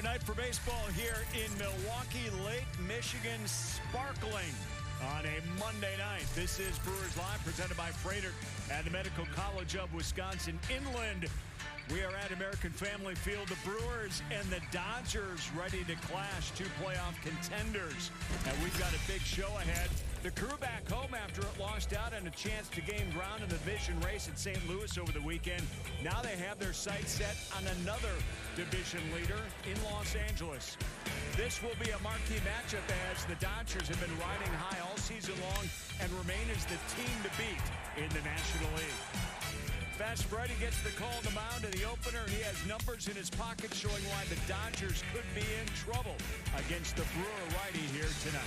Tonight for baseball here in Milwaukee, Lake Michigan sparkling on a Monday night. This is Brewers Live, presented by Freighter at the Medical College of Wisconsin Inland. We are at American Family Field. The Brewers and the Dodgers ready to clash, two playoff contenders. And we've got a big show ahead. The crew back home after it lost out on a chance to gain ground in the division race at St. Louis over the weekend. Now they have their sights set on another division leader in Los Angeles. This will be a marquee matchup as the Dodgers have been riding high all season long and remain as the team to beat in the National League. Fast Freddie gets the call on the mound in the opener, and he has numbers in his pocket showing why the Dodgers could be in trouble against the Brewer righty here tonight.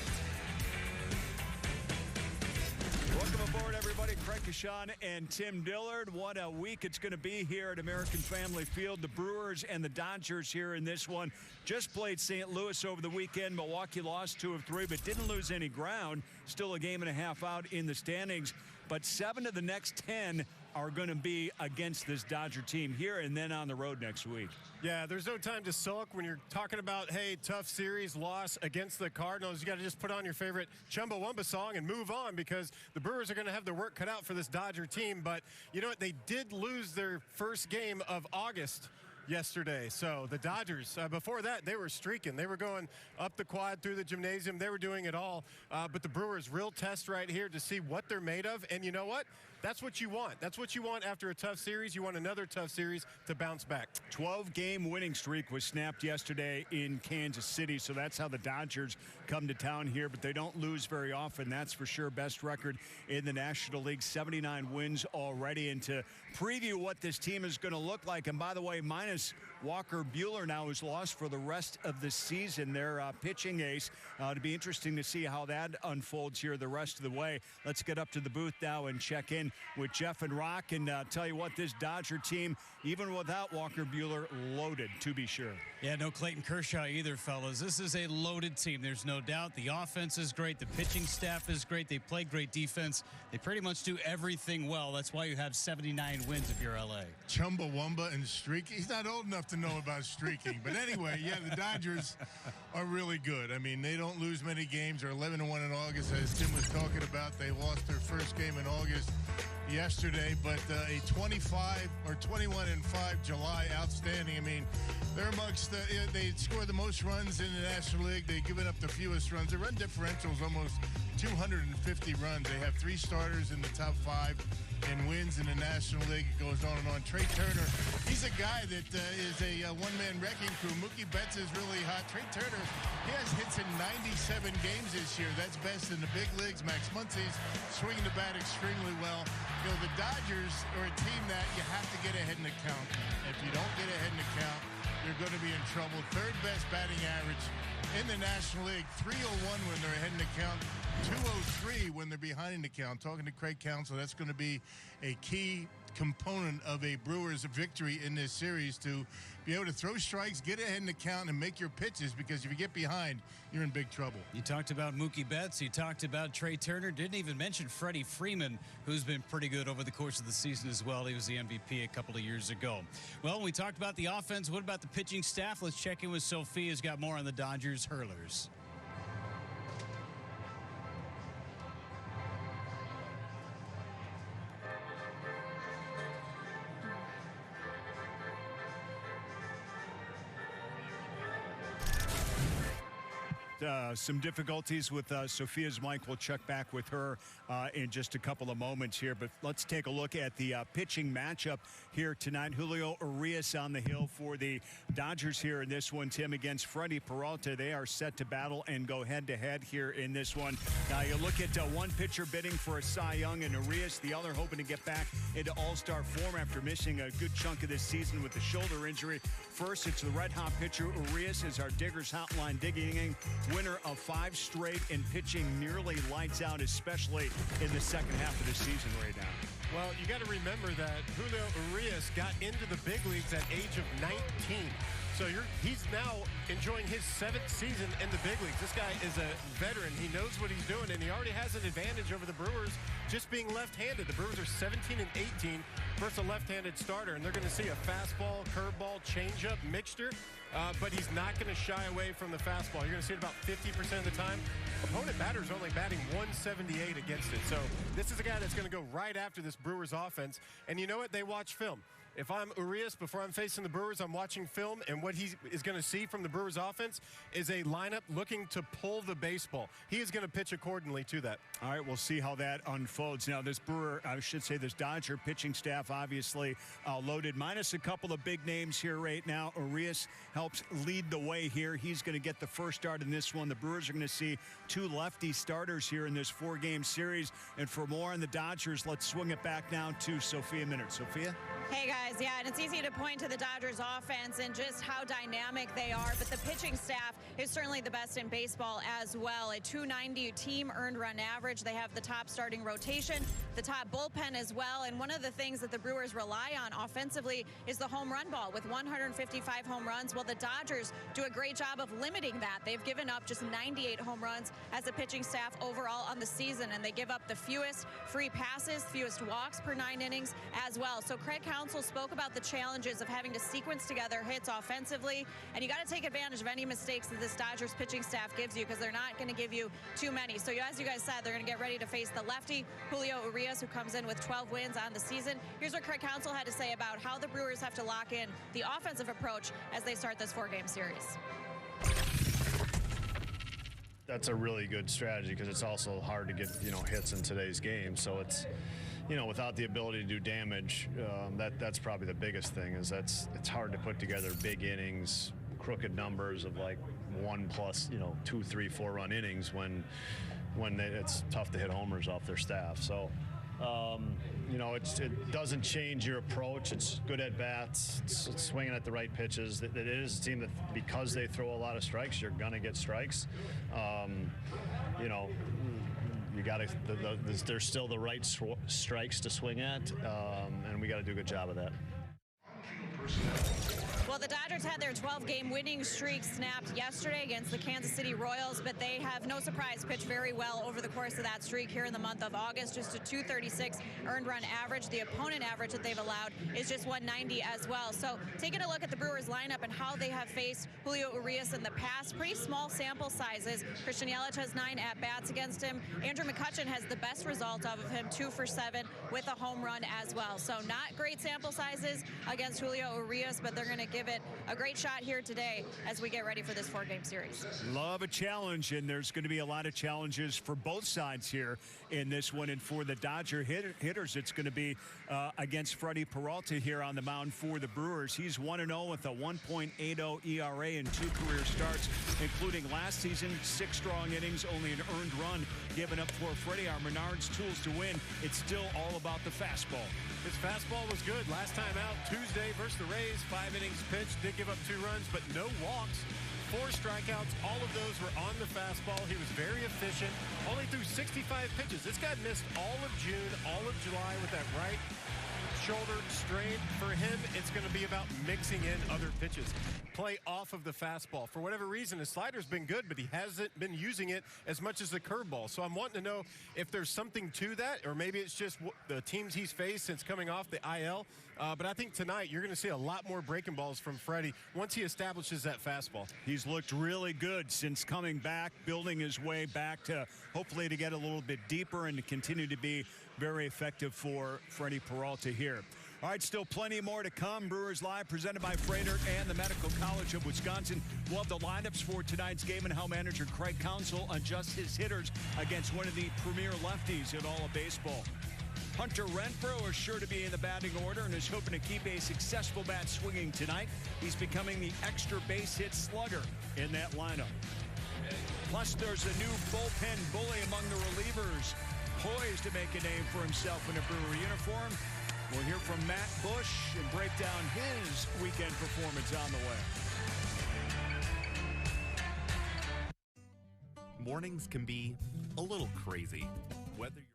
Welcome aboard, everybody. Craig Kashan and Tim Dillard. What a week it's going to be here at American Family Field. The Brewers and the Dodgers here in this one. Just played St. Louis over the weekend. Milwaukee lost 2 of 3, but didn't lose any ground. Still a game and a half out in the standings. But 7 of the next 10 are going to be against this Dodger team here and then on the road next week. Yeah, there's no time to sulk when you're talking about, hey, tough series, loss against the Cardinals. You got to just put on your favorite Chumbawamba song and move on, because the Brewers are going to have their work cut out for this Dodger team. But you know what? They did lose their first game of August yesterday. So the Dodgers, before that, they were streaking. They were going up the quad, through the gymnasium. They were doing it all. But the Brewers, real test right here to see what they're made of. And you know what? That's what you want. That's what you want after a tough series. You want another tough series to bounce back. 12-game winning streak was snapped yesterday in Kansas City, so that's how the Dodgers come to town here, but they don't lose very often, that's for sure. Best record in the National League, 79 wins already. And to preview what this team is going to look like, and by the way, minus Walker Buehler now, who's lost for the rest of the season, their pitching ace. It'll be interesting to see how that unfolds here the rest of the way. Let's get up to the booth now and check in with Jeff and Rock, and tell you what, this Dodger team, even without Walker Buehler, loaded, to be sure. Yeah, no Clayton Kershaw either, fellas. This is a loaded team. There's no doubt. The offense is great. The pitching staff is great. They play great defense. They pretty much do everything well. That's why you have 79 wins if you're LA. Chumbawamba and streaking. He's not old enough to know about streaking. But anyway, yeah, the Dodgers are really good. I mean, they don't lose many games. They're 11-1 in August, as Tim was talking about. They lost their first game in August yesterday, but a 25 or 21-5 July, outstanding. I mean, they're amongst they score the most runs in the National League. They've given up the fewest runs. Their run differential is almost 250 runs. They have 3 starters in the top 5 and wins in the National League. It goes on and on. Trey Turner, he's a guy that is a one-man wrecking crew. Mookie Betts is really hot. Trey Turner, he has hits in 97 games this year. That's best in the big leagues. Max Muncy's swinging the bat extremely well. You know, the Dodgers are a team that you have to get ahead in the count. If you don't get ahead in the count, you're going to be in trouble. 3rd best batting average in the National League. 301 when they're ahead in the count. 203 when they're behind in the count. Talking to Craig Counsell, that's going to be a key component of a Brewers victory in this series, to be able to throw strikes, get ahead in the count, and make your pitches, because if you get behind, you're in big trouble. You talked about Mookie Betts. You talked about Trey Turner. Didn't even mention Freddie Freeman, who's been pretty good over the course of the season as well. He was the MVP a couple of years ago. Well, we talked about the offense. What about the pitching staff? Let's check in with Sophie, who's got more on the Dodgers hurlers. Some difficulties with Sophia's mic. We'll check back with her in just a couple of moments here. But let's take a look at the pitching matchup here tonight. Julio Urias on the hill for the Dodgers here in this one. Tim, against Freddie Peralta. They are set to battle and go head-to-head here in this one. Now you look at one pitcher bidding for a Cy Young and Urias, the other hoping to get back into all-star form after missing a good chunk of this season with the shoulder injury. First, it's the red-hot pitcher Urias, as our Diggers Hotline digging winner of 5 straight and pitching nearly lights out, especially in the second half of the season right now. Well, you got to remember that Julio Urias got into the big leagues at age of 19. So he's now enjoying his 7th season in the big leagues. This guy is a veteran. He knows what he's doing, and he already has an advantage over the Brewers just being left-handed. The Brewers are 17-18 versus a left-handed starter, and they're going to see a fastball, curveball, changeup mixture, but he's not going to shy away from the fastball. You're going to see it about 50% of the time. Opponent batter's only batting 178 against it. So this is a guy that's going to go right after this Brewers offense. And you know what? They watch film. If I'm Urias, before I'm facing the Brewers, I'm watching film, and what he is going to see from the Brewers offense is a lineup looking to pull the baseball. He is going to pitch accordingly to that. All right, we'll see how that unfolds. Now, this this Dodger pitching staff obviously loaded, minus a couple of big names here right now. Urias helps lead the way here. He's going to get the first start in this one. The Brewers are going to see 2 lefty starters here in this 4-game series. And for more on the Dodgers, let's swing it back now to Sophia Minnaert. Sophia? Hey guys, yeah, and it's easy to point to the Dodgers offense and just how dynamic they are, but the pitching staff is certainly the best in baseball as well. A 290 team earned run average. They have the top starting rotation, the top bullpen as well, and one of the things that the Brewers rely on offensively is the home run ball with 155 home runs. Well, the Dodgers do a great job of limiting that. They've given up just 98 home runs as a pitching staff overall on the season, and they give up the fewest free passes, fewest walks per 9 innings as well. So Craig Counsell spoke about the challenges of having to sequence together hits offensively, and you got to take advantage of any mistakes that this Dodgers pitching staff gives you, because they're not going to give you too many. So as you guys said, they're going to get ready to face the lefty Julio Urias, who comes in with 12 wins on the season. Here's what Craig Counsell had to say about how the Brewers have to lock in the offensive approach as they start this 4-game series. That's a really good strategy, because it's also hard to get hits in today's game. So it's without the ability to do damage, that's probably the biggest thing. It's hard to put together big innings, crooked numbers of like 1+, 2, 3, 4 run innings when it's tough to hit homers off their staff. So it doesn't change your approach. It's good at bats. It's swinging at the right pitches. It is a team that, because they throw a lot of strikes, you're gonna get strikes. You got to. There's still the right strikes to swing at, and we got to do a good job of that. Well, the Dodgers had their 12-game winning streak snapped yesterday against the Kansas City Royals, but they have, no surprise, pitched very well over the course of that streak here in the month of August. Just a 236 earned run average. The opponent average that they've allowed is just 190 as well. So taking a look at the Brewers lineup and how they have faced Julio Urias in the past, pretty small sample sizes. Christian Yelich has 9 at-bats against him. Andrew McCutchen has the best result of him, 2 for 7 with a home run as well. So not great sample sizes against Julio Urias, but they're going to give it a great shot here today as we get ready for this 4-game series. Love a challenge, and there's going to be a lot of challenges for both sides here in this one. And for the Dodger hitters, it's going to be against Freddie Peralta here on the mound for the Brewers. He's 1-0 with a 1.80 ERA in 2 career starts, including last season, 6 strong innings, only an earned run given up for Freddie. Our Menards tools to win. It's still all about the fastball. His fastball was good last time out Tuesday versus the Rays. 5 innings pitched, did give up 2 runs, but no walks. 4 strikeouts. All of those were on the fastball. He was very efficient. Only threw 65 pitches. This guy missed all of June, all of July with that right shoulder strain. For him, it's going to be about mixing in other pitches. Play off of the fastball. For whatever reason, his slider's been good, but he hasn't been using it as much as the curveball. So I'm wanting to know if there's something to that, or maybe it's just the teams he's faced since coming off the IL. But I think tonight you're going to see a lot more breaking balls from Freddie once he establishes that fastball. He's looked really good since coming back, building his way back to hopefully to get a little bit deeper and to continue to be very effective for Freddie Peralta here. All right, still plenty more to come. Brewers Live, presented by Freighter and the Medical College of Wisconsin. We'll have the lineups for tonight's game and how manager Craig Counsell adjusts his hitters against one of the premier lefties in all of baseball. Hunter Renfroe is sure to be in the batting order and is hoping to keep a successful bat swinging tonight. He's becoming the extra base hit slugger in that lineup. Plus, there's a new bullpen bully among the relievers, poised to make a name for himself in a Brewer uniform. We'll hear from Matt Bush and break down his weekend performance on the way. Mornings can be a little crazy, whether you're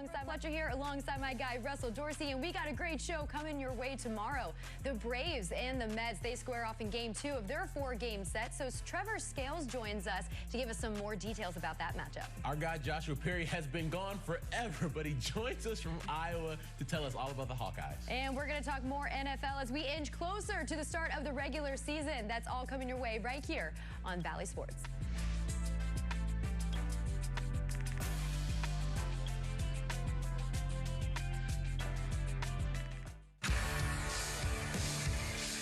alongside Fletcher here, alongside my guy Russell Dorsey, and we got a great show coming your way tomorrow. The Braves and the Mets, they square off in Game 2 of their 4-game set, so Trevor Scales joins us to give us some more details about that matchup. Our guy Joshua Perry has been gone forever, but he joins us from Iowa to tell us all about the Hawkeyes. And we're going to talk more NFL as we inch closer to the start of the regular season. That's all coming your way right here on Valley Sports.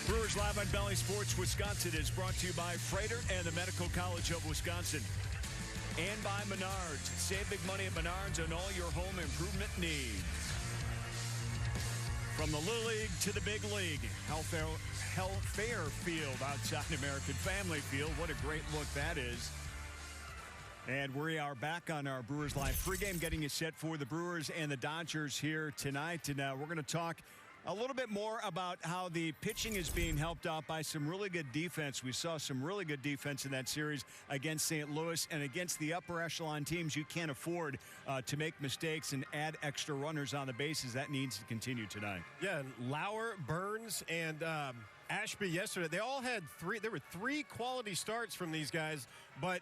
Brewers Live on Valley Sports Wisconsin is brought to you by Freighter and the Medical College of Wisconsin. And by Menards. Save big money at Menards on all your home improvement needs. From the Little League to the Big League, Fair Field outside American Family Field. What a great look that is. And we are back on our Brewers Live pregame, getting you set for the Brewers and the Dodgers here tonight. And we're going to talk a little bit more about how the pitching is being helped out by some really good defense. We saw some really good defense in that series against St. Louis, and against the upper echelon teams, you can't afford to make mistakes and add extra runners on the bases. That needs to continue tonight. Yeah, Lauer, Burns, and Ashby yesterday, they all had there were 3 quality starts from these guys, but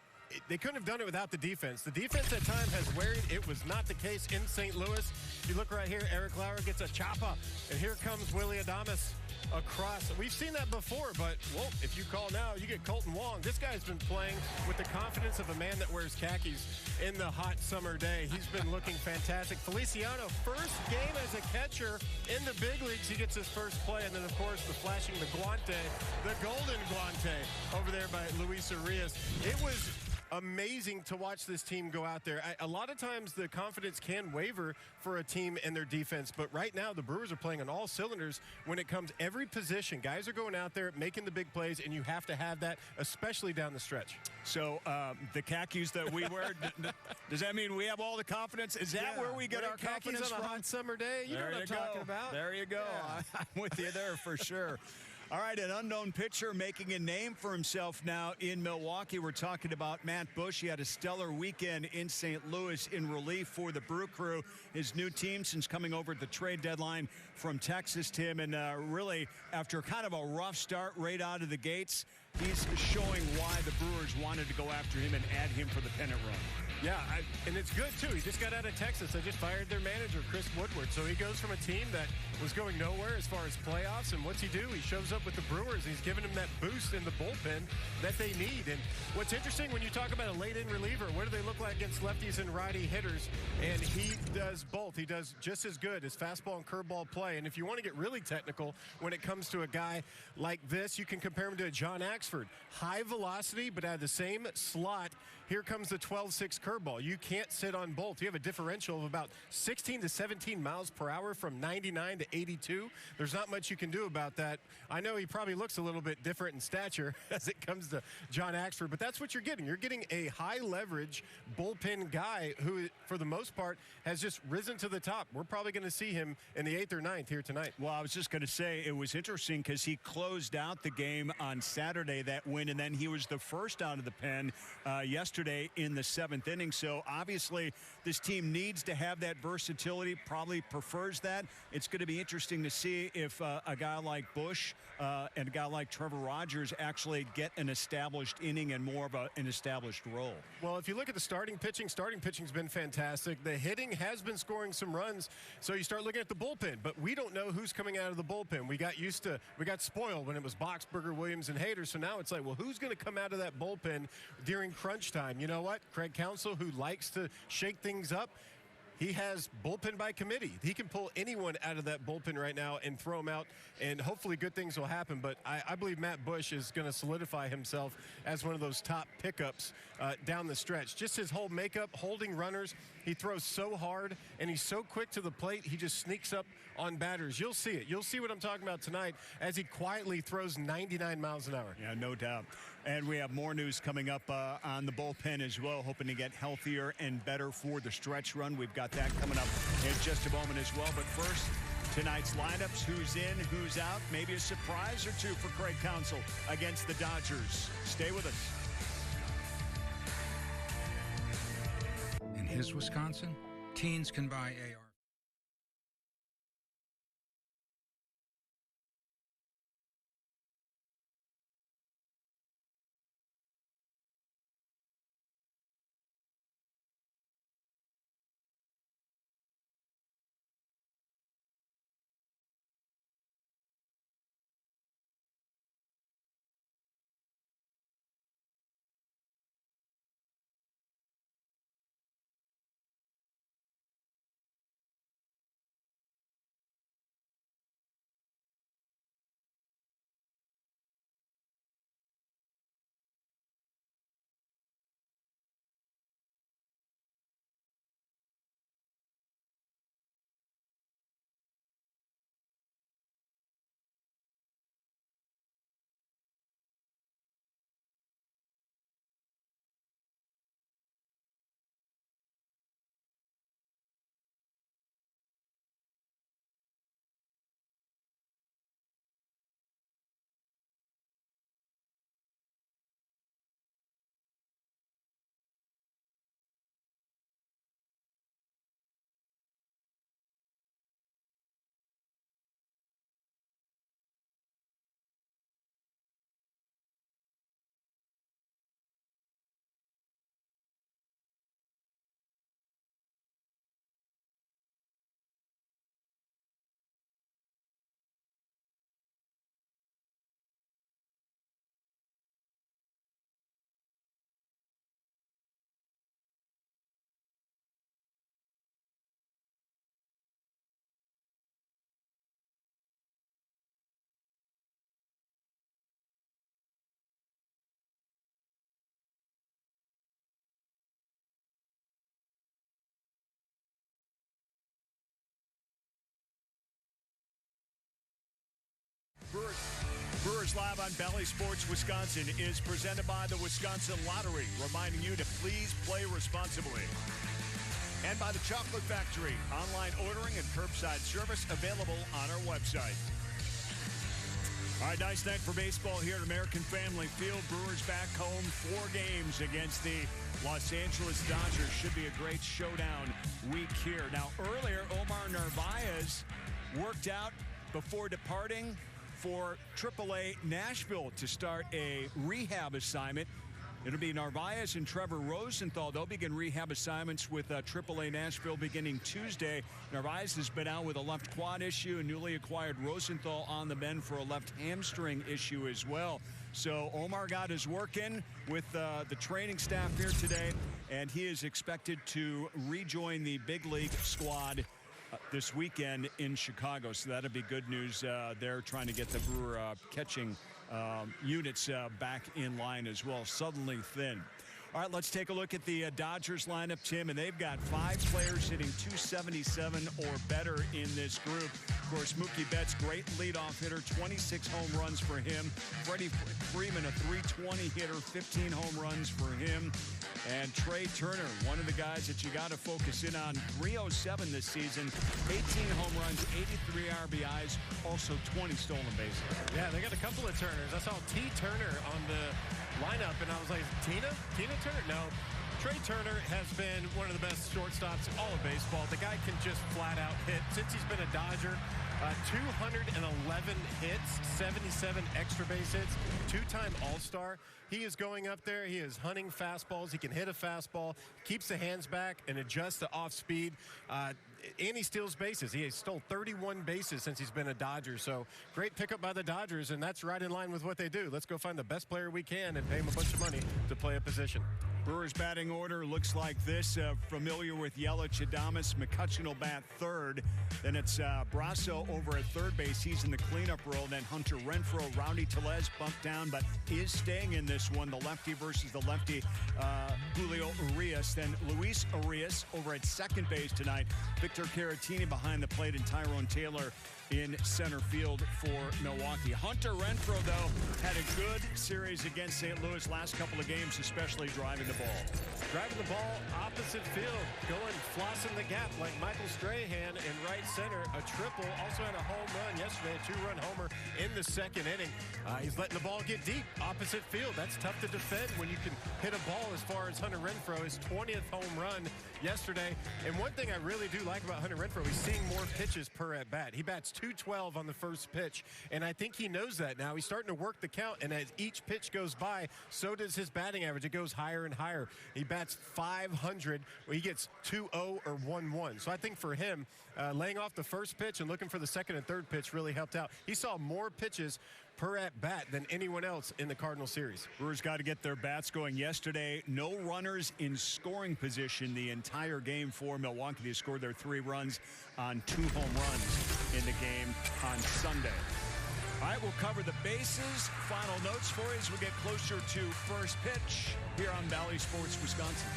they couldn't have done it without the defense. The defense at times has worried. It was not the case in St. Louis. If you look right here, Eric Lauer gets a chopper, and here comes Willie Adames across. We've seen that before, but, well, if you call now, you get Colton Wong. This guy's been playing with the confidence of a man that wears khakis in the hot summer day. He's been looking fantastic. Feliciano, first game as a catcher in the big leagues. He gets his first play, and then, of course, the flashing the guante, the golden guante over there by Luis Arias. It was amazing to watch this team go out there. A lot of times the confidence can waver for a team and their defense, but right now the Brewers are playing on all cylinders when it comes every position. Guys are going out there making the big plays, and you have to have that, especially down the stretch. So the khakis that we wear, does that mean we have all the confidence? Is that where we get our confidence on a from? hot summer day? You know what I'm talking about. There you go. Yeah. I'm with you there for sure. All right, an unknown pitcher making a name for himself now in Milwaukee. We're talking about Matt Bush. He had a stellar weekend in St. Louis in relief for the Brew Crew, his new team since coming over at the trade deadline from Texas, Tim. And really, after kind of a rough start right out of the gates, he's showing why the Brewers wanted to go after him and add him for the pennant run. Yeah, and it's good, too. He just got out of Texas. They just fired their manager, Chris Woodward. So he goes from a team that was going nowhere as far as playoffs, and what's he do? He shows up with the Brewers. He's giving them that boost in the bullpen that they need. And what's interesting, when you talk about a late-in reliever, what do they look like against lefties and righty hitters? And he does both. He does just as good as fastball and curveball play. And if you want to get really technical when it comes to a guy like this, you can compare him to a John Axford. High velocity, but out of the same slot. Here comes the 12-6 curveball. You can't sit on both. You have a differential of about 16 to 17 miles per hour from 99 to 82. There's not much you can do about that. I know he probably looks a little bit different in stature as it comes to John Axford, but that's what you're getting. You're getting a high-leverage bullpen guy who, for the most part, has just risen to the top. We're probably going to see him in the 8th or 9th here tonight. Well, I was just going to say it was interesting because he closed out the game on Saturday, that win, and then he was the first out of the pen yesterday in the 7th inning. So obviously this team needs to have that versatility, probably prefers that. It's going to be interesting to see if a guy like Bush and a guy like Trevor Rogers actually get an established inning and more of an established role. Well, if you look at the starting pitching's been fantastic. The hitting has been scoring some runs. So you start looking at the bullpen, but we don't know who's coming out of the bullpen. We got spoiled when it was Boxberger, Williams, and Hader. So now it's like, well, who's going to come out of that bullpen during crunch time? You know what? Craig Counsell, who likes to shake things up, he has bullpen by committee. He can pull anyone out of that bullpen right now and throw them out, and hopefully good things will happen. But I believe Matt Bush is going to solidify himself as one of those top pickups down the stretch. Just his whole makeup, holding runners. He throws so hard, and he's so quick to the plate, he just sneaks up on batters. You'll see it. You'll see what I'm talking about tonight as he quietly throws 99 miles an hour. Yeah, no doubt. And we have more news coming up on the bullpen as well, hoping to get healthier and better for the stretch run. We've got that coming up in just a moment as well. But first, tonight's lineups, who's in, who's out, maybe a surprise or two for Craig Counsell against the Dodgers. Stay with us. In his Wisconsin, Teens can buy AR. Brewers Live on Bally Sports Wisconsin is presented by the Wisconsin Lottery, reminding you to please play responsibly. And by the Chocolate Factory, online ordering and curbside service available on our website. All right, nice night for baseball here at American Family Field. Brewers back home, 4 games against the Los Angeles Dodgers. Should be a great showdown week here. Now, earlier, Omar Narvaez worked out before departing for AAA Nashville to start a rehab assignment. It'll be Narvaez and Trevor Rosenthal. They'll begin rehab assignments with AAA Nashville beginning Tuesday. Narvaez has been out with a left quad issue, and newly acquired Rosenthal on the mend for a left hamstring issue as well. So Omar got his work in with the training staff here today, and he is expected to rejoin the big league squad this weekend in Chicago. So that'll be good news. They're trying to get the Brewer catching units back in line as well. Suddenly thin. All right, let's take a look at the Dodgers lineup, Tim, and they've got 5 players hitting .277 or better in this group. Of course, Mookie Betts, great leadoff hitter, 26 home runs for him. Freddie Freeman, a .320 hitter, 15 home runs for him. And Trey Turner, one of the guys that you got to focus in on, 307 this season, 18 home runs, 83 RBIs, also 20 stolen bases. Yeah, they got a couple of Turners. I saw T. Turner on the lineup, and I was like, Tina Turner? No. Trey Turner has been one of the best shortstops in all of baseball. The guy can just flat out hit. Since he's been a Dodger, 211 hits, 77 extra base hits, 2-time All-Star. He is going up there. He is hunting fastballs. He can hit a fastball, keeps the hands back, and adjusts to off-speed. And he steals bases. He has stole 31 bases since he's been a Dodger. So great pickup by the Dodgers, and that's right in line with what they do. Let's go find the best player we can and pay him a bunch of money to play a position. Brewers batting order looks like this. Familiar with Yelich, Adames, McCutchen will bat third. Then it's Brasso over at third base. He's in the cleanup role. Then Hunter Renfroe, Rowdy Tellez bumped down, but is staying in this one. The lefty versus the lefty, Julio Urias. Then Luis Urias over at second base tonight. Victor Caratini behind the plate, and Tyrone Taylor in center field for Milwaukee. Hunter Renfroe, though, had a good series against St. Louis last couple of games, especially driving the ball. Driving the ball opposite field, going flossing the gap like Michael Strahan in right center. A triple, also had a home run yesterday, a 2-run homer in the second inning. He's letting the ball get deep, opposite field. That's tough to defend when you can hit a ball as far as Hunter Renfroe, his 20th home run yesterday. And one thing I really do like about Hunter Renfroe, he's seeing more pitches per at bat. He bats 212 on the first pitch, and I think he knows that now. He's starting to work the count, and as each pitch goes by, so does his batting average. It goes higher and higher. He bats 500, where he gets 2-0 or 1-1. So I think for him, laying off the first pitch and looking for the second and third pitch really helped out. He saw more pitches per at bat than anyone else in the Cardinal series. Brewers got to get their bats going yesterday. No runners in scoring position the entire game for Milwaukee. They scored their 3 runs on 2 home runs in the game on Sunday. All right, we'll cover the bases. Final notes for you as we get closer to first pitch here on Valley Sports Wisconsin.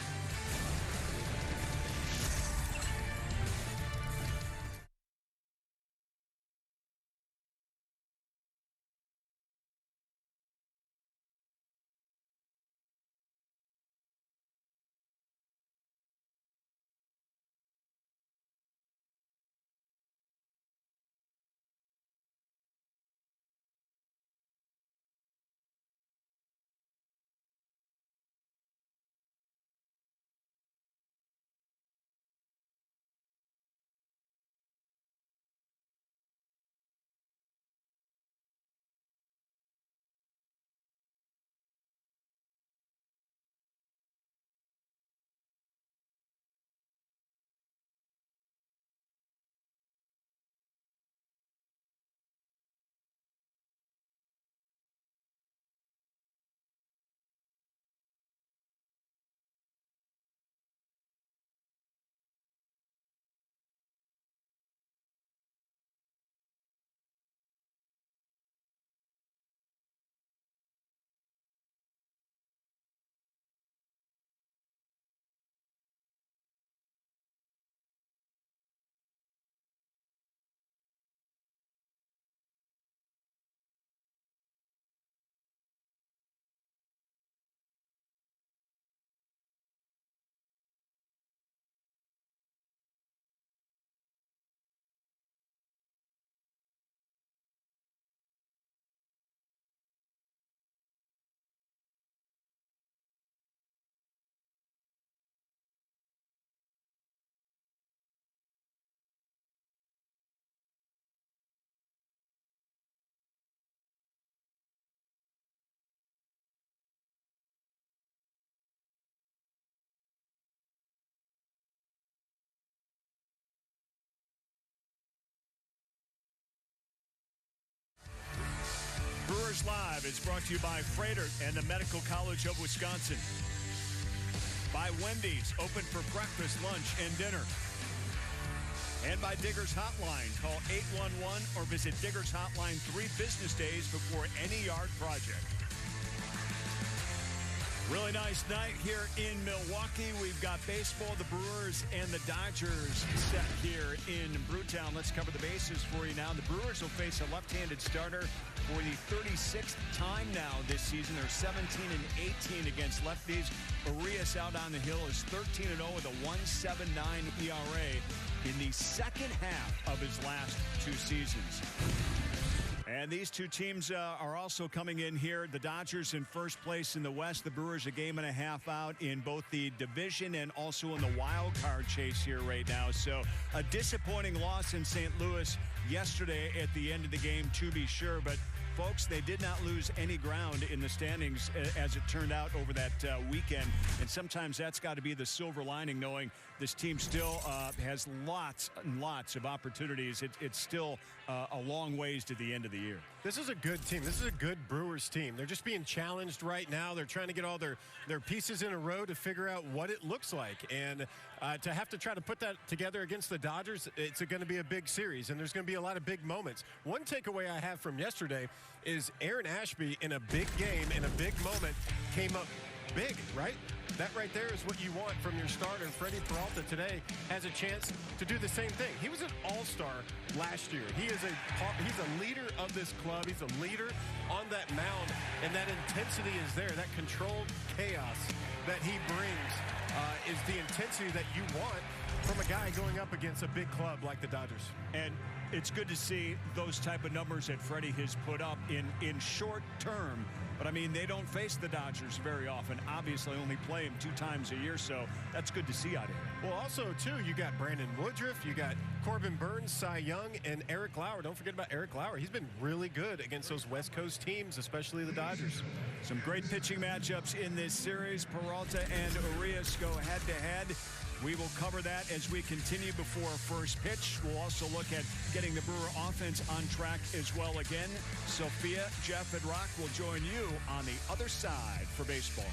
Brewers Live is brought to you by Freighter and the Medical College of Wisconsin. By Wendy's, open for breakfast, lunch, and dinner. And by Diggers Hotline. Call 811 or visit Diggers Hotline 3 business days before any yard project. Really nice night here in Milwaukee. We've got baseball, the Brewers, and the Dodgers set here in Brewtown. Let's cover the bases for you now. The Brewers will face a lefty-handed starter for the 36th time now this season. They're 17-18 against lefties. Arias out on the hill is 13-0 with a 1.79 ERA in the second half of his last 2 seasons. And these two teams are also coming in here. The Dodgers in first place in the West. The Brewers a game and a half out in both the division and also in the wild card chase here right now. So a disappointing loss in St. Louis yesterday at the end of the game, to be sure. But folks, they did not lose any ground in the standings as it turned out over that weekend. And sometimes that's got to be the silver lining, knowing this team still has lots and lots of opportunities. It's still a long ways to the end of the year. This is a good team. This is a good Brewers team. They're just being challenged right now. They're trying to get all their pieces in a row to figure out what it looks like. And to have to try to put that together against the Dodgers, it's going to be a big series, and there's going to be a lot of big moments. One takeaway I have from yesterday is Aaron Ashby in a big game, in a big moment, came up big, right? That right there is what you want from your starter. Freddie Peralta today has a chance to do the same thing. He was an all-star last year. He's a leader of this club. He's a leader on that mound, and that intensity is there. That controlled chaos that he brings is the intensity that you want from a guy going up against a big club like the Dodgers. And it's good to see those type of numbers that Freddie has put up in short term. But, I mean, they don't face the Dodgers very often. Obviously, only play them 2 times a year, so that's good to see out here. Well, also, too, you got Brandon Woodruff, you got Corbin Burns, Cy Young, and Eric Lauer. Don't forget about Eric Lauer. He's been really good against those West Coast teams, especially the Dodgers. Some great pitching matchups in this series. Peralta and Urias go head-to-head. We will cover that as we continue before first pitch. We'll also look at getting the Brewer offense on track as well again. Sophia, Jeff, and Rock will join you on the other side for baseball.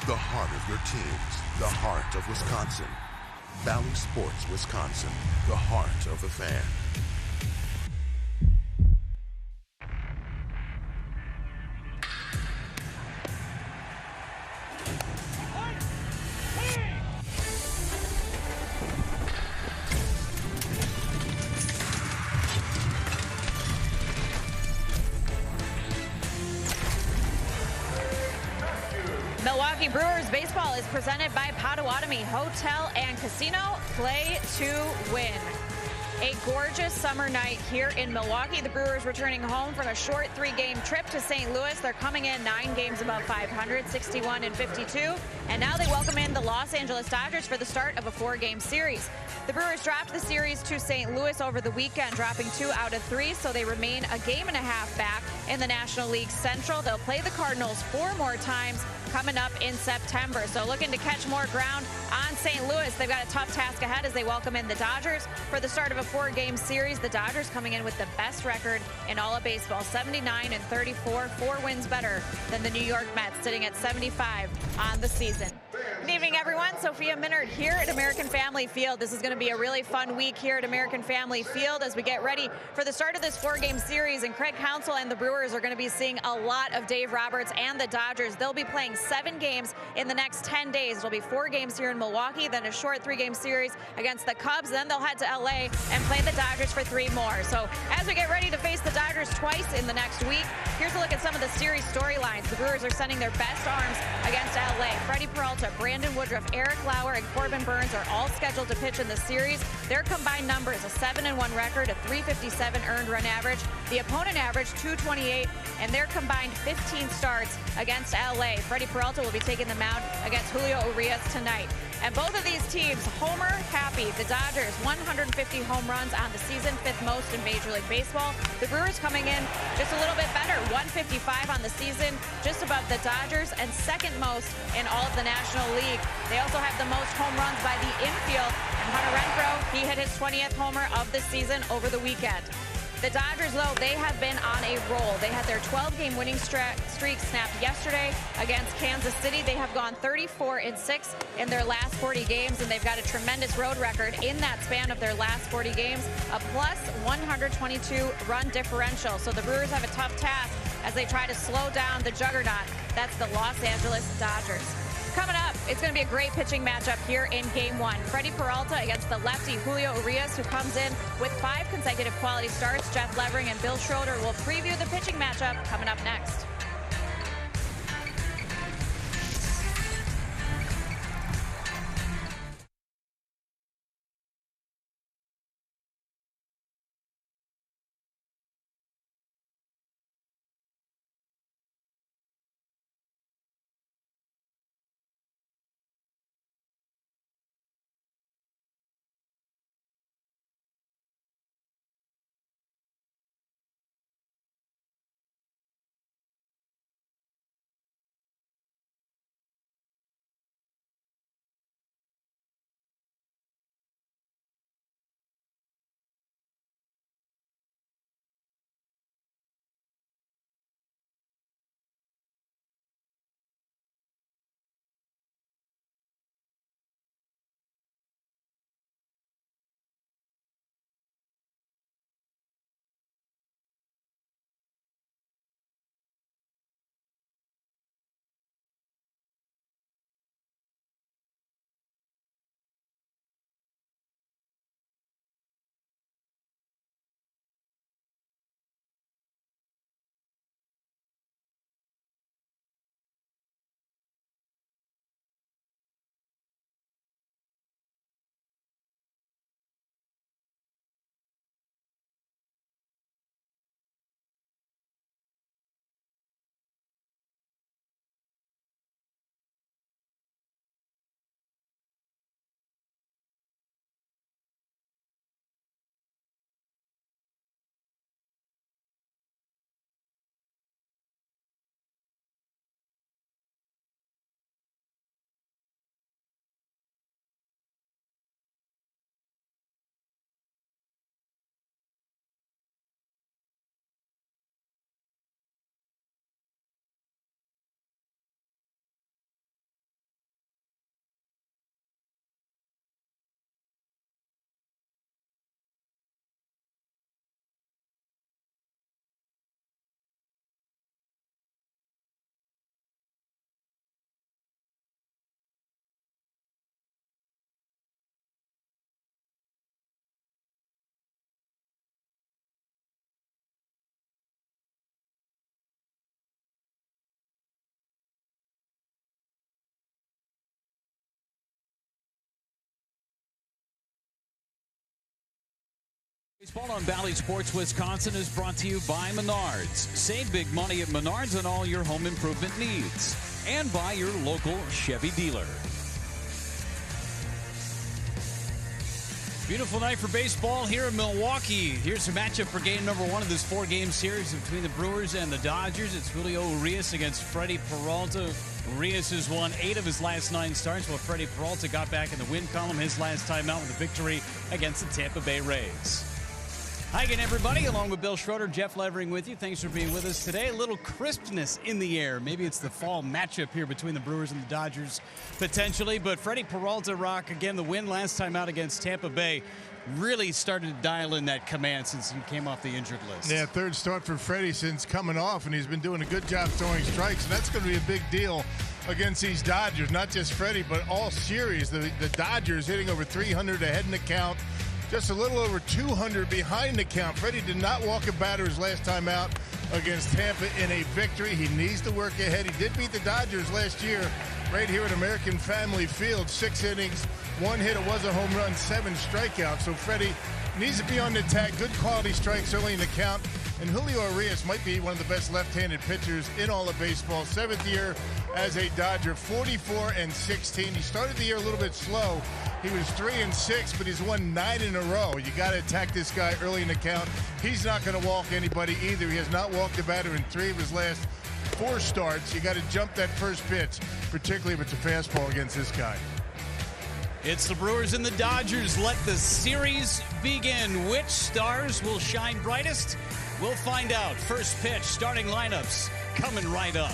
The heart of your teams, the heart of Wisconsin. Valley Sports Wisconsin, the heart of the fan. Milwaukee Brewers baseball is presented by Potawatomi Hotel and Casino. Play to win. A gorgeous summer night here in Milwaukee. The Brewers returning home from a short 3-game trip to St. Louis. They're coming in 9 games above 500, 61-52. And now they welcome in the Los Angeles Dodgers for the start of a 4-game series. The Brewers dropped the series to St. Louis over the weekend, dropping 2 out of 3, so they remain a game and a half back in the National League Central. They'll play the Cardinals 4 more times coming up in September. So looking to catch more ground on St. Louis. They've got a tough task ahead as they welcome in the Dodgers for the start of a 4-game series. The Dodgers coming in with the best record in all of baseball, 79-34, 4 wins better than the New York Mets, sitting at 75 on the season. Good evening, everyone. Sophia Minard here at American Family Field. This is going to be a really fun week here at American Family Field as we get ready for the start of this 4-game series. And Craig Counsell and the Brewers are going to be seeing a lot of Dave Roberts and the Dodgers. They'll be playing 7 games in the next 10 days. It'll be 4 games here in Milwaukee, then a short 3-game series against the Cubs. Then they'll head to LA and play the Dodgers for 3 more. So as we get ready to face the Dodgers twice in the next week, here's a look at some of the series storylines. The Brewers are sending their best arms against LA. Freddie Peralta, Brandon Woodruff, Eric Lauer, and Corbin Burns are all scheduled to pitch in the series. Their combined numbers, a 7-1 record, a 357 earned run average. The opponent average, 228, and their combined 15 starts against LA. Freddie Peralta will be taking the mound against Julio Urias tonight. And both of these teams, homer happy. The Dodgers, 150 home runs on the season, 5th most in Major League Baseball. The Brewers coming in just a little bit better, 155 on the season, just above the Dodgers, and 2nd most in all of the National League. They also have the most home runs by the infield. And Hunter Renfroe, he hit his 20th homer of the season over the weekend. The Dodgers, though, they have been on a roll. They had their 12-game winning streak snapped yesterday against Kansas City. They have gone 34-6 in their last 40 games, and they've got a tremendous road record in that span of their last 40 games, a plus 122 run differential. So the Brewers have a tough task as they try to slow down the juggernaut. That's the Los Angeles Dodgers. Coming up, it's going to be a great pitching matchup here in Game 1. Freddie Peralta against the lefty Julio Urias, who comes in with 5 consecutive quality starts. Jeff Levering and Bill Schroeder will preview the pitching matchup coming up next. Baseball on Valley Sports Wisconsin is brought to you by Menards. Save big money at Menards on all your home improvement needs. And by your local Chevy dealer. Beautiful night for baseball here in Milwaukee. Here's a matchup for game number 1 of this 4-game series between the Brewers and the Dodgers. It's Julio Urias against Freddie Peralta. Urias has won 8 of his last 9 starts, while Freddie Peralta got back in the win column his last time out with a victory against the Tampa Bay Rays. Hi again, everybody. Along with Bill Schroeder, Jeff Levering with you. Thanks for being with us today. A little crispness in the air. Maybe it's the fall matchup here between the Brewers and the Dodgers, potentially. But Freddie Peralta, Rock, again, the win last time out against Tampa Bay, really started to dial in that command since he came off the injured list. Yeah, third start for Freddie since coming off, and he's been doing a good job throwing strikes. And that's going to be a big deal against these Dodgers. Not just Freddie, but all series. The Dodgers hitting over 300 ahead in the count. Just a little over 200 behind the count. Freddie did not walk a batter his last time out against Tampa in a victory. He needs to work ahead. He did beat the Dodgers last year right here at American Family Field. 6 innings, 1 hit. It was a home run, 7 strikeouts. So Freddie needs to be on the attack. Good quality strikes early in the count. And Julio Urias might be one of the best left-handed pitchers in all of baseball. 7th year as a Dodger, 44-16. He started the year a little bit slow. He was 3-6, but he's won 9 in a row. You got to attack this guy early in the count. He's not going to walk anybody either. He has not walked a batter in 3 of his last 4 starts. You got to jump that first pitch, particularly if it's a fastball against this guy. It's the Brewers and the Dodgers. Let the series begin. Which stars will shine brightest? We'll find out. First pitch, starting lineups coming right up.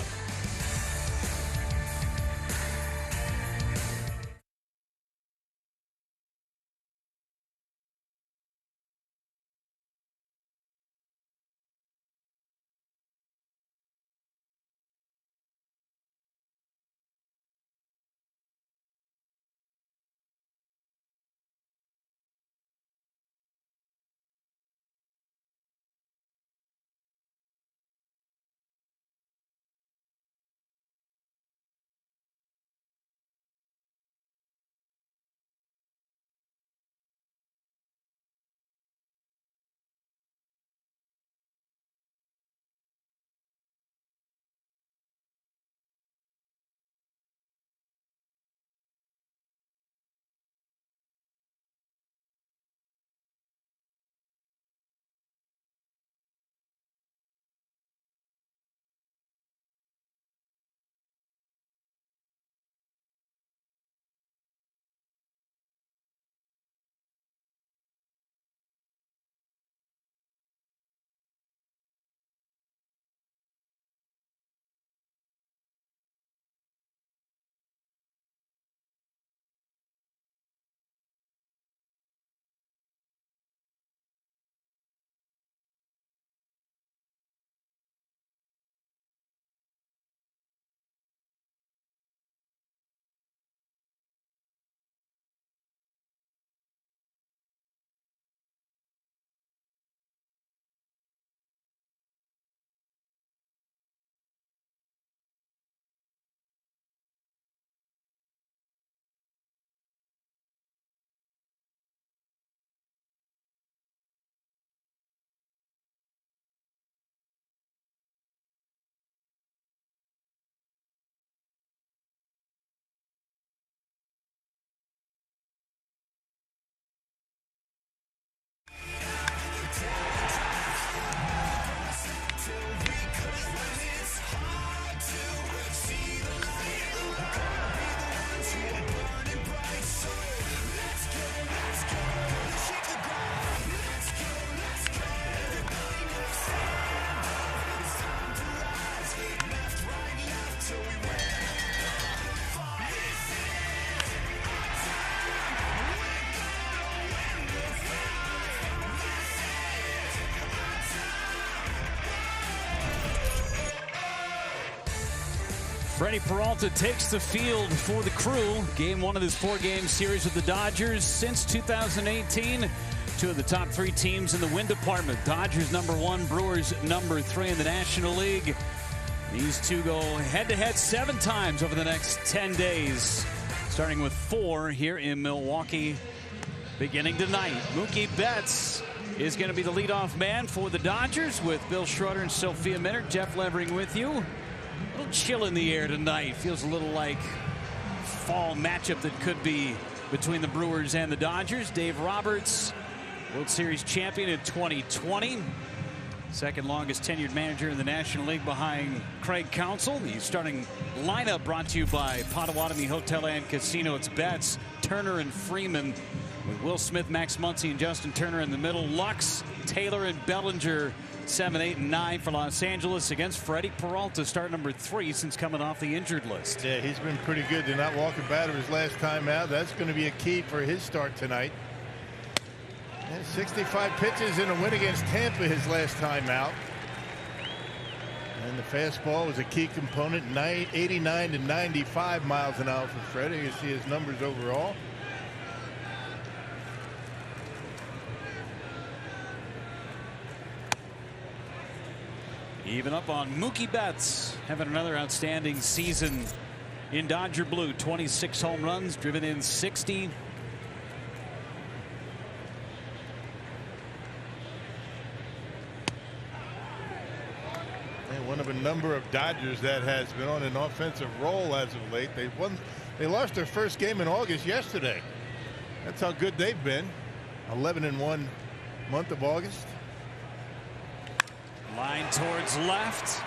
Freddie Peralta takes the field for the Crew. Game 1 of this 4-game series with the Dodgers since 2018. 2 of the top 3 teams in the win department. Dodgers #1, Brewers #3 in the National League. These 2 go head-to-head 7 times over the next 10 days, starting with 4 here in Milwaukee beginning tonight. Mookie Betts is going to be the leadoff man for the Dodgers with Bill Schroeder and Sophia Minner. Jeff Levering with you. A little chill in the air tonight. Feels a little like fall matchup that could be between the Brewers and the Dodgers. Dave Roberts, World Series champion in 2020. Second longest tenured manager in the National League behind Craig Counsell. The starting lineup brought to you by Potawatomi Hotel and Casino. It's Betts, Turner, and Freeman with Will Smith, Max Muncy, and Justin Turner in the middle. Lux, Taylor and Bellinger 7, 8, and 9 for Los Angeles against Freddie Peralta, start number 3 since coming off the injured list. Yeah, he's been pretty good. Did not walk a batter his last time out. That's going to be a key for his start tonight. And 65 pitches in a win against Tampa his last time out. And the fastball was a key component, 89 to 95 miles an hour for Freddie. You see his numbers overall. Even up on Mookie Betts, having another outstanding season in Dodger blue. 26 home runs, driven in 60. And one of a number of Dodgers that has been on an offensive roll as of late. They lost their first game in August yesterday. That's how good they've been. 11-1 month of August. Line towards left,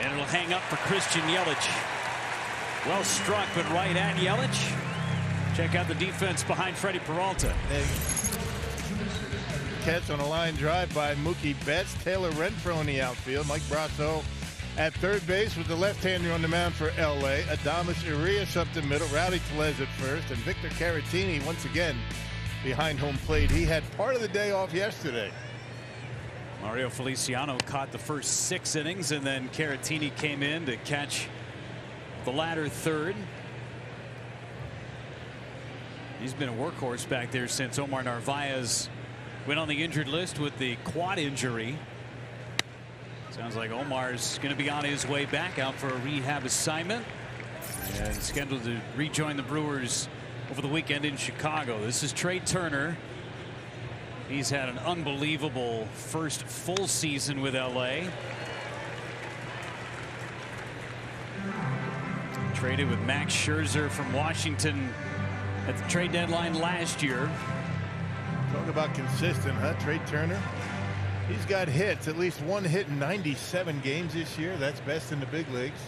and it'll hang up for Christian Yelich. Well struck, but right at Yelich. Check out the defense behind Freddie Peralta. Catch on a line drive by Mookie Betts. Taylor Renfro in the outfield. Mike Brasso at third base with the left-hander on the mound for L.A. Adames Urias up the middle. Rowdy Tellez at first, and Victor Caratini once again behind home plate. He had part of the day off yesterday. Mario Feliciano caught the first 6 innings, and then Caratini came in to catch the latter third. He's been a workhorse back there since Omar Narvaez went on the injured list with the quad injury. Sounds like Omar's going to be on his way back, out for a rehab assignment, and scheduled to rejoin the Brewers over the weekend in Chicago. This is Trey Turner. He's had an unbelievable first full season with LA. Traded with Max Scherzer from Washington at the trade deadline last year. Talk about consistent, huh? Trey Turner. He's got hits, at least one hit in 97 games this year. That's best in the big leagues.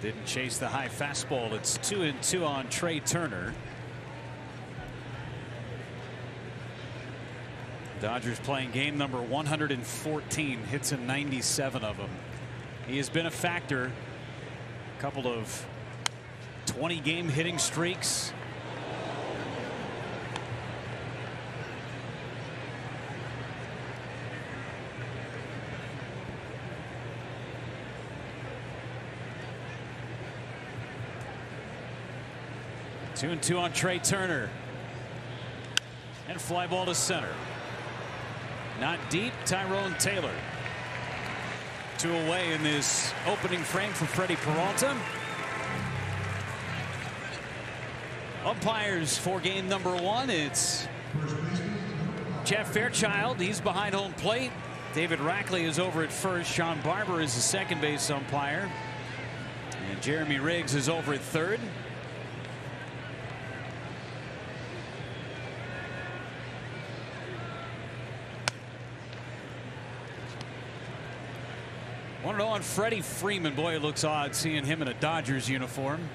Didn't chase the high fastball. It's 2-2 on Trey Turner. Dodgers playing game number 114, hits in 97 of them. He has been a factor. A couple of 20-game hitting streaks. Two and two on Trey Turner. And fly ball to center. Not deep. Tyrone Taylor. 2 away in this opening frame for Freddie Peralta. Umpires for game number 1. It's Jeff Fairchild. He's behind home plate. David Rackley is over at first. Sean Barber is the second base umpire. And Jeremy Riggs is over at third. Want to know on Freddie Freeman. Boy, it looks odd seeing him in a Dodgers uniform.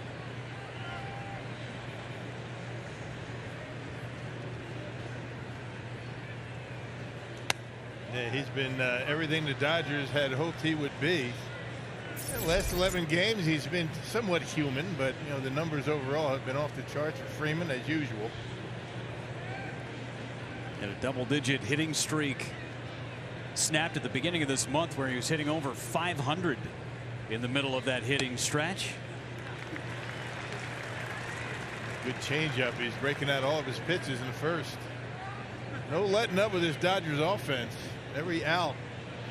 Yeah, he's been everything the Dodgers had hoped he would be. The last 11 games, he's been somewhat human, but you know the numbers overall have been off the charts for Freeman as usual. And a double-digit hitting streak snapped at the beginning of this month, where he was hitting over 500 in the middle of that hitting stretch. Good changeup. He's breaking out all of his pitches in the first. No letting up with this Dodgers offense. Every out,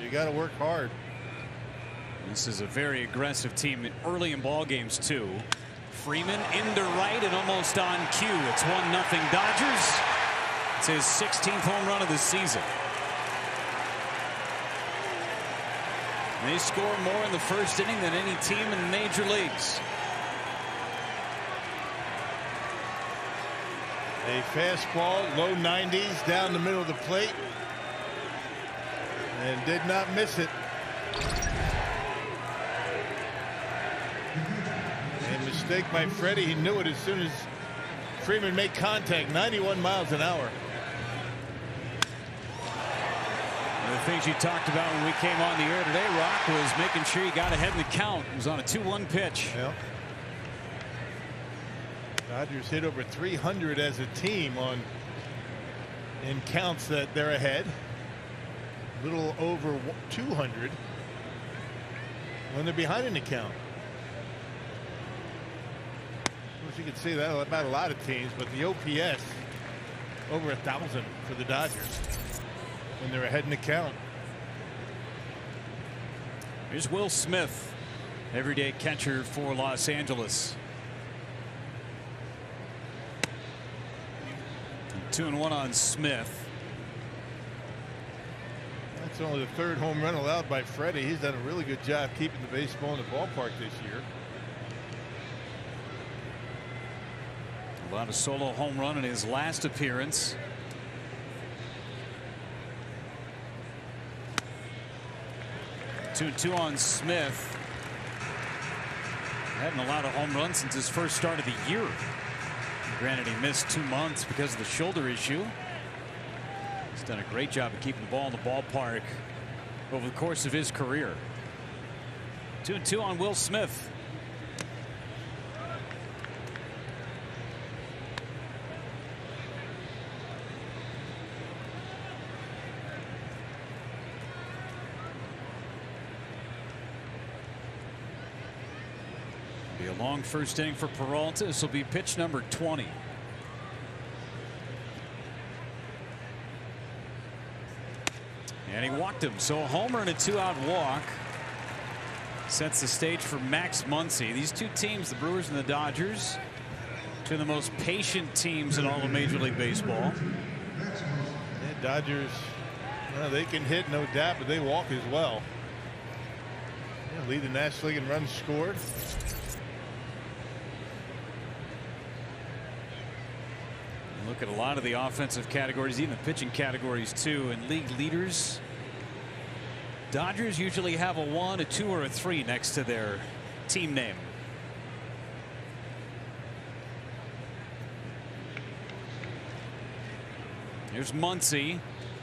you got to work hard. This is a very aggressive team early in ball games too. Freeman into right and almost on cue. It's 1-0 Dodgers. It's his 16th home run of the season. They score more in the first inning than any team in the major leagues. A fastball, low 90s down the middle of the plate, and did not miss it. And mistake by Freddie. He knew it as soon as Freeman made contact. 91 miles an hour. One of the things you talked about when we came on the air today, Rock, was making sure he got ahead in the count. It was on a 2-1 pitch. Yeah. Dodgers hit over 300 as a team in counts that they're ahead. A little over 200 when they're behind in the count. Of course, you can say that about a lot of teams, but the OPS over 1,000 for the Dodgers when they're ahead in the count. Here's Will Smith, everyday catcher for Los Angeles. 2-1 on Smith. That's only the third home run allowed by Freddie. He's done a really good job keeping the baseball in the ballpark this year. A lot of solo home run in his last appearance. 2-2 on Smith. Hadn't allowed a home run since his first start of the year. Granted, he missed 2 months because of the shoulder issue. He's done a great job of keeping the ball in the ballpark over the course of his career. 2-2 on Will Smith. Be a long first inning for Peralta. This will be pitch number 20. And he walked him. So a homer and a 2-out walk sets the stage for Max Muncy. These two teams, the Brewers and the Dodgers, two of the most patient teams in all of Major League Baseball. Yeah, Dodgers, well, they can hit, no doubt, but they walk as well. Yeah, lead the National League in runs scored. Look at a lot of the offensive categories, even the pitching categories too, and league leaders. Dodgers usually have a 1, a 2, or a 3 next to their team name. Here's Muncy.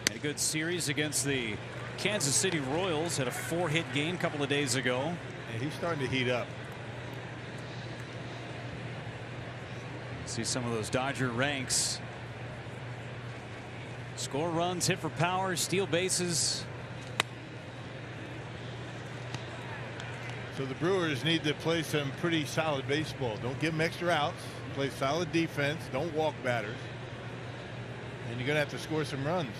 Had a good series against the Kansas City Royals. Had a 4-hit game a couple of days ago. And he's starting to heat up. See some of those Dodger ranks. Score runs, hit for power, steal bases. So the Brewers need to play some pretty solid baseball. Don't give them extra outs. Play solid defense. Don't walk batters. And you're going to have to score some runs.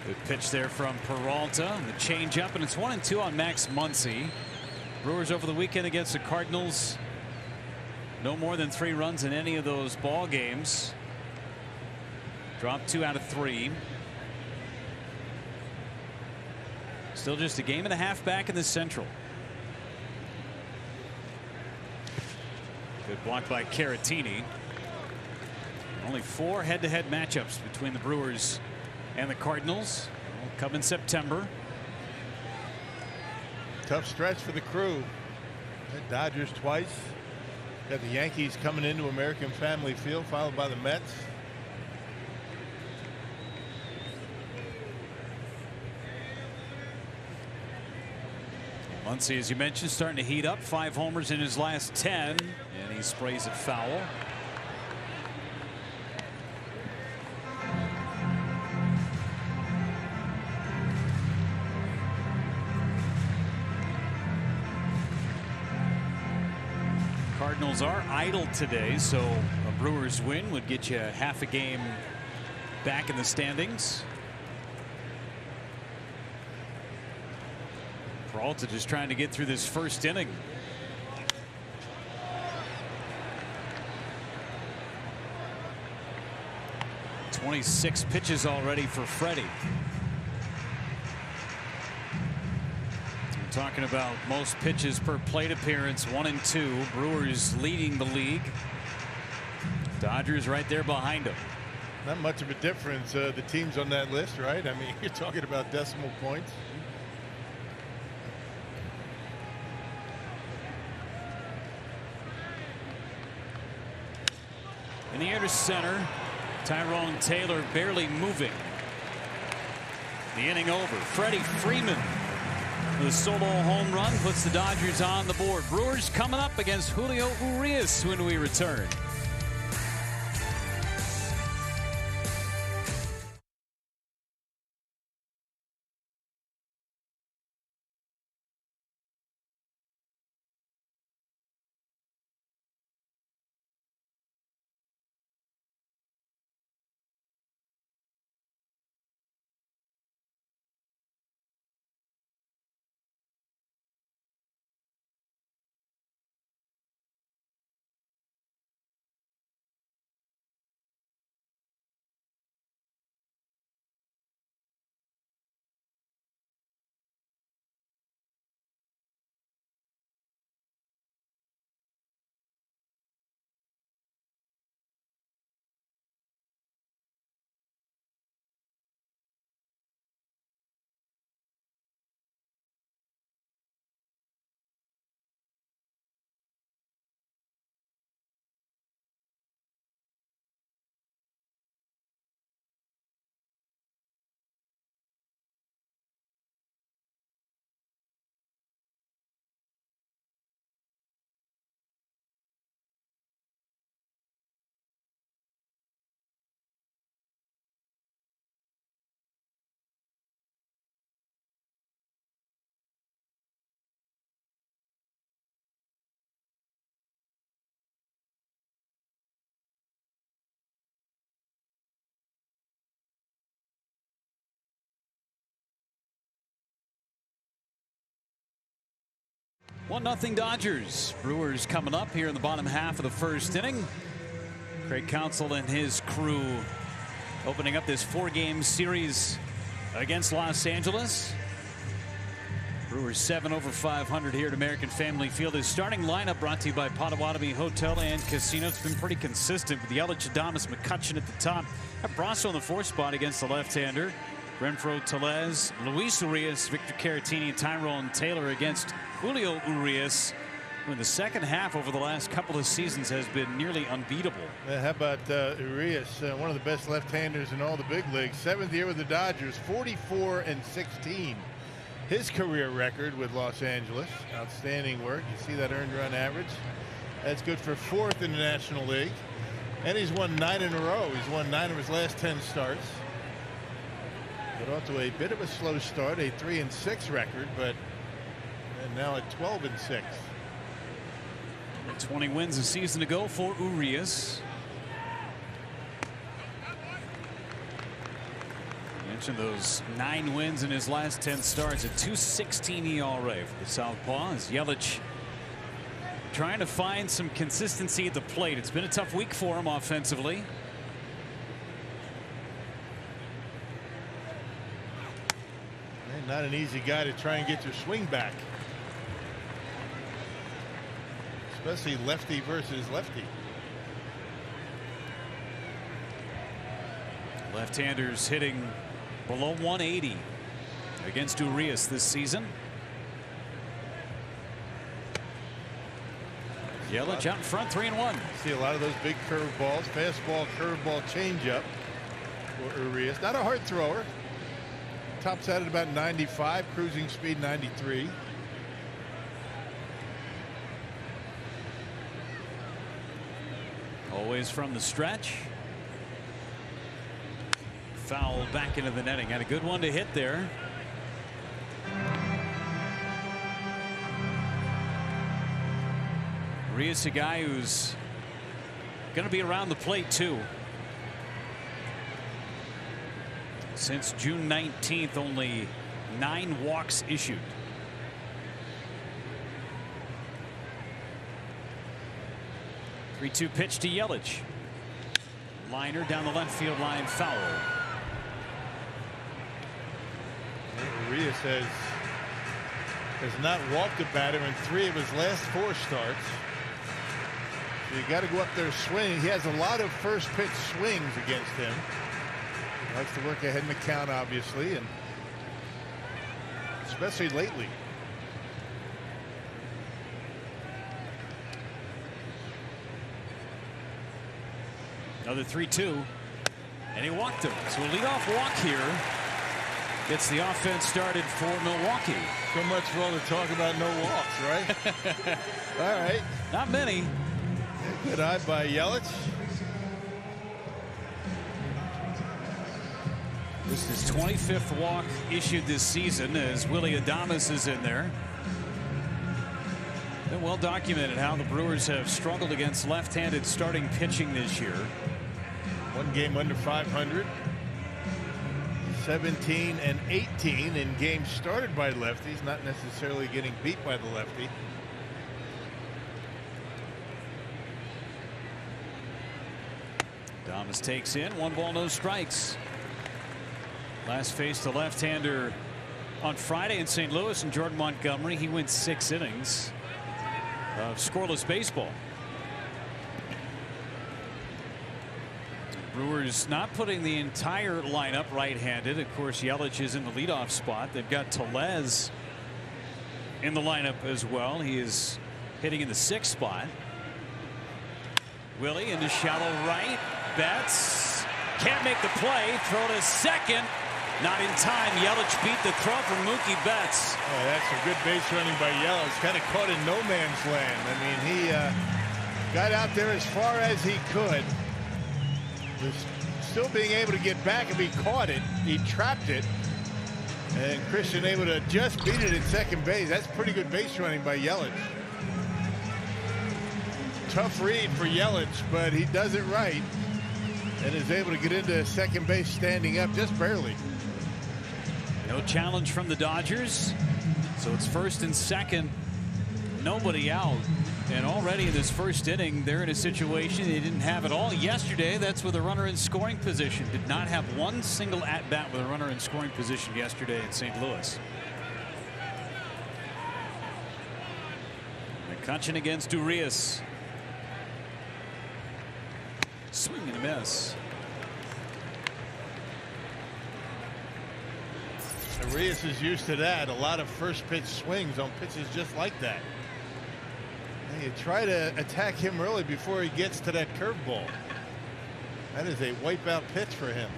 Good pitch there from Peralta. The changeup, and it's 1-2 on Max Muncy. Brewers over the weekend against the Cardinals. No more than 3 runs in any of those ball games. Dropped 2 out of 3. Still just a game and a half back in the Central. Good block by Caratini. Only 4 head-to-head matchups between the Brewers and the Cardinals. Will come in September. Tough stretch for the crew. The Dodgers twice. Got the Yankees coming into American Family Field, followed by the Mets. Muncy, as you mentioned, starting to heat up. 5 homers in his last 10, and he sprays it foul. Cardinals are idle today, so a Brewers win would get you half a game back in the standings. Peralta just trying to get through this first inning. "26 pitches already for Freddie." We're talking about most pitches per plate appearance, 1 and 2. Brewers leading the league. Dodgers right there behind them. Not much of a difference, the teams on that list, right? I mean, you're talking about decimal points. In the air to center, Tyrone Taylor barely moving. The inning over. Freddie Freeman with a solo home run puts the Dodgers on the board. Brewers coming up against Julio Urias when we return. One 1-0 Dodgers. Brewers coming up here in the bottom half of the first inning. Craig Counsell and his crew opening up this 4-game series against Los Angeles. Brewers 7 over 500 here at American Family Field. His starting lineup brought to you by Potawatomi Hotel and Casino. It's been pretty consistent with Yelich, Adames, McCutchen at the top. Brasso in the 4th spot against the left-hander. Renfroe, Tellez, Luis Urias, Victor Caratini, and Tyrone Taylor against Julio Urias, who in the second half over the last couple of seasons has been nearly unbeatable. How about Urias, one of the best left-handers in all the big leagues. 7th year with the Dodgers, 44-16. His career record with Los Angeles. Outstanding work. You see that earned run average. That's good for 4th in the National League. And he's won 9 in a row. He's won 9 of his last 10 starts. Got off to a bit of a slow start, a 3-6 record, but and now at 12-6. 20 wins a season to go for Urias. Mentioned those 9 wins in his last 10 starts, a 2.16 ERA for the southpaw. As Yelich trying to find some consistency at the plate. It's been a tough week for him offensively. Not an easy guy to try and get your swing back, especially lefty versus lefty. Left-handers hitting below 180 against Urias this season. Yelich out in front, 3-1. See a lot of those big curveballs, fastball, curveball, changeup for Urias. Not a hard thrower. Tops out at about 95, cruising speed 93. Always from the stretch. Foul back into the netting. Had a good one to hit there. Urias, a guy who's going to be around the plate too. Since June 19th, only 9 walks issued. Three-2 pitch to Yelich. Liner down the left field line, foul. Urias has not walked a batter in 3 of his last 4 starts. So you got to go up there swinging. He has a lot of first pitch swings against him. He likes to work ahead in the count, obviously, and especially lately. Another 3-2. And he walked him. So a leadoff walk here gets the offense started for Milwaukee. So much for all the talk about no walks, right? All right. Not many. Good eye by Yelich. This is his 25th walk issued this season as Willie Adames is in there. Been well documented how the Brewers have struggled against left-handed starting pitching this year. One game under 500. 17 and 18 in games started by lefties, not necessarily getting beat by the lefty. Adames takes in 1 ball, no strikes. Last faced the left-hander on Friday in St. Louis, and Jordan Montgomery. He went 6 innings of scoreless baseball. Brewers not putting the entire lineup right-handed. Of course, Yelich is in the leadoff spot. They've got Tellez in the lineup as well. He is hitting in the 6th spot. Willie into shallow right. Betts can't make the play. Throw to second. Not in time. Yelich beat the throw from Mookie Betts. Oh, that's a good base running by Yelich. Kind of caught in no man's land. I mean, he got out there as far as he could. Was still being able to get back. If he caught it, he trapped it. And Christian able to just beat it at second base. That's pretty good base running by Yelich. Tough read for Yelich, but he does it right and is able to get into second base standing up just barely. No challenge from the Dodgers. So it's first and second. Nobody out. And already in this first inning, they're in a situation they didn't have at all yesterday. That's with a runner in scoring position. Did not have one single at-bat with a runner in scoring position yesterday in St. Louis. McCutchen against Urias. Swing and a miss. Urias is used to that. A lot of first pitch swings on pitches just like that. And you try to attack him early before he gets to that curveball. That is a wipeout pitch for him.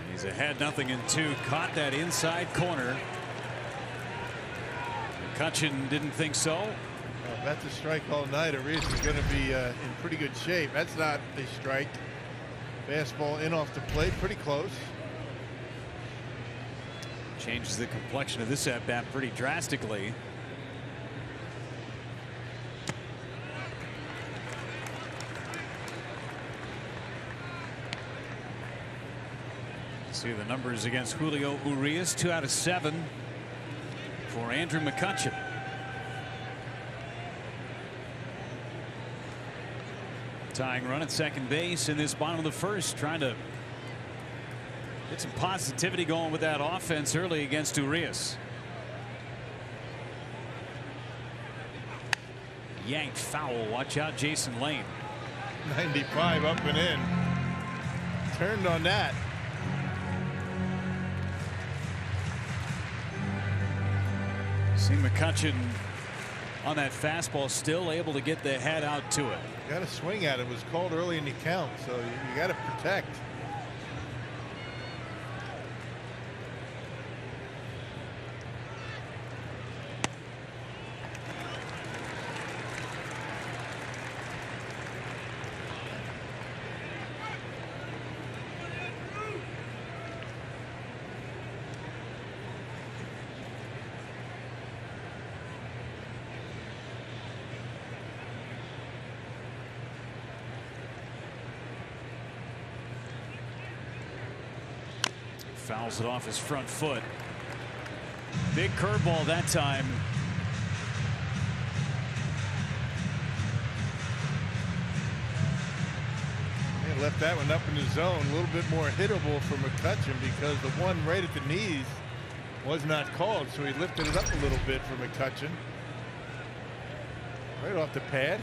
And he's ahead 0-2. Caught that inside corner. McCutchen didn't think so. Well, that's a strike all night. Urias is going to be in pretty good shape. That's not a strike. Fastball in off the plate, pretty close. Changes the complexion of this at bat pretty drastically. See the numbers against Julio Urias. 2 out of 7 for Andrew McCutchen. Tying run at second base in this bottom of the first, trying to get some positivity going with that offense early against Urias. Yanked foul. Watch out, Jason Lane. 95 up and in. Turned on that. See McCutchen on that fastball, still able to get the head out to it. Got to swing at it. It was called early in the count, so you got to protect. Fouls it off his front foot. Big curveball that time. They left that one up in the zone. A little bit more hittable for McCutchen because the one right at the knees Was not called, so he lifted it up a little bit for McCutcheon. Right off the pad.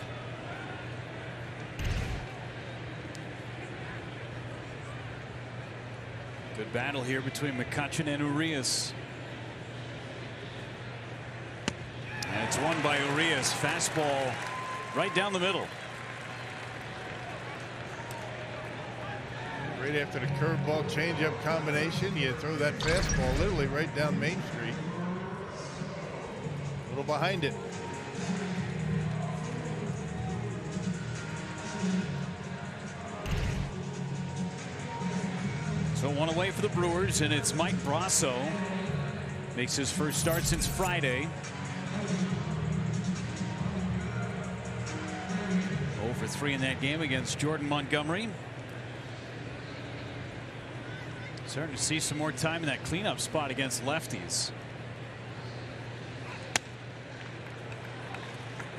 Good battle here between McCutcheon and Urias. And it's won by Urias. Fastball right down the middle. Right after the curveball changeup combination, you throw that fastball literally right down Main Street. A little behind it. So one away for the Brewers, and it's Mike Brasso. Makes his first start since Friday. 0 for 3 in that game against Jordan Montgomery. Starting to see some more time in that cleanup spot against lefties.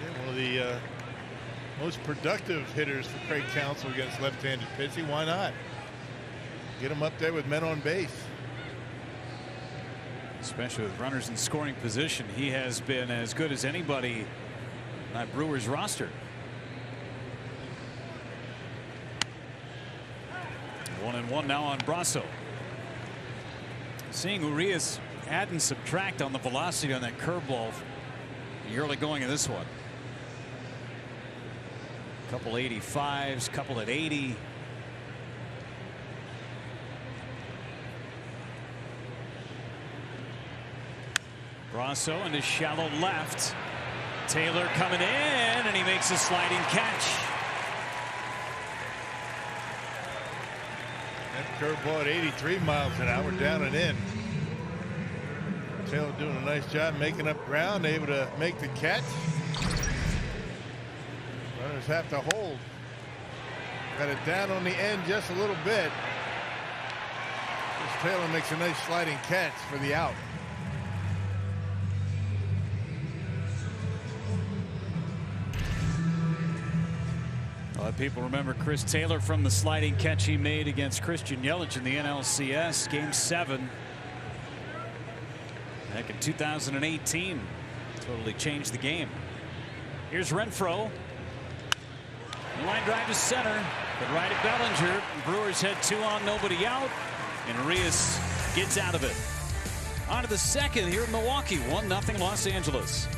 Yeah, one of the most productive hitters for Craig Counsell against left-handed pitching. Why not? Get him up there with men on base. Especially with runners in scoring position, he has been as good as anybody on that Brewers roster. 1-1 now on Brasso. Seeing Urias add and subtract on the velocity on that curveball. The early going of this one. Couple 85s, couple at 80. Brasso into shallow left. Taylor coming in, and he makes a sliding catch. That curveball at 83 miles an hour, down and in. Taylor doing a nice job making up ground, able to make the catch. Runners have to hold. Got it down on the end just a little bit. This Taylor makes a nice sliding catch for the out. A lot of people remember Chris Taylor from the sliding catch he made against Christian Yelich in the NLCS Game 7 back in 2018. Totally changed the game. Here's Renfroe. Line drive to center, but right at Bellinger. Brewers had 2 on, nobody out, and Urias gets out of it. On to the second here in Milwaukee. 1-0 Los Angeles.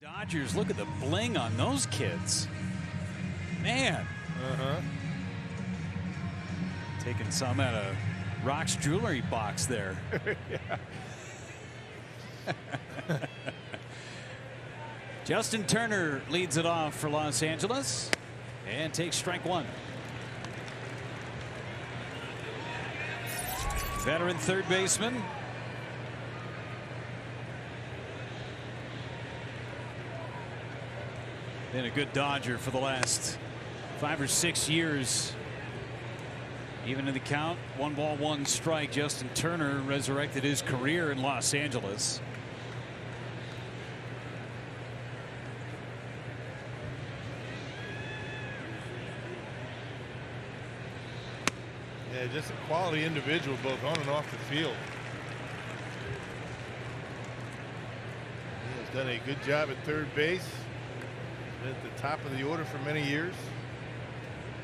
Dodgers, look at the bling on those kids. Man. Taking some out of Rock's jewelry box there. Justin Turner leads it off for Los Angeles and takes strike 1. Veteran third baseman Been a good Dodger for the last 5 or 6 years. Even in the count, 1 ball, 1 strike. Justin Turner resurrected his career in Los Angeles. Yeah, just a quality individual both on and off the field. He has done a good job at third base. Been at the top of the order for many years.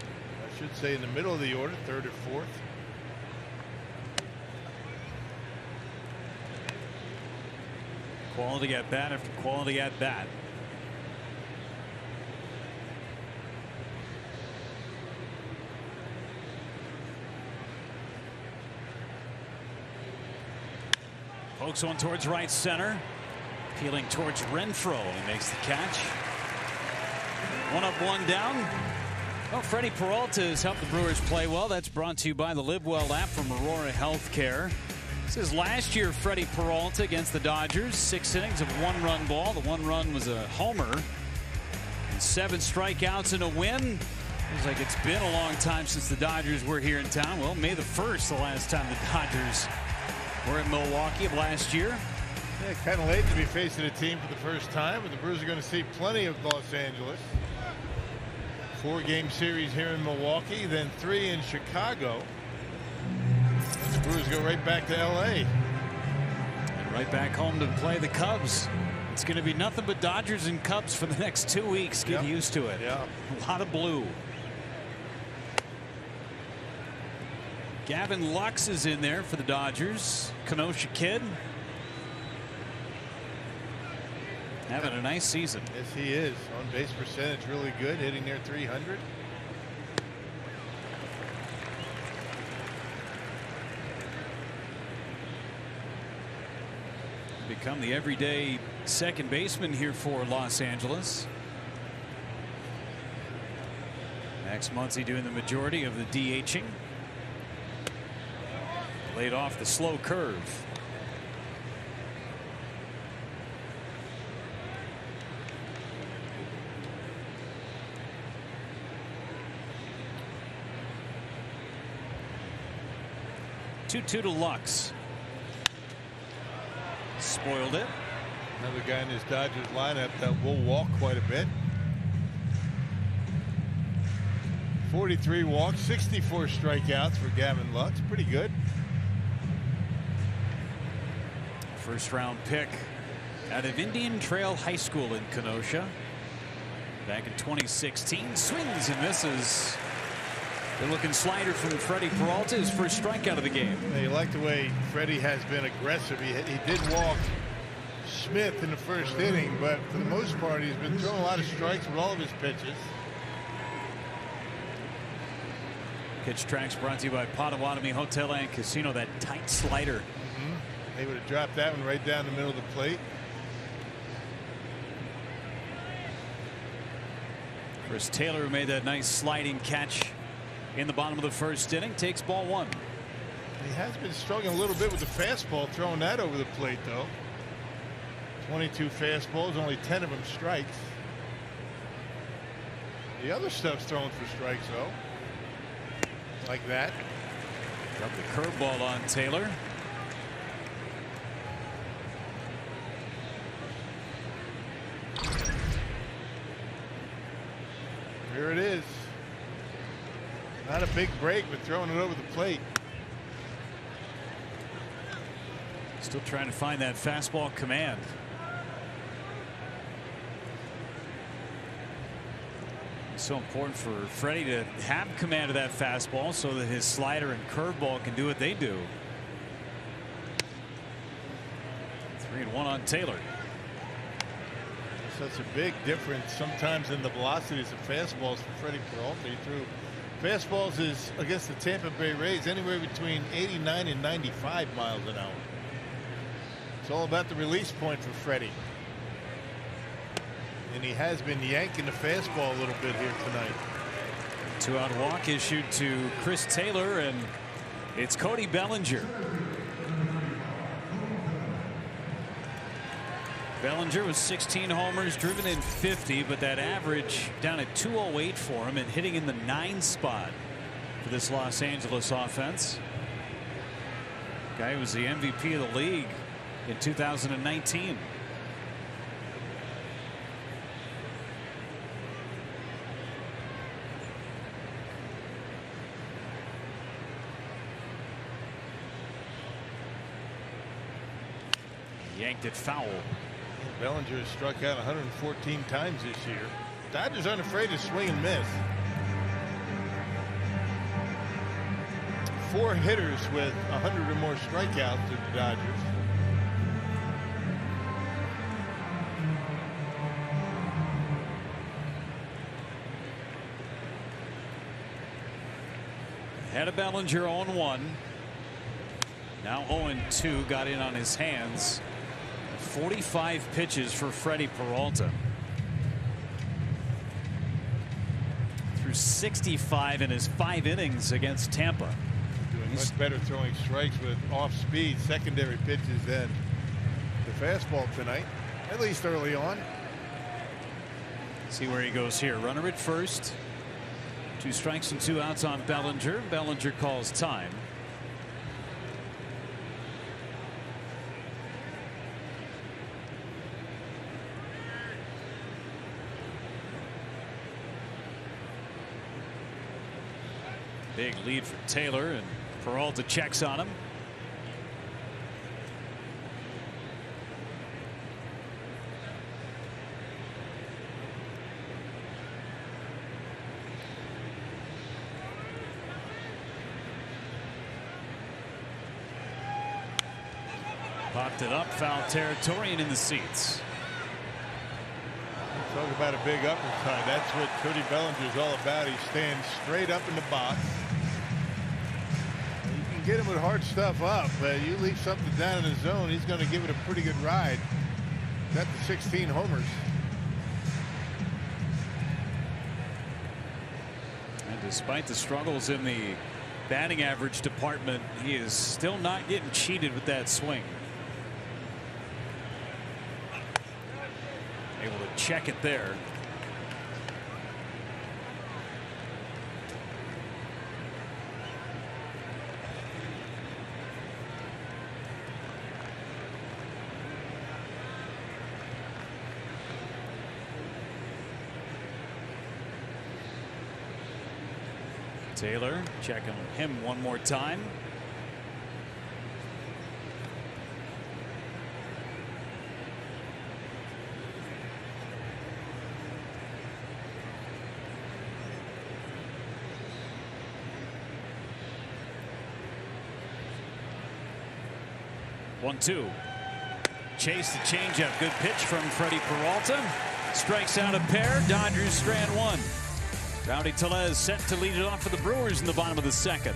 I should say in the middle of the order, 3rd or 4th. Quality at bat after quality at bat. Pokes one towards right center. Peeling towards Renfroe. He makes the catch. 1 up, 1 down. Well, Freddie Peralta has helped the Brewers play well. That's brought to you by the Live Well app from Aurora Healthcare. This is last year Freddie Peralta against the Dodgers. 6 innings of 1-run ball. The 1 run was a homer. And 7 strikeouts and a win. Feels like it's been a long time since the Dodgers were here in town. Well, May the 1st, the last time the Dodgers were in Milwaukee of last year. Yeah, kind of late to be facing a team for the first time, but the Brewers are going to see plenty of Los Angeles. 4-game series here in Milwaukee, then 3 in Chicago. And the Brewers go right back to L.A. And right back home to play the Cubs. It's going to be nothing but Dodgers and Cubs for the next 2 weeks. Get used to it. Yeah. A lot of blue. Gavin Lux is in there for the Dodgers. Kenosha kid. Having a nice season. Yes, he is. On base percentage really good, hitting near 300. Become the everyday second baseman here for Los Angeles. Max Muncy doing the majority of the DHing. Laid off the slow curve. Two to Lux. Spoiled it. Another guy in his Dodgers lineup that will walk quite a bit. 43 walks, 64 strikeouts for Gavin Lux. Pretty good. First round pick out of Indian Trail High School in Kenosha. Back in 2016. Swings and misses. Good looking slider from Freddie Peralta, his first strikeout of the game. You like the way Freddie has been aggressive. He did walk Smith in the first inning, but for the most part, he's been throwing a lot of strikes with all of his pitches. Pitch Tracks brought to you by Potawatomi Hotel and Casino. That tight slider. They would have dropped that one right down the middle of the plate. Chris Taylor, who made that nice sliding catch in the bottom of the first inning, takes ball 1. He has been struggling a little bit with the fastball, throwing that over the plate, though. 22 fastballs, only 10 of them strikes. The other stuff's thrown for strikes, though. Like that. Got the curveball on Taylor. Here it is. Not a big break, but throwing it over the plate. Still trying to find that fastball command. It's so important for Freddie to have command of that fastball so that his slider and curveball can do what they do. 3-1 on Taylor. Such a big difference sometimes in the velocities of fastballs for Freddie Peralta. He threw fastballs is against the Tampa Bay Rays anywhere between 89 and 95 miles an hour. It's all about the release point for Freddie. And he has been yanking the fastball a little bit here tonight. 2-out walk issued to Chris Taylor, and it's Cody Bellinger. Bellinger with 16 homers, driven in 50, but that average down at 208 for him and hitting in the 9 spot for this Los Angeles offense. Guy was the MVP of the league in 2019. Yanked it foul. Bellinger has struck out 114 times this year. Dodgers aren't afraid to swing and miss. 4 hitters with 100 or more strikeouts to the Dodgers. Had a Bellinger 0-1. Now 0-2, got in on his hands. 45 pitches for Freddie Peralta. Threw 65 in his 5 innings against Tampa. Doing much better throwing strikes with off-speed secondary pitches than the fastball tonight, at least early on. See where he goes here. Runner at first. 2 strikes and 2 outs on Bellinger. Bellinger calls time. Big lead for Taylor, and Peralta checks on him. Popped it up, foul territory, and in the seats. Talk about a big uppercut. That's what Cody Bellinger is all about. He stands straight up in the box. You can get him with hard stuff up, but you leave something down in the zone, he's going to give it a pretty good ride. Got the 16 homers. And despite the struggles in the batting average department, he is still not getting cheated with that swing. Able to check it there. Taylor checking him one more time. One-two. Chase the changeup. Good pitch from Freddie Peralta. Strikes out a pair. Dodgers strand 1. Rowdy Tellez set to lead it off for the Brewers in the bottom of the 2nd.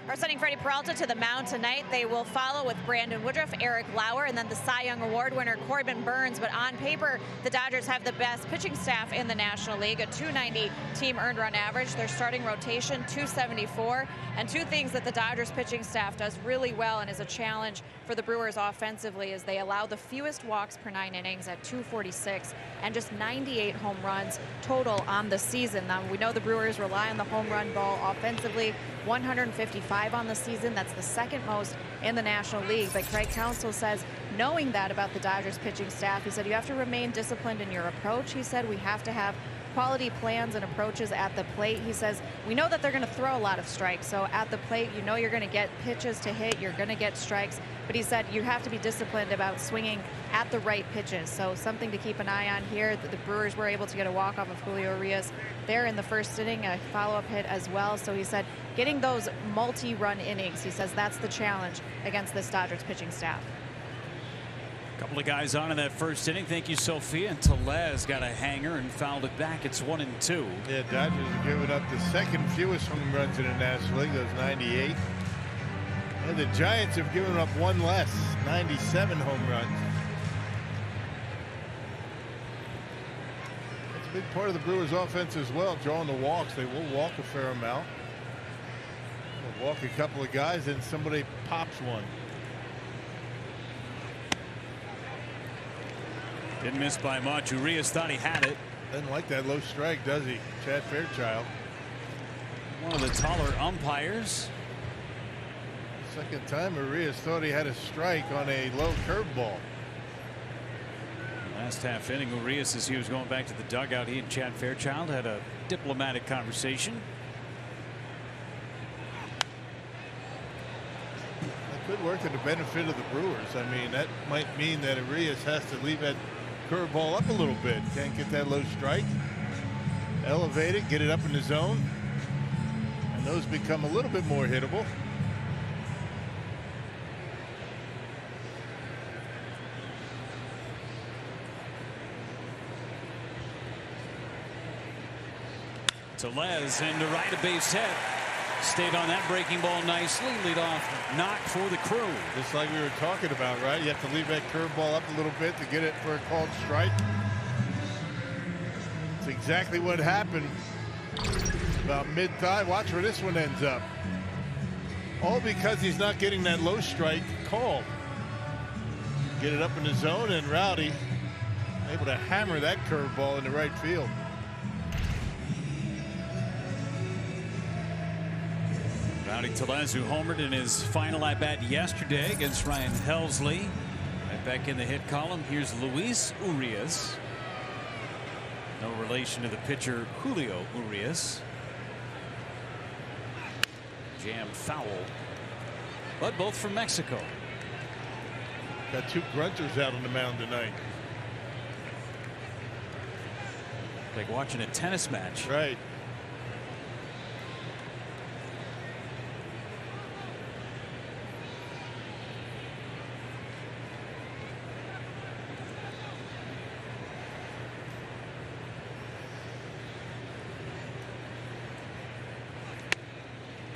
are sending Freddie Peralta to the mound tonight. They will follow with Brandon Woodruff, Eric Lauer, and then the Cy Young Award winner Corbin Burns. But on paper, the Dodgers have the best pitching staff in the National League, a 290 team earned run average. Their starting rotation, 274. And two things that the Dodgers pitching staff does really well and is a challenge for the Brewers offensively is they allow the fewest walks per 9 innings at 246 and just 98 home runs total on the season. Now, we know the Brewers rely on the home run ball offensively, 155 on the season. That's the second most in the National League. But Craig Counsell says, knowing that about the Dodgers pitching staff, he said, you have to remain disciplined in your approach. He said, we have to have quality plans and approaches at the plate. He says, we know that they're going to throw a lot of strikes. So at the plate, you know you're going to get pitches to hit. You're going to get strikes. But he said you have to be disciplined about swinging at the right pitches. So something to keep an eye on here. The Brewers were able to get a walk off of Julio Urias there in the first inning, a follow-up hit as well. So he said getting those multi-run innings, he says that's the challenge against this Dodgers pitching staff. A couple of guys on in that first inning. Thank you, Sophia. And Tellez got a hanger and fouled it back. It's 1-2. Yeah, Dodgers have given up the second fewest home runs in the National League. Those 98. And the Giants have given up one less, 97 home runs. That's a big part of the Brewers' offense as well, drawing the walks. They will walk a fair amount. They'll walk a couple of guys, and somebody pops one. Didn't miss by much. Urias thought he had it. Doesn't like that low strike, does he? Chad Fairchild. One of the taller umpires. Second time Urias thought he had a strike on a low curveball. Last half inning, Urias, as he was going back to the dugout, he and Chad Fairchild had a diplomatic conversation. That could work to the benefit of the Brewers. I mean, that might mean that Urias has to leave that curveball up a little bit. Can't get that low strike. Elevate it, get it up in the zone. And those become a little bit more hittable. Tellez into right, a base hit. Stayed on that breaking ball nicely. Lead off knock for the Crew. Just like we were talking about, right? You have to leave that curveball up a little bit to get it for a called strike. It's exactly what happened about mid-thigh. Watch where this one ends up. All because he's not getting that low strike called. Get it up in the zone, and Rowdy able to hammer that curveball into right field. Rowdy Tellez, who homered in his final at-bat yesterday against Ryan Helsley. Right back in the hit column. Here's Luis Urias. No relation to the pitcher Julio Urias. Jam foul. But both from Mexico. Got two grunters out on the mound tonight. Like watching a tennis match. Right.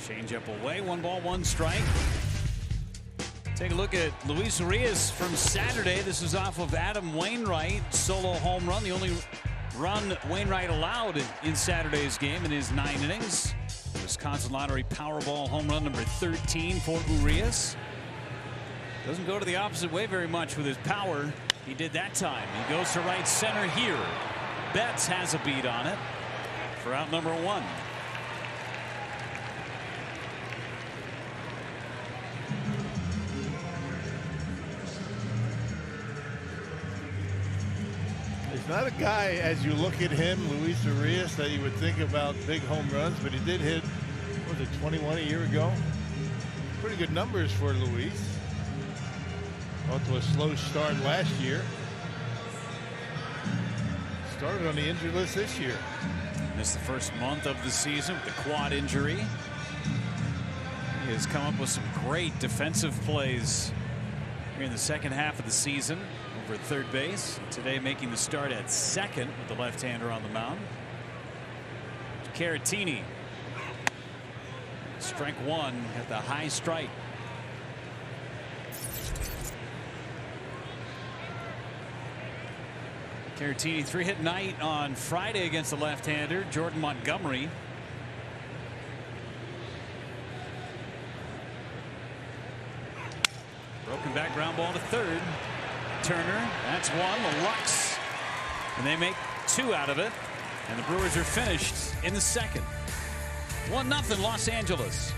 Change up away. 1 ball, 1 strike. Take a look at Luis Urias from Saturday. This is off of Adam Wainwright. Solo home run. The only run Wainwright allowed in Saturday's game in his 9 innings. Wisconsin Lottery Powerball home run number 13 for Urias. Doesn't go to the opposite way very much with his power. He did that time. He goes to right center here. Betts has a beat on it for out number 1. Not a guy, as you look at him, Luis Urias, that you would think about big home runs, but he did hit, what was it, 21 a year ago? Pretty good numbers for Luis. Off to a slow start last year. Started on the injury list this year. Missed the first month of the season with the quad injury. He has come up with some great defensive plays here in the second half of the season. Over at third base. Today making the start at second with the left-hander on the mound. Caratini Strike one at the high strike. Caratini 3-hit night on Friday against the left-hander Jordan Montgomery. Broken back ground ball to third. Turner, that's one. The Lux, and they make two out of it, and the Brewers are finished in the second. 1-0 Los Angeles.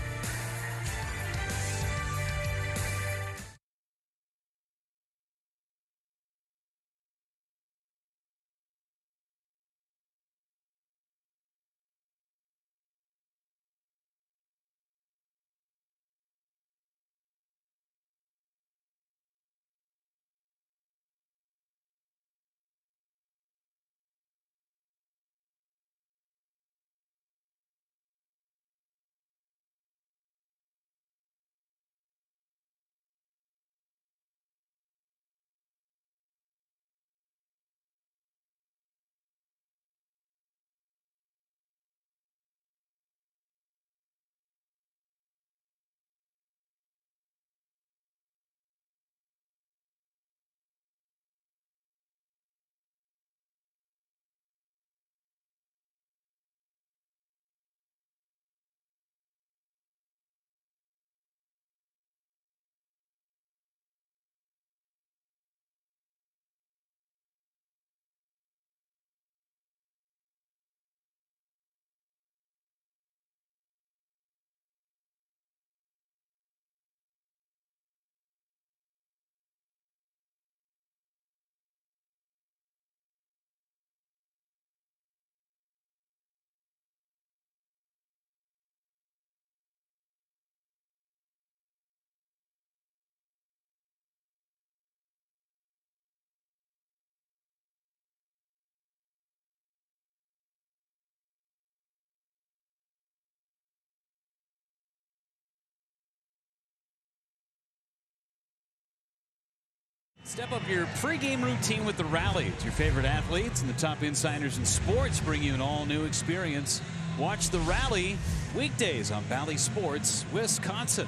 Step up your pregame routine with the Rally. It's your favorite athletes and the top insiders in sports bring you an all-new experience. Watch the Rally weekdays on Bally Sports, Wisconsin.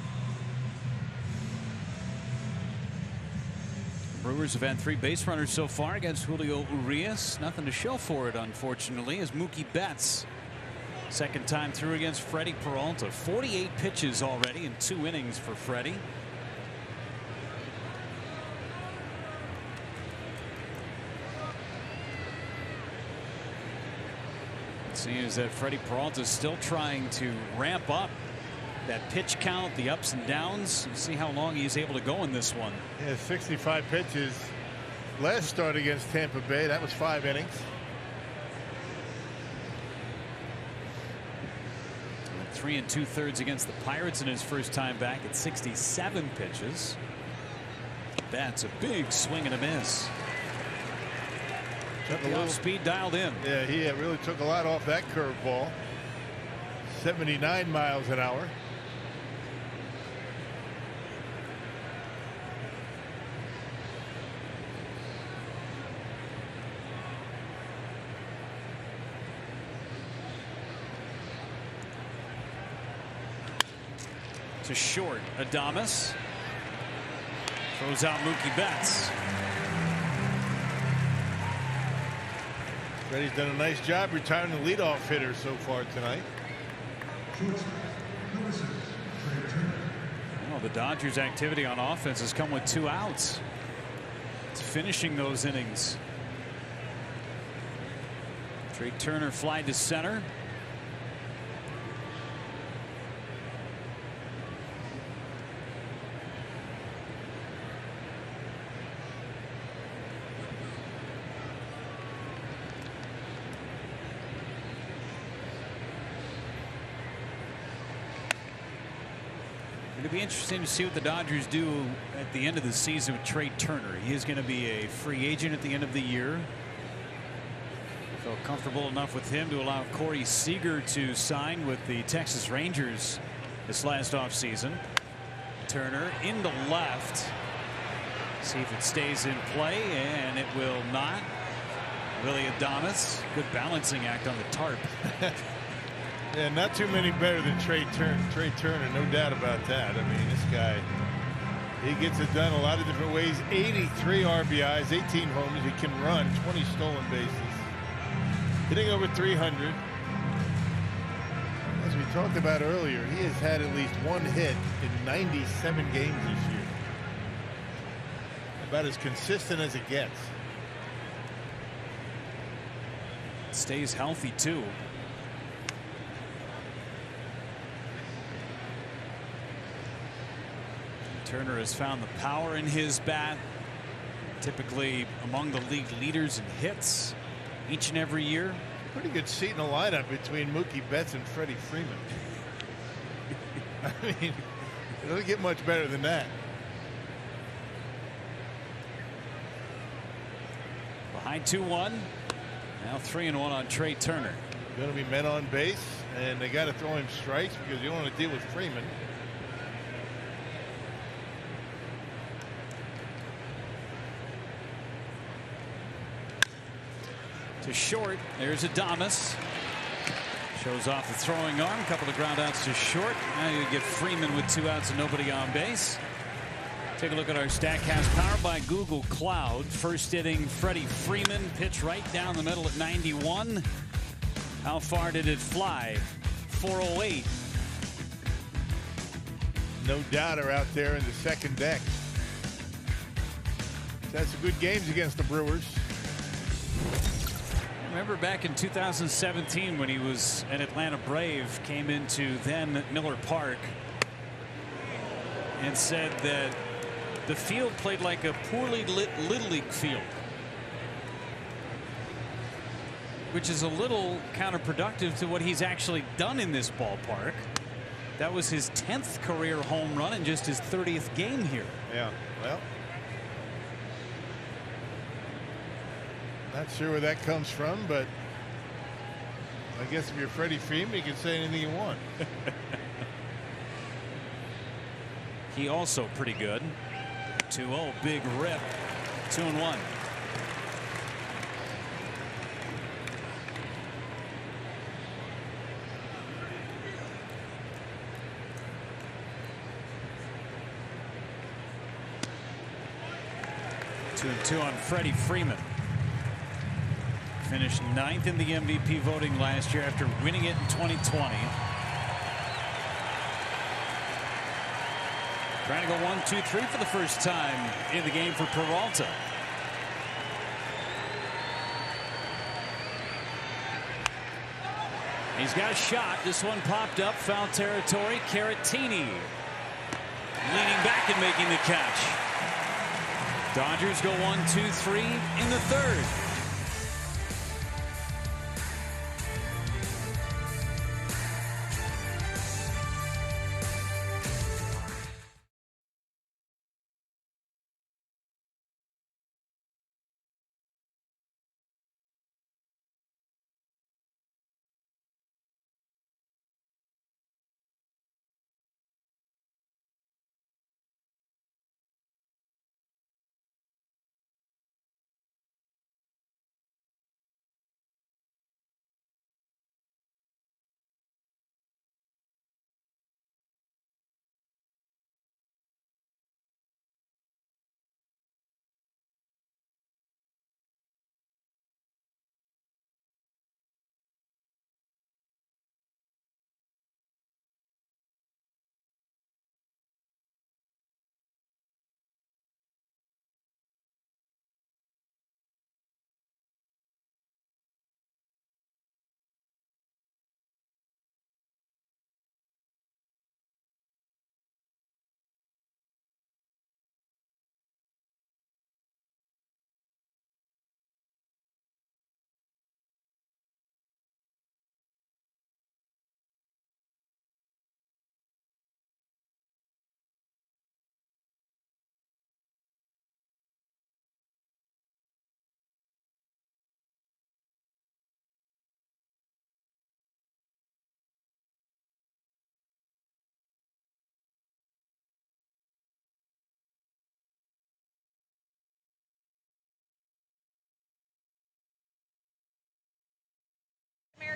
The Brewers have had 3 base runners so far against Julio Urias. Nothing to show for it, unfortunately, as Mookie Betts, second time through against Freddie Peralta. 48 pitches already in 2 innings for Freddie. Seems that Freddie Peralta is still trying to ramp up that pitch count, the ups and downs. See how long he's able to go in this one. Yeah, 65 pitches. Last start against Tampa Bay, that was 5 innings. And 3 2/3 against the Pirates in his first time back at 67 pitches. That's a big swing and a miss. Took the off-speed dialed in. Yeah, he really took a lot off that curveball. 79 miles an hour. To short, Adames throws out Mookie Betts. Freddie's done a nice job retiring the leadoff hitter so far tonight. Well, the Dodgers' activity on offense has come with 2 outs. It's finishing those innings. Trey Turner fly to center. It'll be interesting to see what the Dodgers do at the end of the season with Trey Turner. He is going to be a free agent at the end of the year. Felt comfortable enough with him to allow Corey Seager to sign with the Texas Rangers this last offseason. Turner into left. See if it stays in play, and it will not. Willy Adames, good balancing act on the tarp. Yeah, not too many better than Trey Turner, no doubt about that. I mean, this guy, he gets it done a lot of different ways. 83 RBIs, 18 homers. He can run, 20 stolen bases. Hitting over 300. As we talked about earlier, he has had at least one hit in 97 games this year. About as consistent as it gets. Stays healthy, too. Turner has found the power in his bat. Typically among the league leaders in hits each and every year. Pretty good seat in the lineup between Mookie Betts and Freddie Freeman. I mean, it doesn't get much better than that. Behind 2-1. Now 3-1 on Trey Turner. Going to be men on base, and they got to throw him strikes because you don't want to deal with Freeman. To short. There's Adames. Shows off the throwing arm. A couple of ground outs to short. Now you get Freeman with 2 outs and nobody on base. Take a look at our StatCast powered by Google Cloud. First inning, Freddie Freeman pitch right down the middle at 91. How far did it fly? 408. No doubter out there in the second deck. That's some good games against the Brewers. Remember back in 2017 when he was an Atlanta Brave, came into then Miller Park and said that the field played like a poorly lit Little League field, which is a little counterproductive to what he's actually done in this ballpark. That was his 10th career home run in just his 30th game here. Yeah, well, not sure where that comes from, but I guess if you're Freddie Freeman, you can say anything you want. He also pretty good. 2-0, big rip. 2-1. Two on Freddie Freeman. Finished 9th in the MVP voting last year after winning it in 2020. Trying to go 1-2-3 for the first time in the game for Peralta. He's got a shot. This one popped up, foul territory. Caratini leaning back and making the catch. Dodgers go 1-2-3 in the third.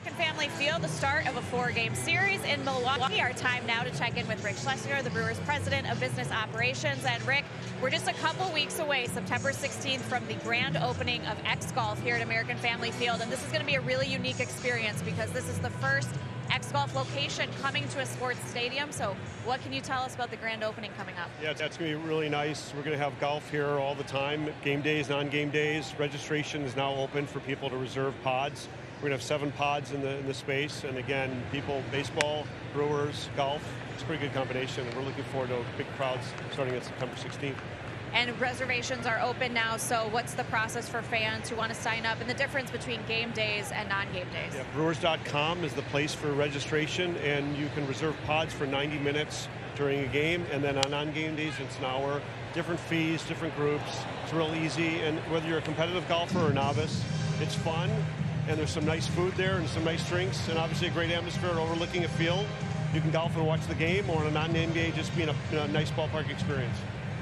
American Family Field, the start of a 4-game series in Milwaukee. Our time now to check in with Rick Schlesinger, the Brewers president of business operations. And Rick, we're just a couple weeks away, September 16th, from the grand opening of X Golf here at American Family Field. And this is going to be a really unique experience because this is the first X Golf location coming to a sports stadium. So what can you tell us about the grand opening coming up? Yeah, that's going to be really nice. We're going to have golf here all the time, game days, non-game days. Registration is now open for people to reserve pods. We're going to have 7 pods in the space. And again, people, baseball, Brewers, golf, it's a pretty good combination. And we're looking forward to big crowds starting at September 16th. And reservations are open now, so what's the process for fans who want to sign up and the difference between game days and non-game days? Yeah, Brewers.com is the place for registration, and you can reserve pods for 90 minutes during a game, and then on non-game days, it's an hour. Different fees, different groups. It's real easy, and whether you're a competitive golfer or a novice, it's fun, and there's some nice food there and some nice drinks, and obviously a great atmosphere overlooking a field. You can golf and watch the game, or on a non-game day, just be in a nice ballpark experience.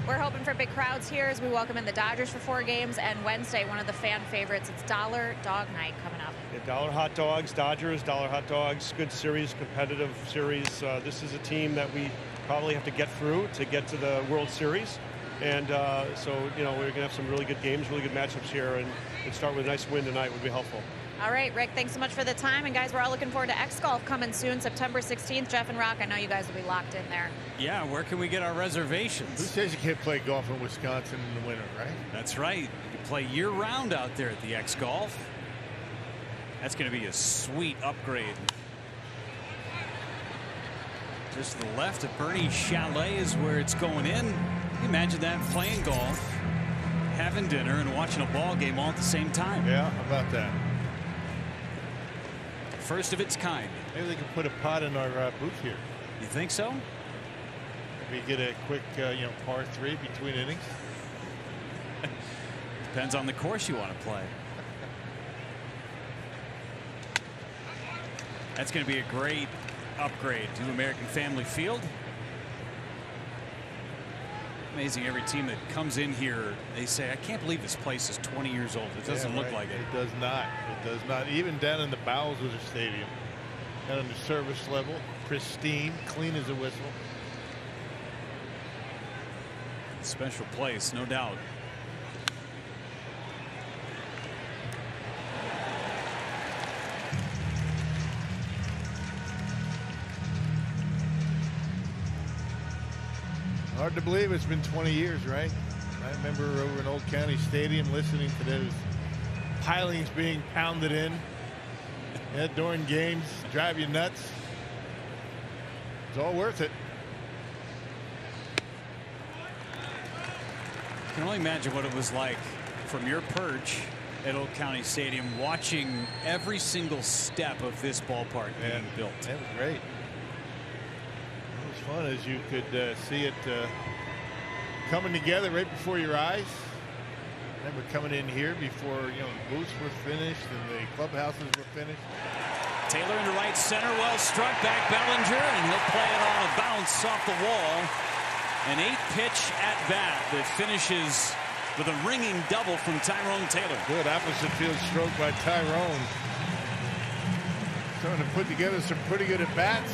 We're hoping for big crowds here as we welcome in the Dodgers for 4 games, and Wednesday, one of the fan favorites, it's Dollar Dog Night coming up. Yeah, Dollar Hot Dogs, Dodgers, Dollar Hot Dogs, good series, competitive series. This is a team that we probably have to get through to get to the World Series. And so, we're going to have some really good games, really good matchups here, and start with a nice win tonight would be helpful. All right, Rick, thanks so much for the time. And guys, we're all looking forward to X Golf coming soon, September 16th. Jeff and Rock, I know you guys will be locked in there. Yeah, where can we get our reservations? Who says you can't play golf in Wisconsin in the winter, right? That's right. You can play year-round out there at the X Golf. That's going to be a sweet upgrade. Just to the left of Bernie's Chalet is where it's going in. Can you imagine that, playing golf, having dinner, and watching a ball game all at the same time? Yeah, how about that? First of its kind. Maybe they can put a pot in our booth here. You think so? Maybe get a quick, par 3 between innings. Depends on the course you want to play. That's going to be a great upgrade to American Family Field. Amazing, every team that comes in here, they say, I can't believe this place is 20 years old. It doesn't look like it. It does not. It does not. Even down in the bowels of the stadium, down on the service level, pristine, clean as a whistle. Special place, no doubt. Hard to believe it's been 20 years, right? I remember over in Old County Stadium listening to those pilings being pounded in. During games, drive you nuts. It's all worth it. I can only imagine what it was like from your perch at Old County Stadium, watching every single step of this ballpark being built. That was great. Fun as you could see it coming together right before your eyes. I remember coming in here before the booths were finished and the clubhouses were finished. Taylor into right center, well struck back Bellinger, and he'll play it on a bounce off the wall. An 8-pitch at bat that finishes with a ringing double from Tyrone Taylor. Good opposite field stroke by Tyrone. Starting to put together some pretty good at bats.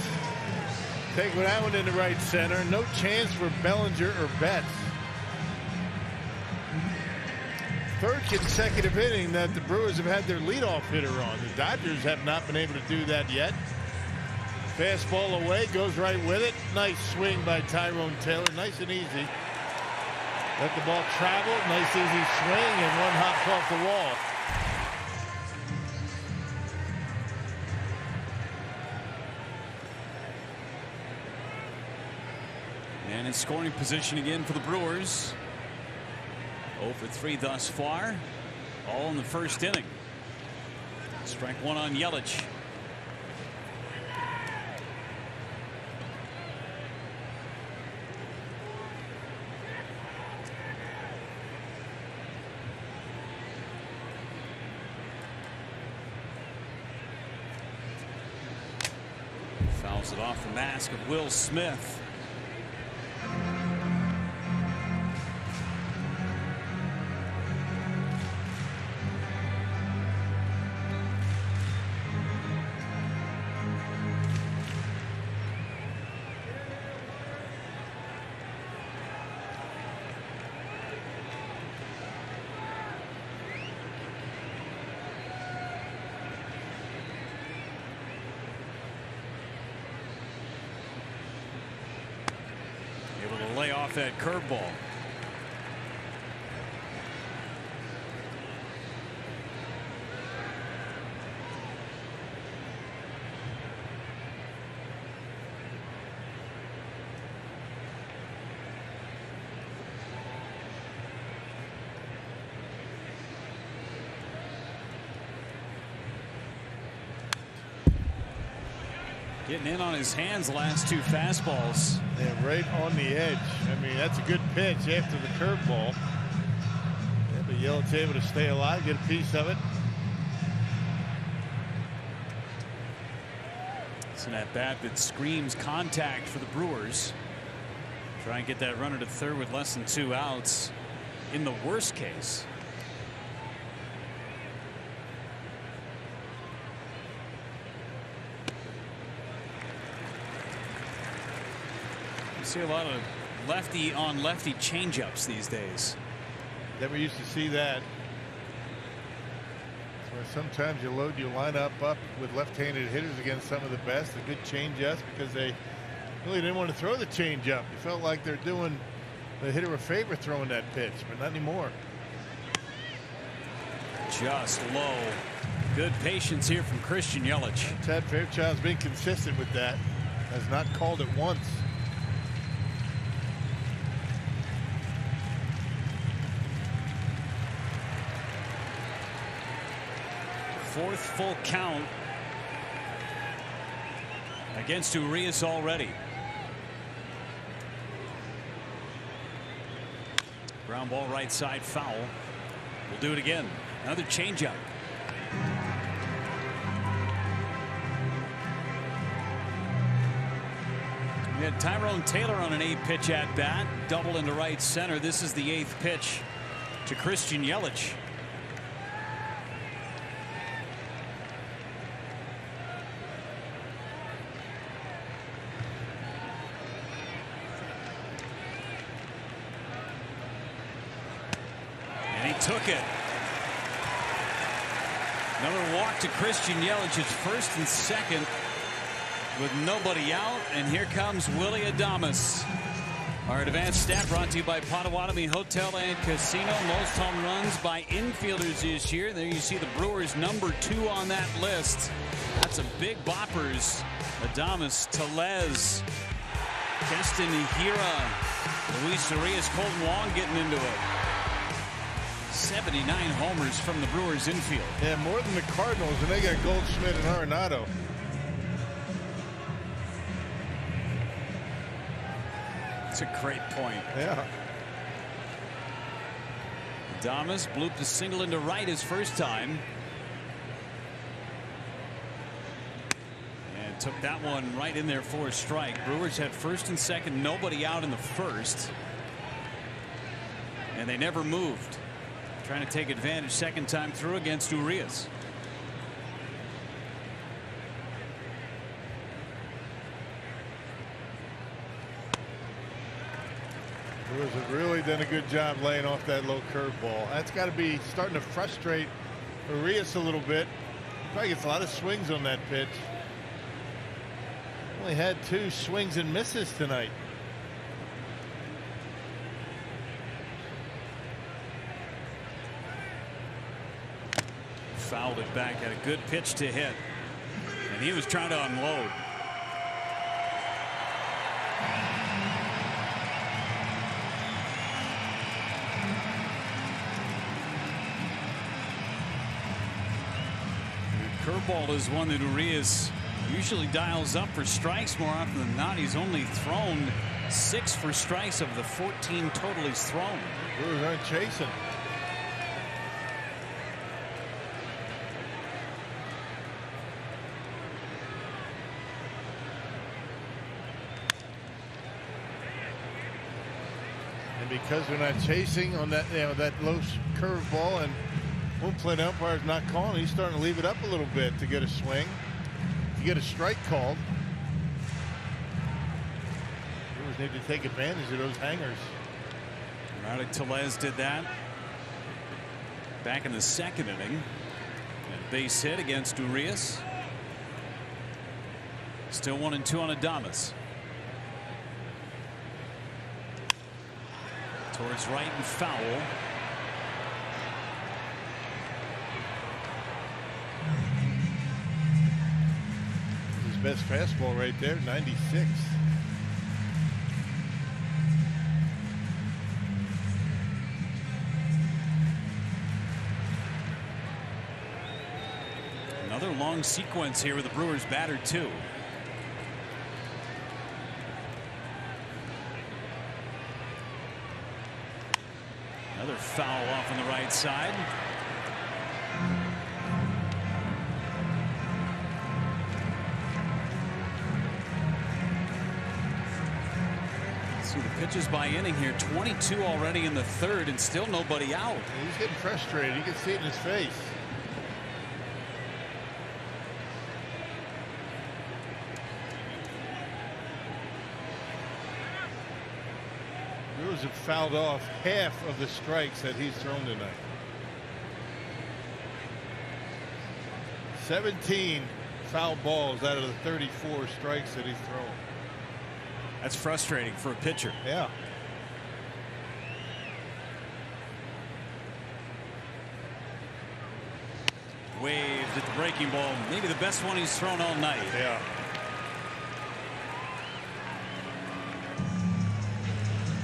Take that one into right center. No chance for Bellinger or Betts. Third consecutive inning that the Brewers have had their leadoff hitter on. The Dodgers have not been able to do that yet. Fastball away, goes right with it. Nice swing by Tyrone Taylor. Nice and easy. Let the ball travel. Nice easy swing, and one hops off the wall. And in scoring position again for the Brewers. 0 for 3 thus far. All in the first inning. Strike one on Yelich. Fouls it off the mask of Will Smith. off that curveball. Getting in on his hands, the last two fastballs. Yeah, right on the edge. I mean, that's a good pitch after the curveball. Yeah, but Yellett's able to stay alive, get a piece of it. It's an at-bat that screams contact for the Brewers. Try and get that runner to third with less than 2 outs in the worst case. See a lot of lefty on lefty changeups these days. Never used to see that. So sometimes you load your lineup up with left-handed hitters against some of the best, the good changeups, because they really didn't want to throw the changeup. It felt like they're doing the hitter a favor throwing that pitch, but not anymore. Just low. Good patience here from Christian Yelich. Ted Fairchild's been consistent with that. Has not called it once. Fourth full count against Urias already. Ground ball right side foul. We'll do it again. Another changeup. We had Tyrone Taylor on an 8-pitch at bat, double into right center. This is the 8th pitch to Christian Yelich. Took it. Another walk to Christian Yelich. It's first and second with nobody out. And here comes Willie Adames. Our advanced stat brought to you by Potawatomi Hotel and Casino. Most home runs by infielders this year. There you see the Brewers #2 on that list. That's a big boppers. Adames, Tellez, Keston Hira, Luis Urias, Colton Wong getting into it. 79 homers from the Brewers infield. Yeah, more than the Cardinals, and they got Goldschmidt and Arenado. That's a great point. Yeah. Adames blooped a single into right his first time. And took that one right in there for a strike. Brewers had first and second, nobody out in the first. And they never moved. Trying to take advantage second time through against Urias. Brewers have really done a good job laying off that low curveball. That's got to be starting to frustrate Urias a little bit. Probably gets a lot of swings on that pitch. Only had 2 swings and misses tonight. Fouled it back at a good pitch to hit. And he was trying to unload. The curveball is one that Urias usually dials up for strikes more often than not. He's only thrown 6 for strikes of the 14 total he's thrown. Brewers aren't chasing. Because they're not chasing on that, that low curveball, and one plate umpire's not calling, he's starting to leave it up a little bit to get a swing, to get a strike called. Brewers need to take advantage of those hangers. Rowdy Tellez did that back in the second inning. And base hit against Urias. Still 1-2 on Adames. Towards right and foul. His best fastball right there, 96. Another long sequence here with the Brewers batter too. Another foul off on the right side. See the pitches by inning here. 22 already in the third and still nobody out. He's getting frustrated. You can see it in his face. Brewers have fouled off half of the strikes that he's thrown tonight. 17 foul balls out of the 34 strikes that he's thrown. That's frustrating for a pitcher. Yeah. Waved at the breaking ball. Maybe the best one he's thrown all night. Yeah.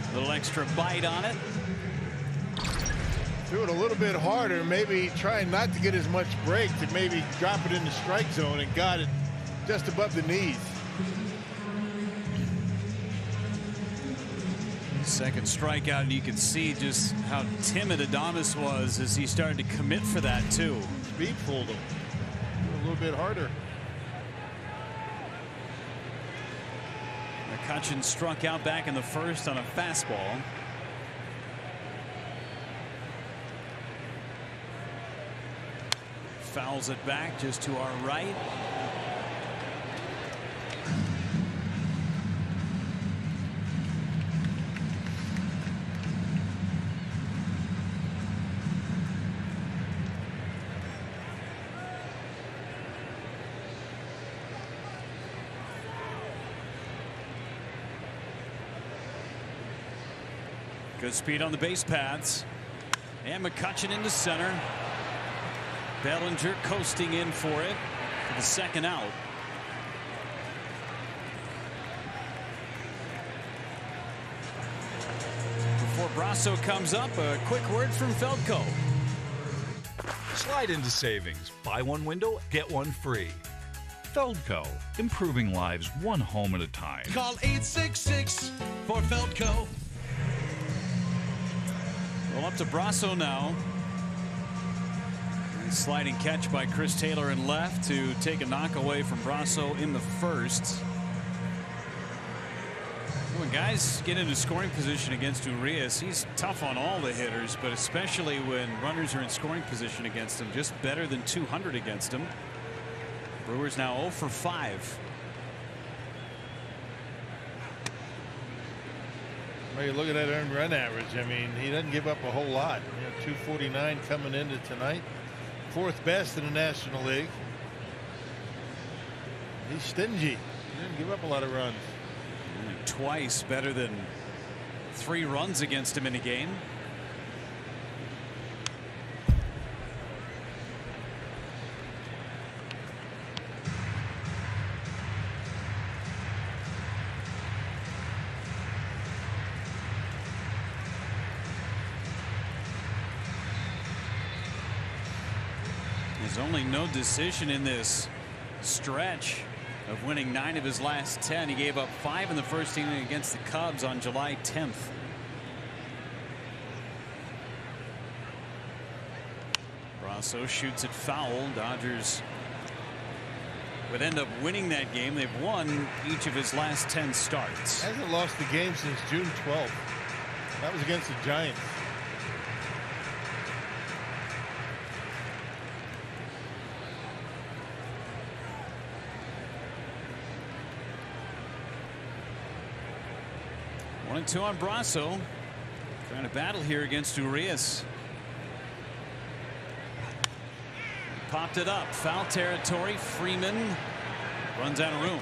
A little extra bite on it. Threw it a little bit harder, maybe trying not to get as much break to maybe drop it in the strike zone, and got it just above the knees. Second strikeout, and you can see just how timid Adames was as he started to commit for that too. Speed fooled him. A little bit harder. McCutchen struck out back in the first on a fastball. Fouls it back just to our right. Good speed on the base paths. And McCutchen into center. Bellinger coasting in for it for the second out. Before Brasso comes up, a quick word from Feldco. Slide into savings. Buy one window, get one free. Feldco, improving lives one home at a time. Call 866 for Feldco. Well, up to Brasso now. Sliding catch by Chris Taylor in left to take a knock away from Brasso in the first. When guys get into scoring position against Urias, he's tough on all the hitters, but especially when runners are in scoring position against him. Just better than 200 against him. Brewers now 0 for 5. Well, you look at that earned run average. I mean, he doesn't give up a whole lot. 249 coming into tonight. 4th best in the National League. He's stingy. He didn't give up a lot of runs. Only twice better than 3 runs against him in a game. There's only no decision in this stretch of winning 9 of his last 10. He gave up 5 in the first inning against the Cubs on July 10th. Brasso shoots it foul. Dodgers would end up winning that game. They've won each of his last 10 starts. Hasn't lost the game since June 12th. That was against the Giants. One and 2 on Brasso. Trying to battle here against Urias. Popped it up. Foul territory. Freeman runs out of room.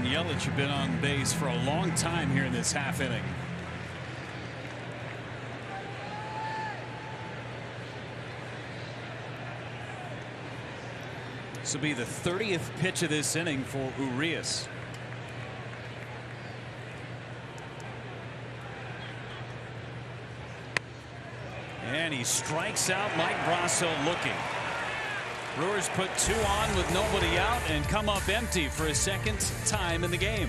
Yelich have been on base for a long time here in this half inning. This will be the 30th pitch of this inning for Urias. And he strikes out Mike Brasso looking. Brewers put 2 on with nobody out and come up empty for a second time in the game.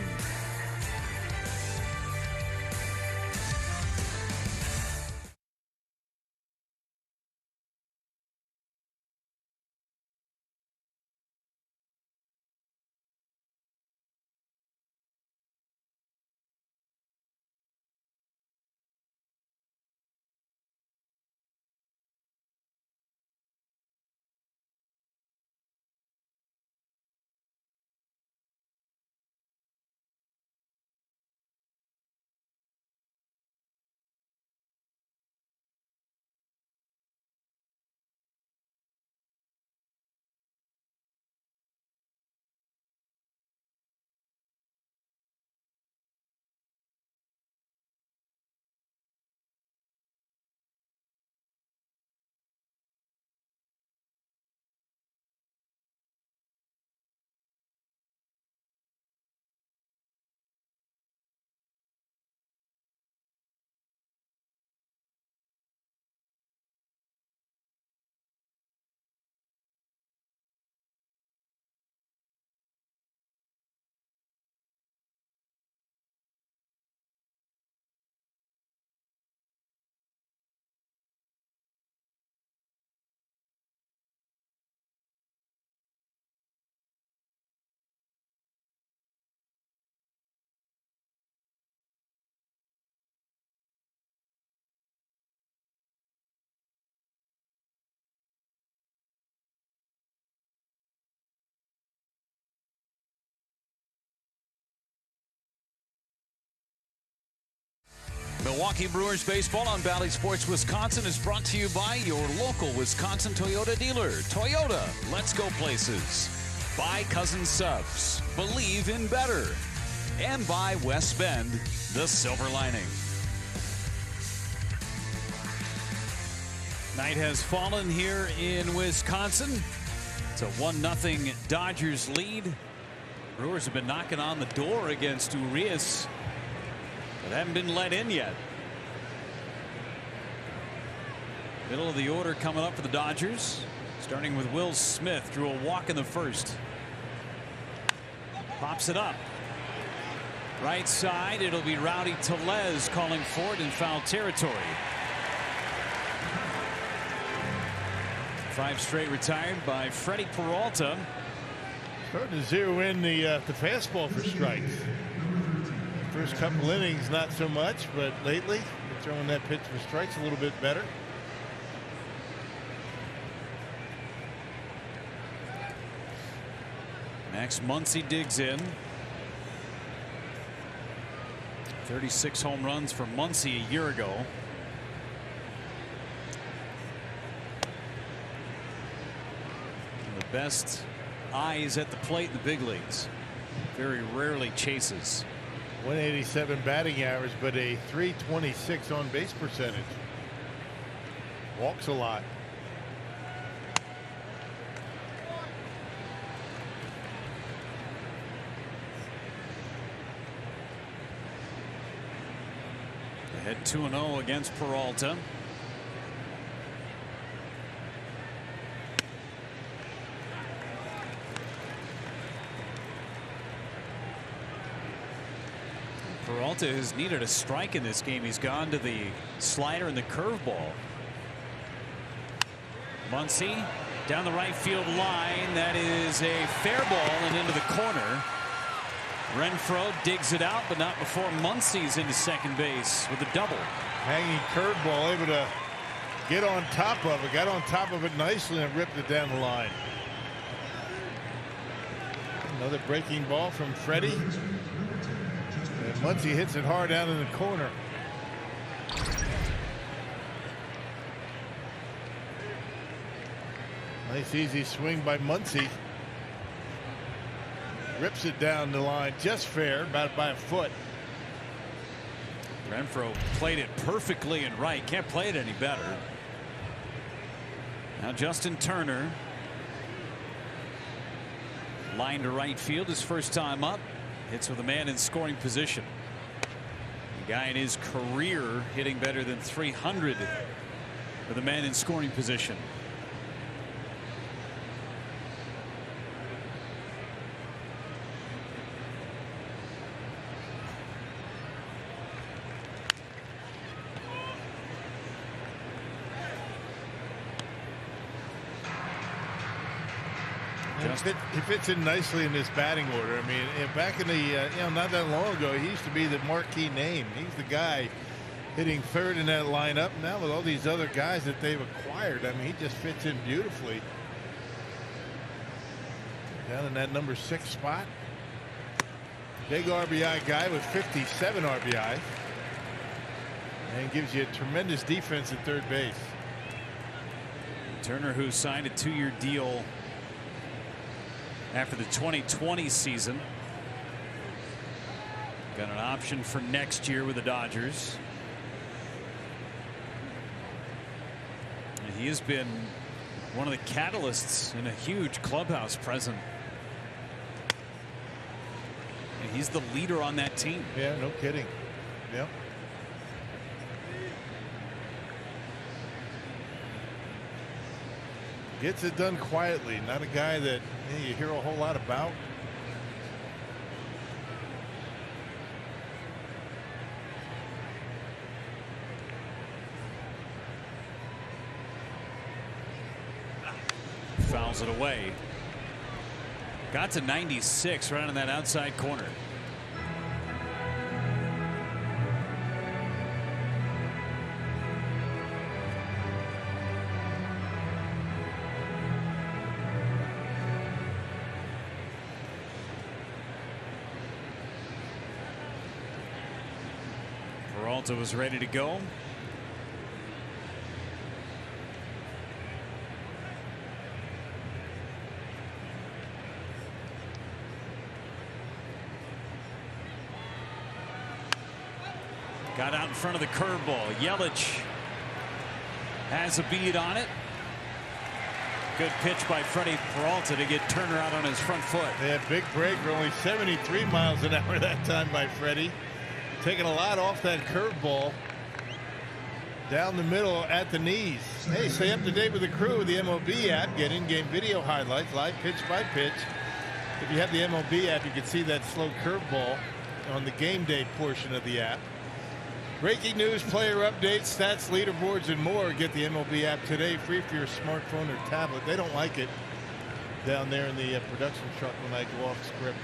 Milwaukee Brewers baseball on Valley Sports Wisconsin is brought to you by your local Wisconsin Toyota dealer. Toyota, let's go places. By Cousin Subs, believe in better. And by West Bend, the silver lining. Night has fallen here in Wisconsin. It's a 1-0 Dodgers lead. Brewers have been knocking on the door against Urias, but haven't been let in yet. Middle of the order coming up for the Dodgers, starting with Will Smith. Drew a walk in the first. Pops it up. Right side, it'll be Rowdy Tellez calling for it in foul territory. 5 straight retired by Freddie Peralta. Starting to zero in the fastball for strikes. First couple innings, not so much, but lately, they're throwing that pitch for strikes a little bit better. Max Muncy digs in. 36 home runs for Muncy a year ago. The best eyes at the plate in the big leagues. Very rarely chases. 187 batting average, but a 326 on base percentage. Walks a lot. They head 2-0 against Peralta. Peralta has needed a strike in this game. He's gone to the slider and the curveball. Muncy down the right field line. That is a fair ball and into the corner. Renfroe digs it out, but not before Muncy's into second base with a double. Hanging curveball, able to get on top of it. Got on top of it nicely and ripped it down the line. Another breaking ball from Freddie. And Muncy hits it hard out in the corner. Nice easy swing by Muncy. Rips it down the line just fair, about by a foot. Renfroe played it perfectly and right. Can't play it any better. Now Justin Turner. Line to right field, his first time up. Hits with a man in scoring position. The guy in his career hitting better than 300 with a man in scoring position. He fits in nicely in this batting order. I mean, back in the not that long ago, he used to be the marquee name. He's the guy hitting third in that lineup. Now with all these other guys that they've acquired, I mean, he just fits in beautifully. Down in that number 6 spot. Big RBI guy with 57 RBI. And gives you a tremendous defense at third base. Turner, who signed a 2-year deal after the 2020 season. Got an option for next year with the Dodgers. And he has been one of the catalysts in a huge clubhouse present. And he's the leader on that team. Yeah, no kidding. Yep. Gets it done quietly. Not a guy that you hear a whole lot about. Fouls it away. Got to 96 right on that outside corner. Peralta was ready to go. Got out in front of the curveball. Yelich has a bead on it. Good pitch by Freddie Peralta to get Turner out on his front foot. Yeah, big breaker, only 73 miles an hour that time by Freddie. Taking a lot off that curveball. Down the middle at the knees. Hey, stay up to date with the crew with the MLB app. Get in-game video highlights, live pitch by pitch. If you have the MLB app, you can see that slow curveball on the game day portion of the app. Breaking news, player updates, stats, leaderboards, and more. Get the MLB app today, free for your smartphone or tablet. They don't like it down there in the production truck when I go off script.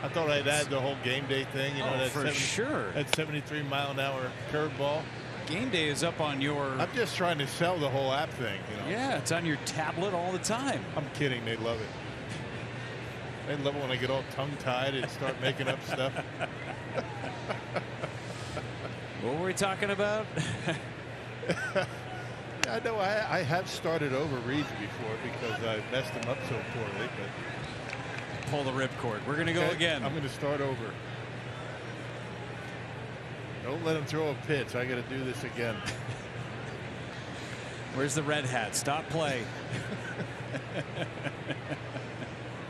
I thought I'd add the whole game day thing. You know, that for sure. That 73-mile-an-hour curveball. Game day is up on your. I'm just trying to sell the whole app thing. You know? Yeah, it's on your tablet all the time. I'm kidding. They love it. They love it when I get all tongue-tied and start making up stuff. What were we talking about? I know I have started over reads before because I messed them up so poorly, but. Pull the ripcord. We're going to go again. I'm going to start over. Don't let him throw a pitch. I got to do this again. Where's the red hat? Stop play.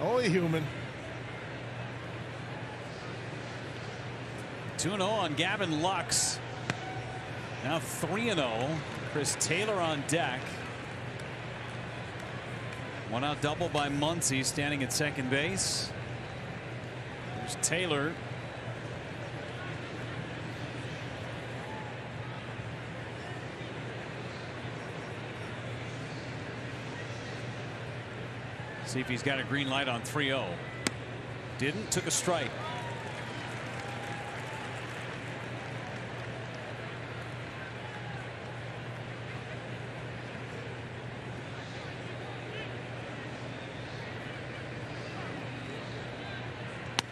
Only human. 2-0 on Gavin Lux. Now 3-0. Chris Taylor on deck. One out double by Muncy, standing at second base. There's Taylor. See if he's got a green light on 3-0. Didn't. Took a strike.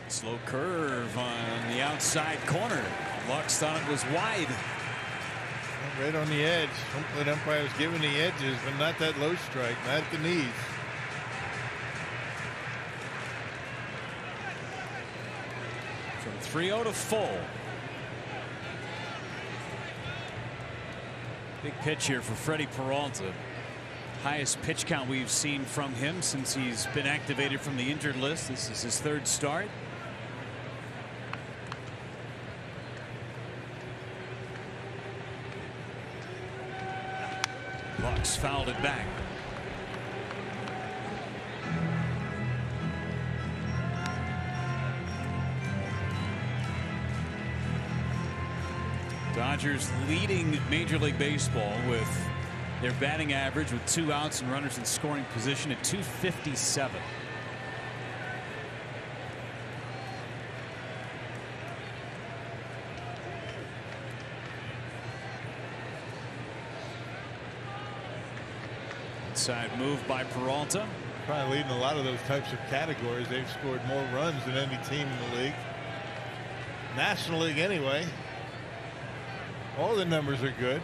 Slow curve on the outside corner. Lux thought it was wide. Right on the edge. Home plate umpire was giving the edges, but not that low strike, not at the knees. 3-0 to full. Big pitch here for Freddie Peralta. Highest pitch count we've seen from him since he's been activated from the injured list. This is his third start. Bucks fouled it back. Dodgers leading Major League Baseball with their batting average with 2 outs and runners in scoring position at .257. Inside move by Peralta. Probably leading a lot of those types of categories. They've scored more runs than any team in the league. National League anyway. All the numbers are good.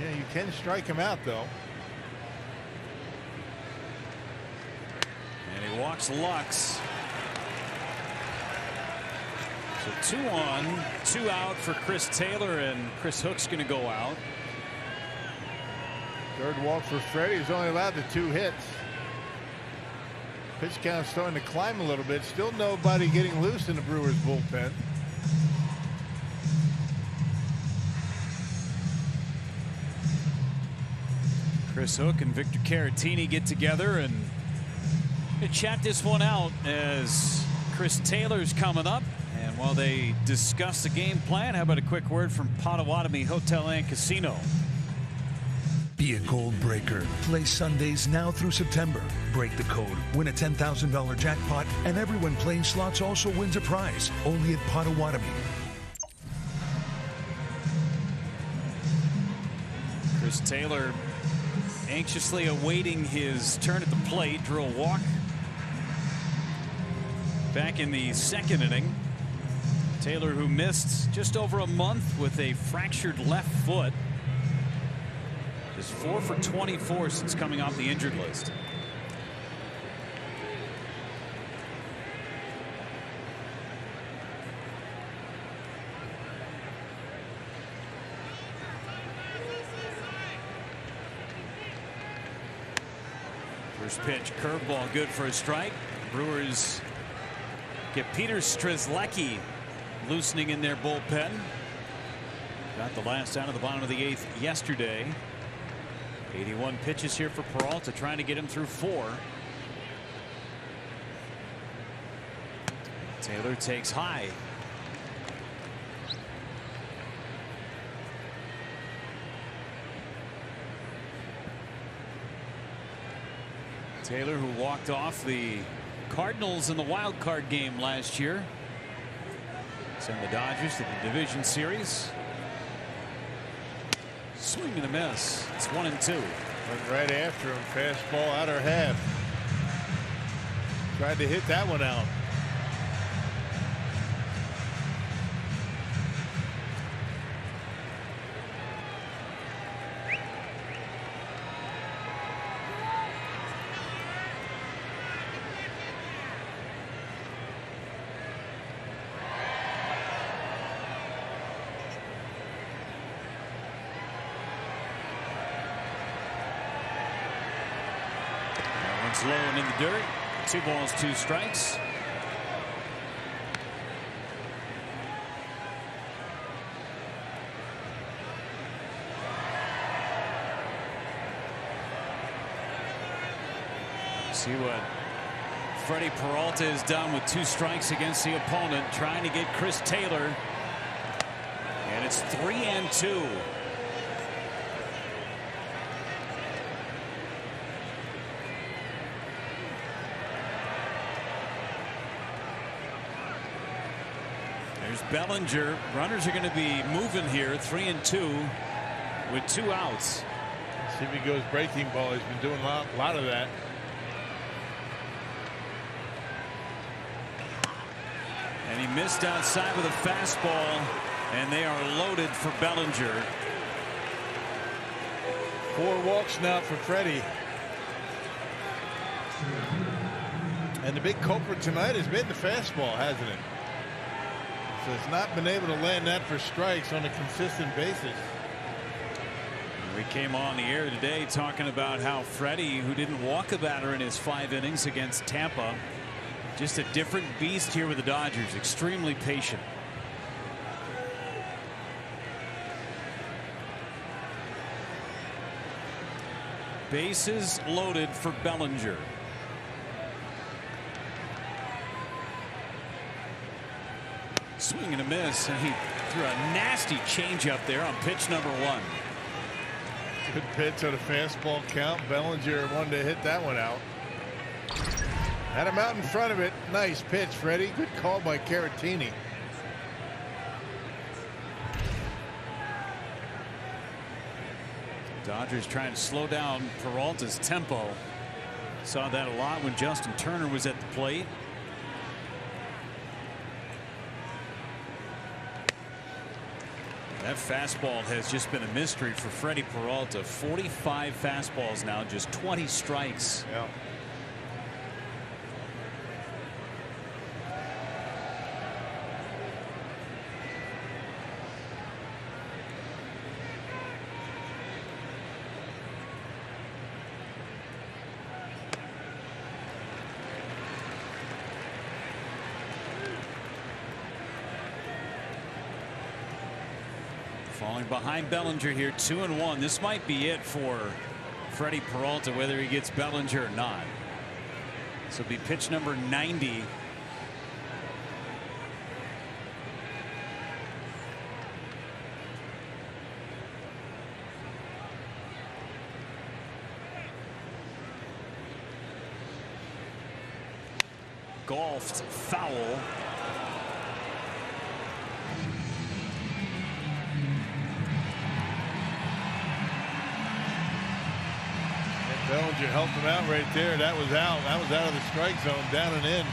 Yeah, you can strike him out though. And he walks Lux. So 2 on, 2 out for Chris Taylor, and Chris Hook's going to go out. Third walk for Freddie. He's only allowed the 2 hits. Pitch count starting to climb a little bit. Still nobody getting loose in the Brewers bullpen. Chris Hook and Victor Caratini get together and chat this one out as Chris Taylor's coming up. And while they discuss the game plan, how about a quick word from Potawatomi Hotel and Casino? Be a code breaker. Play Sundays now through September. Break the code, win a $10,000 jackpot, and everyone playing slots also wins a prize. Only at Potawatomi. Chris Taylor anxiously awaiting his turn at the plate. Drew a walk back in the 2nd inning. Taylor, who missed just over a month with a fractured left foot, is 4 for 24 since coming off the injured list. First pitch, curveball, good for a strike. Brewers get Peter Strzelecki loosening in their bullpen. Got the last out of the bottom of the 8th yesterday. 81 pitches here for Peralta, trying to get him through 4. Taylor takes high. Taylor, who walked off the Cardinals in the wild card game last year, sent the Dodgers to the division series. Swing and a miss. It's 1-2. Went right after him. Fastball outer half. Tried to hit that one out. Low and in the dirt. 2 balls, 2 strikes. See what Freddie Peralta has done with 2 strikes against the opponent, trying to get Chris Taylor. And it's 3-2. Bellinger. Runners are going to be moving here. 3-2 with 2 outs. See if he goes breaking ball. He's been doing a lot of that. And he missed outside with a fastball, and they are loaded for Bellinger. 4 walks now for Freddie. And the big culprit tonight has been the fastball, hasn't it? So it's not been able to land that for strikes on a consistent basis. We came on the air today talking about how Freddie, who didn't walk a batter in his 5 innings against Tampa, just a different beast here with the Dodgers. Extremely patient. Bases loaded for Bellinger. Swing and a miss, and he threw a nasty changeup there on pitch number 1. Good pitch on a fastball count. Bellinger wanted to hit that one out. Had him out in front of it. Nice pitch, Freddie. Good call by Caratini. Dodgers trying to slow down Peralta's tempo. Saw that a lot when Justin Turner was at the plate. That fastball has just been a mystery for Freddie Peralta. 45 fastballs now, just 20 strikes. Yeah. Falling behind Bellinger here, 2-1. This might be it for Freddie Peralta, whether he gets Bellinger or not. This will be pitch number 90. Golfed foul. Bellinger helped him out right there. That was out. That was out of the strike zone, down and in.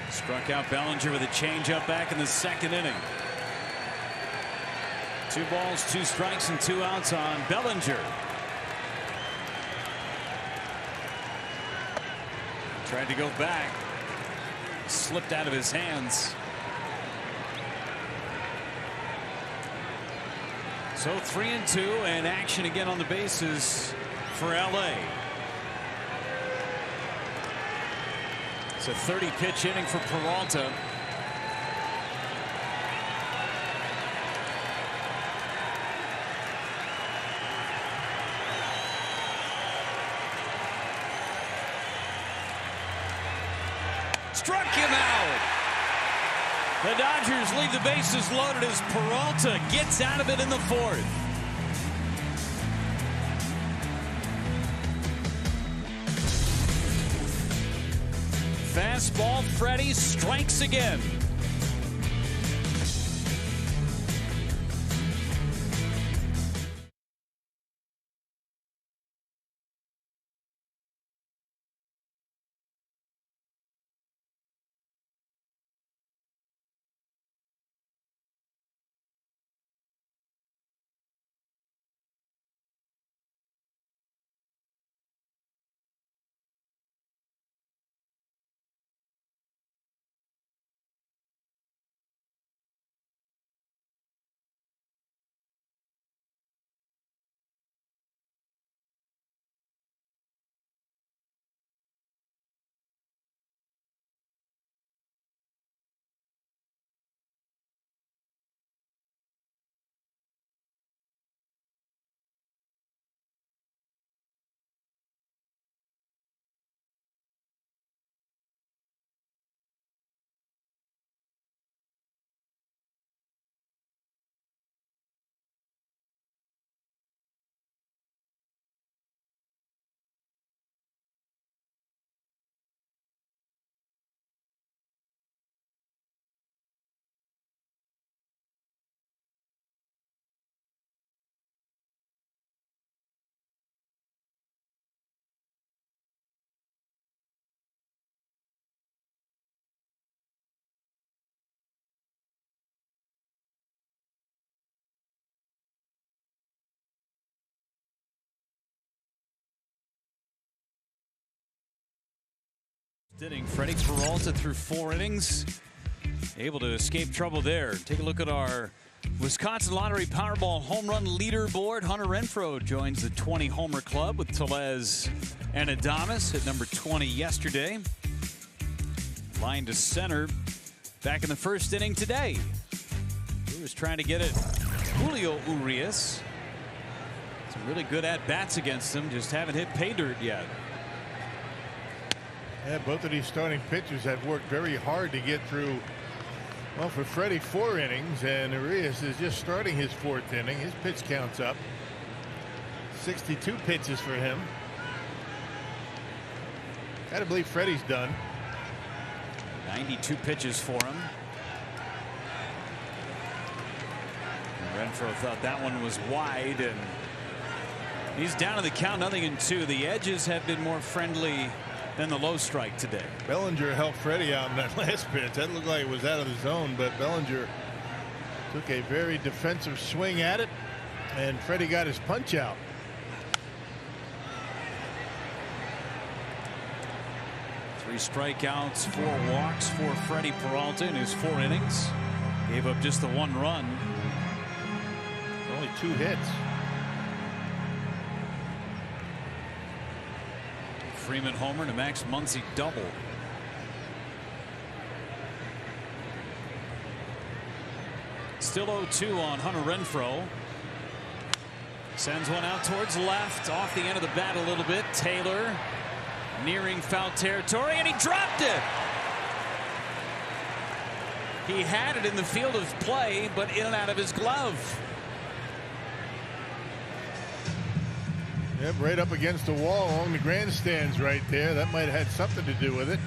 Struck out Bellinger with a changeup back in the 2nd inning. 2 balls, 2 strikes, and 2 outs on Bellinger. Tried to go back. Slipped out of his hands. So 3-2, and action again on the bases for LA. It's a 30-pitch inning for Peralta. Struck him out. The Dodgers leave the bases loaded as Peralta gets out of it in the 4th. Fastball, Freddie strikes again. Inning, Freddie Peralta through 4 innings. Able to escape trouble there. Take a look at our Wisconsin Lottery Powerball home run leaderboard. Hunter Renfroe joins the 20 homer club with Tellez and Adames at number 20 yesterday. Line to center back in the first inning today. Brewers trying to get it. Julio Urias. Some really good at-bats against him. Just haven't hit pay dirt yet. Yeah, both of these starting pitchers have worked very hard to get through. Well, for Freddie, 4 innings, and Urias is just starting his 4th inning. His pitch count's up. 62 pitches for him. Gotta believe Freddie's done. 92 pitches for him. And Renfroe thought that one was wide, and he's down to the count, 0-2. The edges have been more friendly than the low strike today. Bellinger helped Freddie out in that last pitch. That looked like it was out of the zone, but Bellinger took a very defensive swing at it, and Freddie got his punch out. Three strikeouts, 4 walks for Freddie Peralta in his 4 innings. Gave up just the 1 run. Only 2 hits. Freeman homer and a Max Muncy double. Still 0-2 on Hunter Renfroe. Sends one out towards left, off the end of the bat a little bit. Taylor nearing foul territory, and he dropped it. He had it in the field of play, but in and out of his glove. Yep, right up against the wall along the grandstands right there. That might have had something to do with it.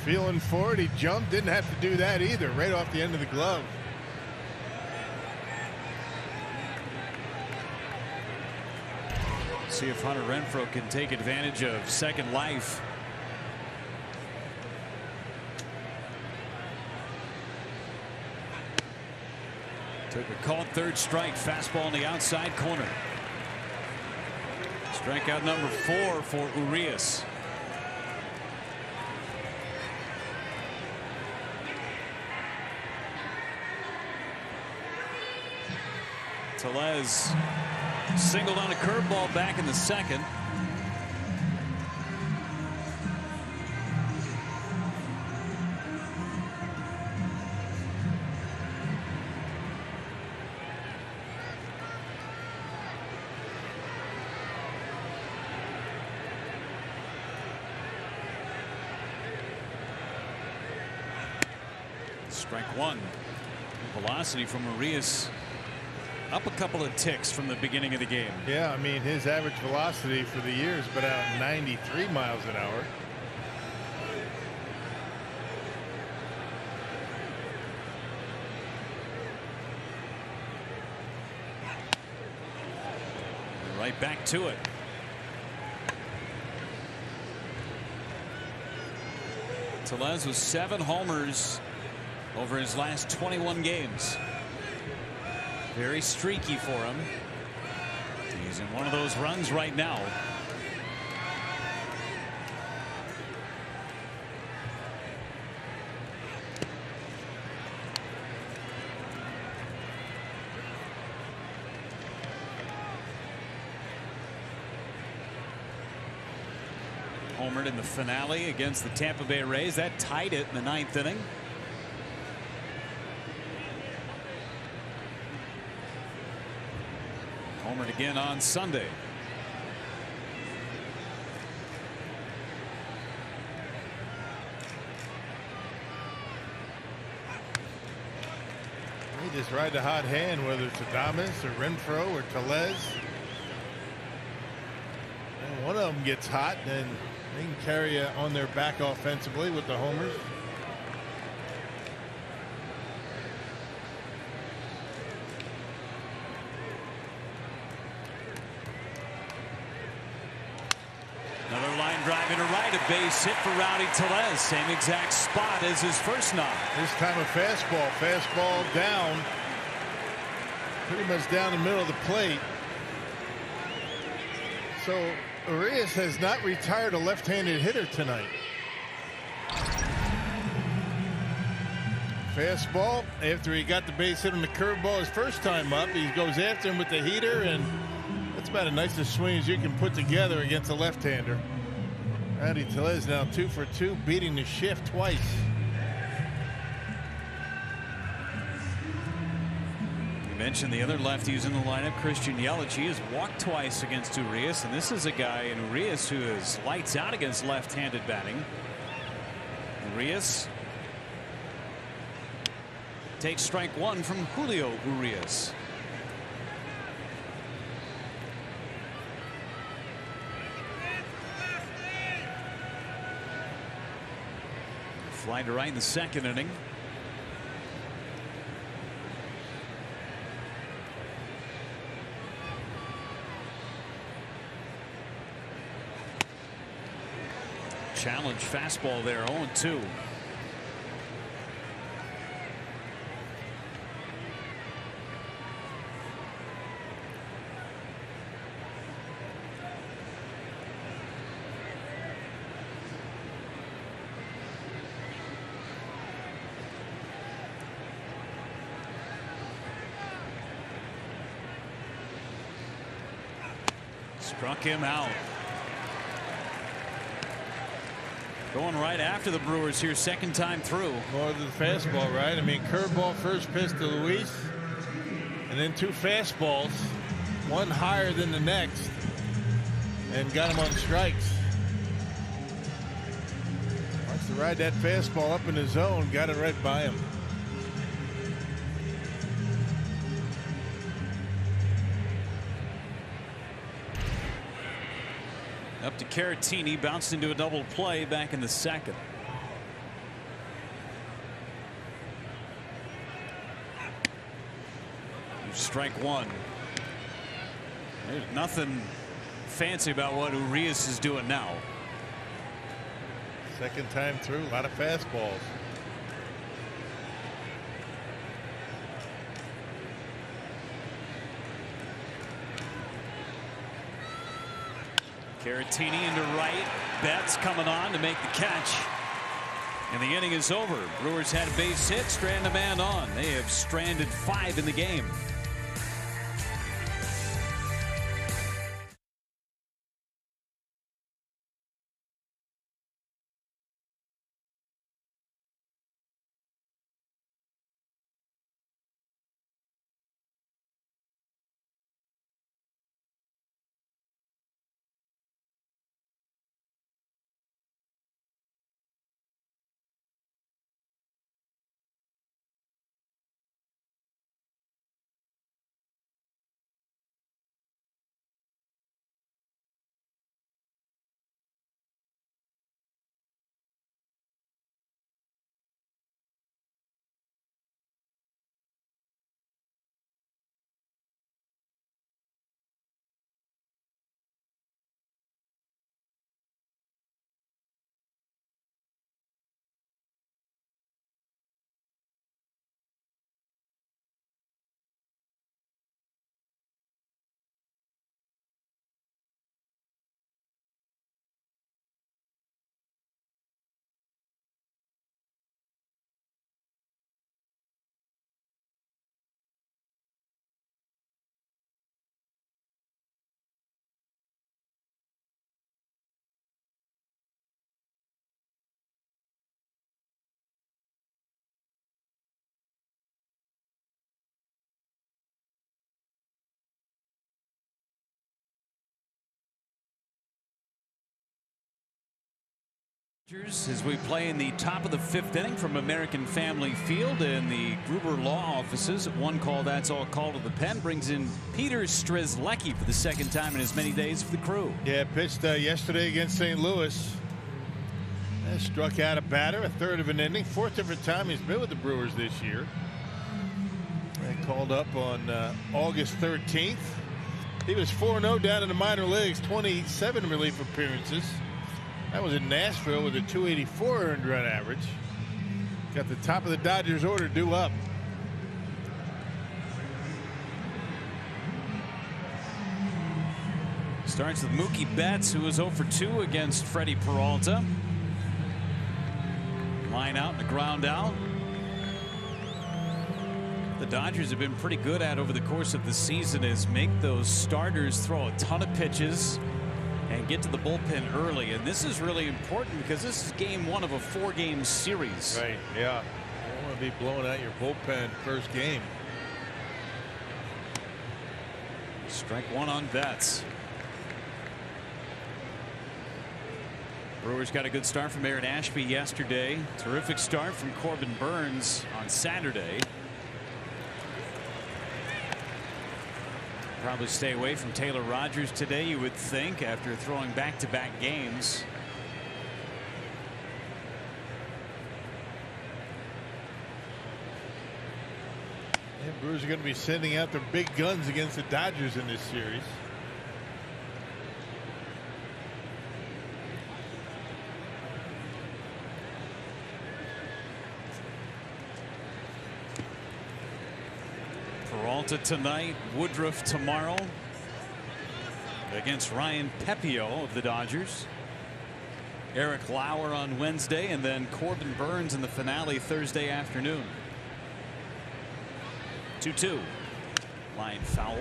Feeling for it. He jumped. Didn't have to do that either. Right off the end of the glove. See if Hunter Renfroe can take advantage of second life. Took a called 3rd strike. Fastball in the outside corner. Strikeout number 4 for Urias. Tellez singled on a curveball back in the 2nd. Strike 1. Velocity from Urias up a couple of ticks from the beginning of the game. Yeah, I mean, his average velocity for the year is about 93 miles an hour. Right back to it. Tellez with 7 homers over his last 21 games. Very streaky for him. He's in one of those runs right now. Homered in the finale against the Tampa Bay Rays. That tied it in the 9th inning. Homered again on Sunday. He just ride the hot hand, whether it's Adames or Renfroe or Tellez. And one of them gets hot, and they can carry you on their back offensively with the homers. Another line drive into right, a base hit for Rowdy Tellez. Same exact spot as his first knock. This time a fastball down, pretty much down the middle of the plate. So Urias has not retired a left-handed hitter tonight. Fastball after he got the base hit on the curveball his first time up. He goes after him with the heater, and that's about as nice a swing as you can put together against a left-hander. Rowdy Tellez now 2 for 2, beating the shift twice. You mentioned the other lefties in the lineup, Christian Yelich. He has walked twice against Urias, and this is a guy in Urias who is lights out against left-handed batting. Urias takes strike one from Julio Urias. Fly to right in the second inning. Challenge fastball there, 0-2. Struck him out. Going right after the Brewers here, second time through. More than the fastball, right? I mean, curveball first pitch to Luis, and then 2 fastballs, one higher than the next, and got him on strikes. Wants to ride that fastball up in the zone, got it right by him. Up to Caratini, bounced into a double play back in the second. Strike one. There's nothing fancy about what Urias is doing now. Second time through, a lot of fastballs. Caratini into right. Betts coming on to make the catch. And the inning is over. Brewers had a base hit, strand a man on. They have stranded 5 in the game. As we play in the top of the 5th inning from American Family Field in the Gruber Law Offices. One call, that's all call to the pen, brings in Peter Strzelecki for the second time in as many days for the Crew. Yeah, pitched yesterday against St. Louis. Struck out a batter, a third of an inning. 4th different time he's been with the Brewers this year. They called up on August 13th. He was 4-0 down in the minor leagues, 27 relief appearances. That was in Nashville with a 284 earned run average. Got the top of the Dodgers order due up. Starts with Mookie Betts, who was 0 for 2 against Freddie Peralta. Line out and a ground out. The Dodgers have been pretty good at over the course of the season is make those starters throw a ton of pitches and get to the bullpen early. And this is really important because this is game 1 of a 4-game series. Right. Yeah. You don't want to be blowing out your bullpen first game. Strike 1 on Betts. Brewers got a good start from Aaron Ashby yesterday. Terrific start from Corbin Burns on Saturday. Probably stay away from Taylor Rogers today, you would think, after throwing back-to-back games. And Brewers are going to be sending out their big guns against the Dodgers in this series. Peralta tonight, Woodruff tomorrow against Ryan Pepio of the Dodgers. Eric Lauer on Wednesday, and then Corbin Burns in the finale Thursday afternoon. 2-2. Line foul.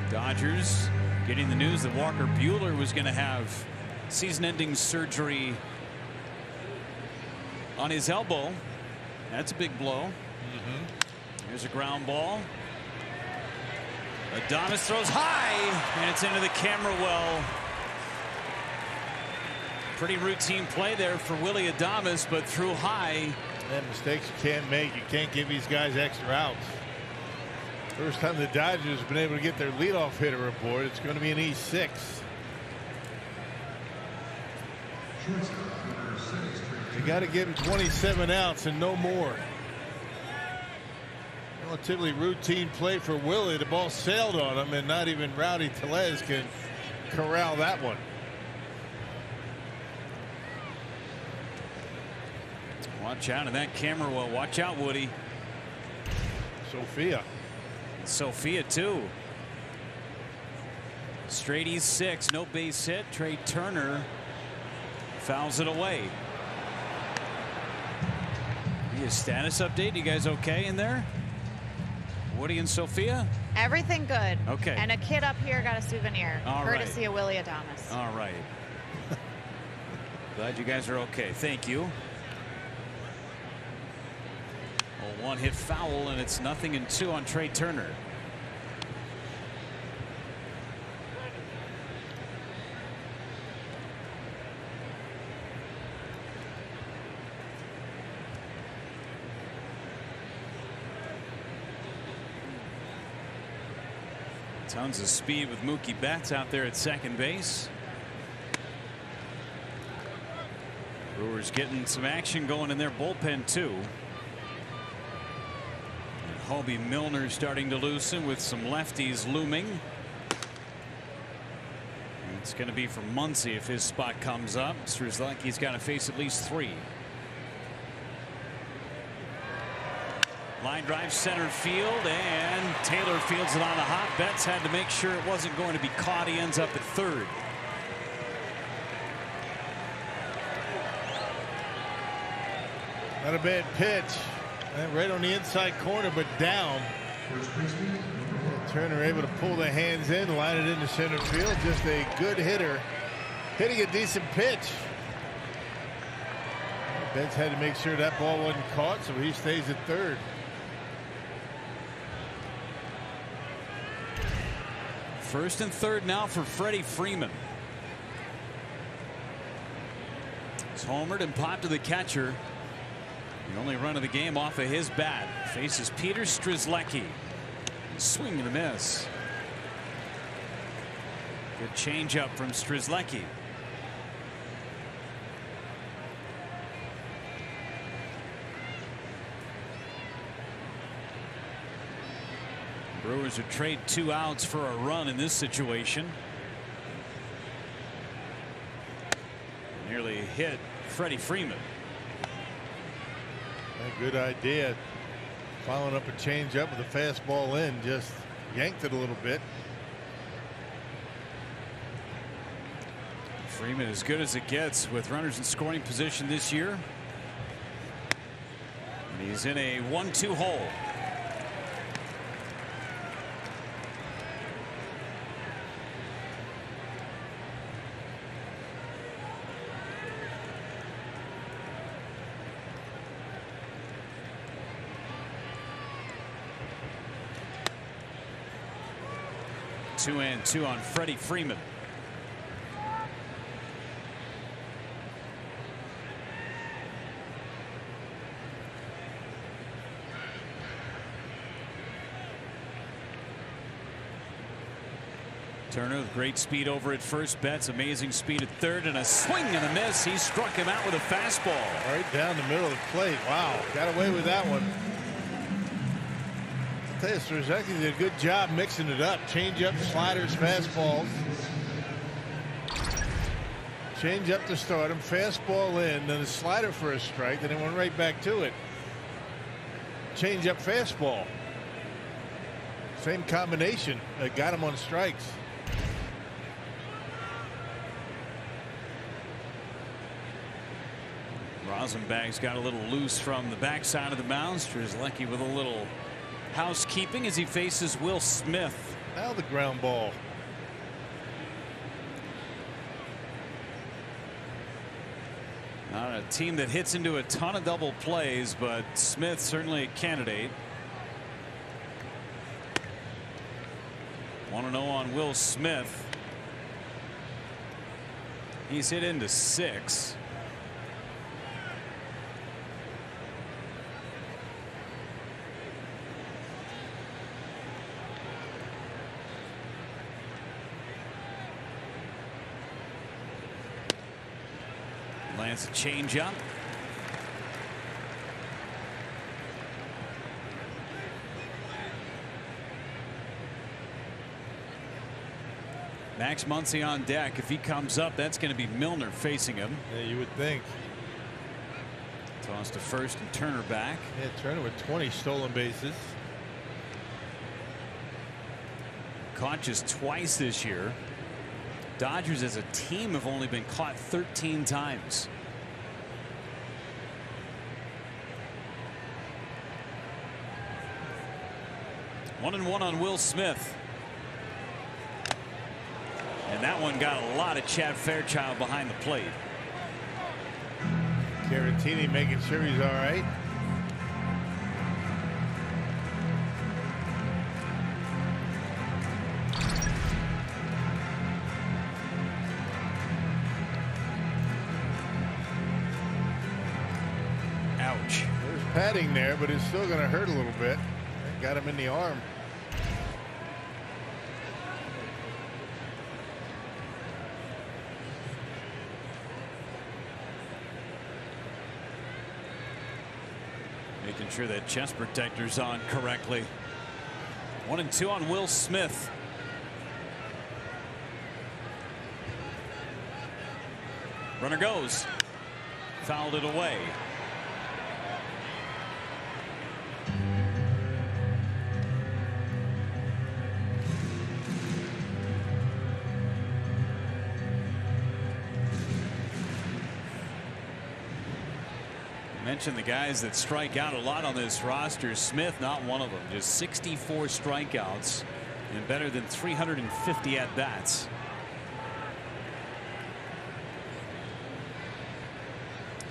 Dodgers getting the news that Walker Buehler was going to have season-ending surgery on his elbow. That's a big blow. Here's a ground ball. Adames throws high, and it's into the camera well. Pretty routine play there for Willie Adames, but threw high. And mistakes you can't make. You can't give these guys extra outs. First time the Dodgers have been able to get their leadoff hitter aboard. It's going to be an E6. You got to give him 27 outs and no more. Relatively routine play for Willie. The ball sailed on him, and not even Rowdy Tellez can corral that one. Watch out in that camera well. Watch out, Woody. Sophia too. Straight E6, no base hit. Trey Turner fouls it away. A status update. You guys okay in there? Woody and Sophia? Everything good. Okay. And a kid up here got a souvenir. All courtesy right. of Willie Adames. All right. Glad you guys are okay. Thank you. A one-hit foul, and it's 0-2 on Trey Turner. Tons of speed with Mookie Betts out there at second base. Brewers getting some action going in their bullpen too. And Hobie Milner starting to loosen with some lefties looming. And it's going to be for Muncy if his spot comes up. Strzelecki's got to face at least 3. Line drive center field, and Taylor fields it on a hop. Betts had to make sure it wasn't going to be caught. He ends up at third. Not a bad pitch. And right on the inside corner, but down. Turner able to pull the hands in, line it into center field. Just a good hitter, hitting a decent pitch. Betts had to make sure that ball wasn't caught, so he stays at third. First and third now for Freddie Freeman. He's homered and popped to the catcher. The only run of the game off of his bat. Faces Peter Strzelecki. Swing and a miss. Good changeup from Strzelecki. Brewers would trade 2 outs for a run in this situation. Nearly hit Freddie Freeman. Good idea. Following up a changeup with a fastball in, just yanked it a little bit. Freeman as good as it gets with runners in scoring position this year. And he's in a 1-2 hole. Two and two on Freddie Freeman. Turner with great speed over at first. Betts amazing speed at third, and a swing and a miss. He struck him out with a fastball. Right down the middle of the plate. Wow, got away with that one. I'll tell you, Strzelecki did a good job mixing it up. Change up, sliders, fastballs. Change up to start him, fastball in, then a slider for a strike, then he went right back to it. Change up, fastball. Same combination that got him on strikes. Rosenbach's got a little loose from the backside of the mound. Strzelecki with a little housekeeping as he faces Will Smith. Now the ground ball. Not a team that hits into a ton of double plays, but Smith certainly a candidate. 1-0 on Will Smith. He's hit into 6. Lands a changeup. Max Muncy on deck. If he comes up, that's going to be Milner facing him. Yeah, you would think. Toss to first and Turner back. Yeah, Turner with 20 stolen bases. Caught just twice this year. Dodgers as a team have only been caught 13 times. One and one on Will Smith. And that one got a lot of Chad Fairchild behind the plate. Caratini making sure he's all right. Ouch. There's padding there, but it's still going to hurt a little bit. Got him in the arm. Making sure that chest protector's on correctly. 1 and 2 on Will Smith. Runner goes. Fouled it away. Mentioned the guys that strike out a lot on this roster. Smith not one of them. Just 64 strikeouts and better than 350 at bats.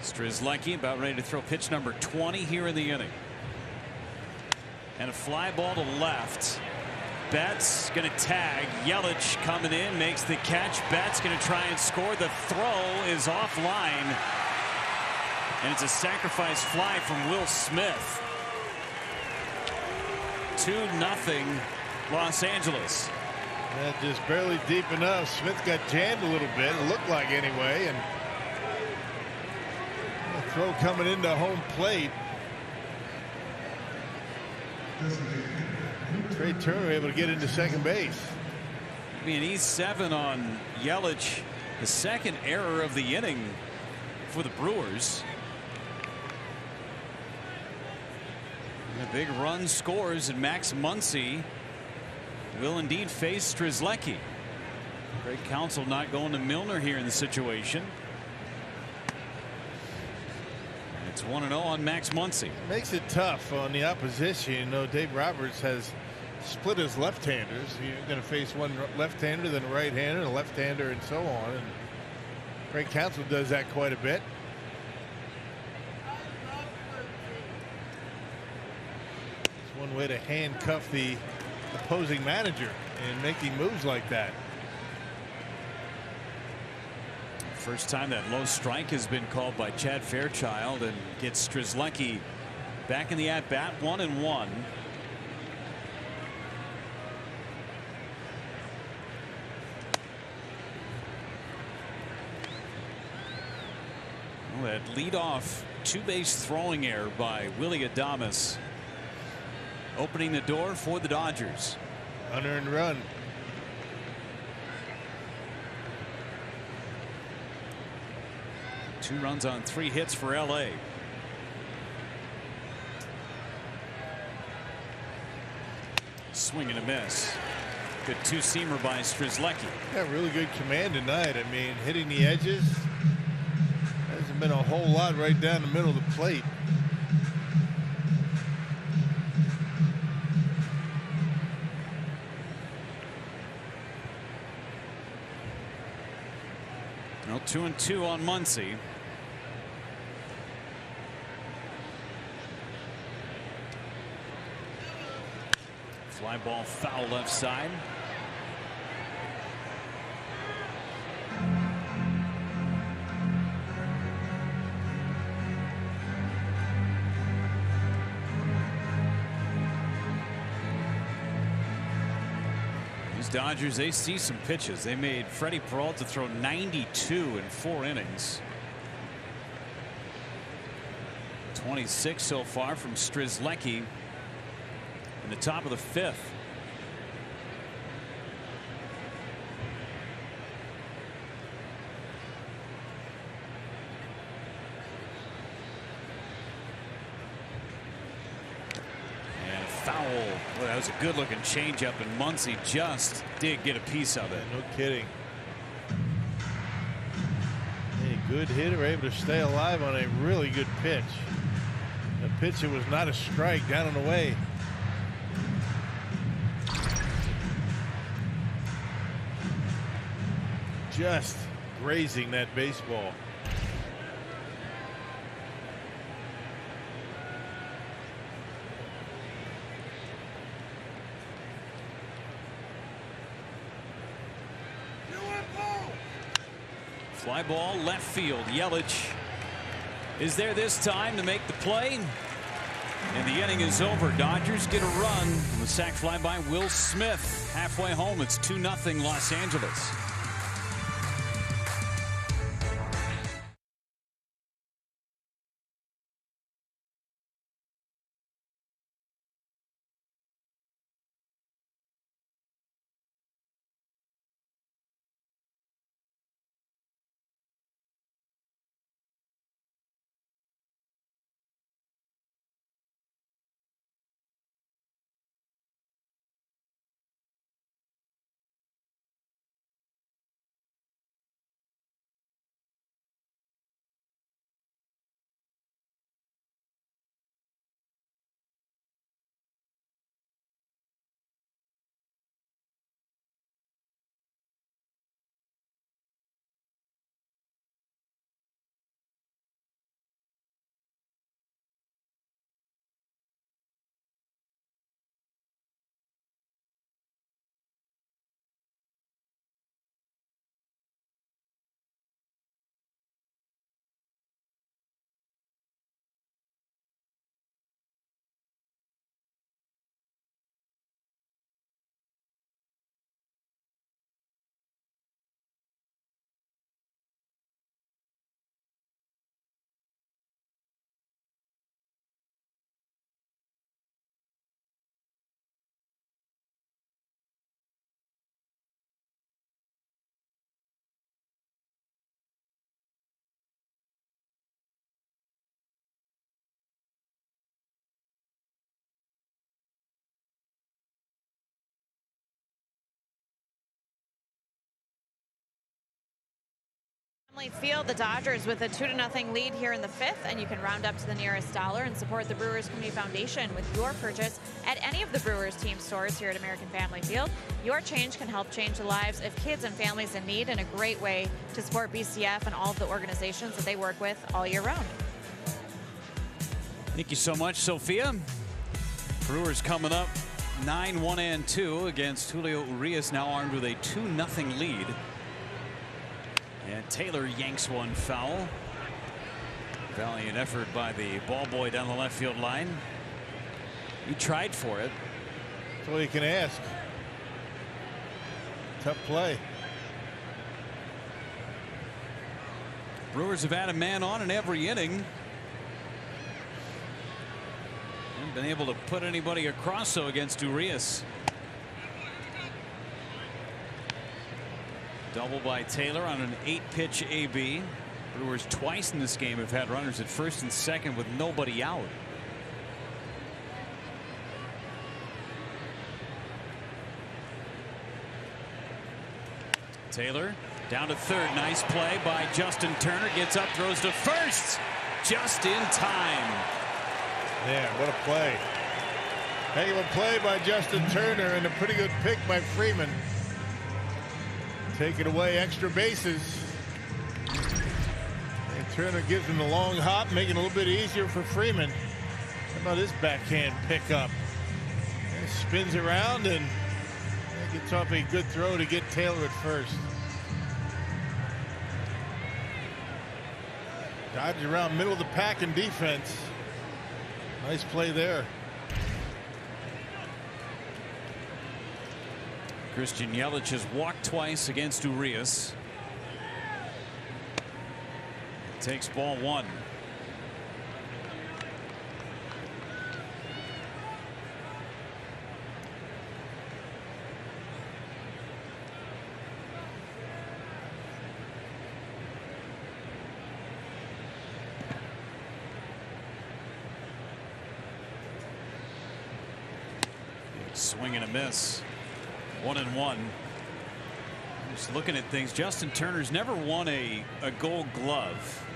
Strzelecki about ready to throw pitch number 20 here in the inning. And a fly ball to left. Betts going to tag. Yelich coming in, makes the catch. Betts going to try and score. The throw is offline. And it's a sacrifice fly from Will Smith. 2-0 Los Angeles. That just barely deep enough. Smith got jammed a little bit, it looked like anyway, and the throw coming into home plate. Trey Turner able to get into second base. I mean, he's 7 on Yelich, the second error of the inning for the Brewers. A big run scores, and Max Muncy will indeed face Strzelecki. Great counsel not going to Milner here in the situation. It's 1-0 on Max Muncy. Makes it tough on the opposition. You know, Dave Roberts has split his left-handers. You're going to face one left-hander, then a right-hander, a left-hander, and so on. And Craig Counsell does that quite a bit. It's one way to handcuff the opposing manager in making moves like that. First time that low strike has been called by Chad Fairchild, and gets Strzelecki back in the at-bat, 1-1. Well, that leadoff two-base throwing error by Willy Adames, opening the door for the Dodgers. Unearned run. Two runs on 3 hits for L.A. Swing and a miss. Good two-seamer by Strzelecki. Got really good command tonight. I mean, hitting the edges. Hasn't been a whole lot right down the middle of the plate. Well, 2-2 on Muncy. Fly ball foul left side. These Dodgers, they see some pitches. They made Freddie Peralta throw 92 in 4 innings. 26 so far from Strzelecki in the top of the 5th. And foul. Well, that was a good looking changeup, and Muncy just did get a piece of it. No kidding. A good hitter able to stay alive on a really good pitch. A pitch that was not a strike, down and away. Just grazing that baseball. Fly ball left field. Yelich is there this time to make the play. And the inning is over. Dodgers get a run. The sac fly by Will Smith. Halfway home, it's 2-0 Los Angeles. Field, the Dodgers with a 2-0 lead here in the 5th, and you can round up to the nearest dollar and support the Brewers Community Foundation with your purchase at any of the Brewers team stores here at American Family Field. Your change can help change the lives of kids and families in need, and a great way to support BCF and all of the organizations that they work with all year round. Thank you so much, Sophia. Brewers coming up 9-1-2 against Julio Urias, now armed with a 2-0 lead. And Taylor yanks one foul. Valiant effort by the ball boy down the left field line. He tried for it. That's all you can ask. Tough play. Brewers have had a man on in every inning. Haven't been able to put anybody across though against Urias. Double by Taylor on an 8-pitch AB. Brewers twice in this game have had runners at first and second with nobody out. Taylor down to third. Nice play by Justin Turner. Gets up, throws to first. Just in time. Yeah, what a play. Heck of a play by Justin Turner and a pretty good pick by Freeman. Taking away extra bases. And Turner gives him the long hop, making it a little bit easier for Freeman. How about his backhand pickup? And spins around and gets off a good throw to get Taylor at first. Dodgers around middle of the pack in defense. Nice play there. Christian Yelich has walked twice against Urias. Takes ball one. Swing and a miss. 1-1. Just looking at things, Justin Turner's never won a Gold Glove.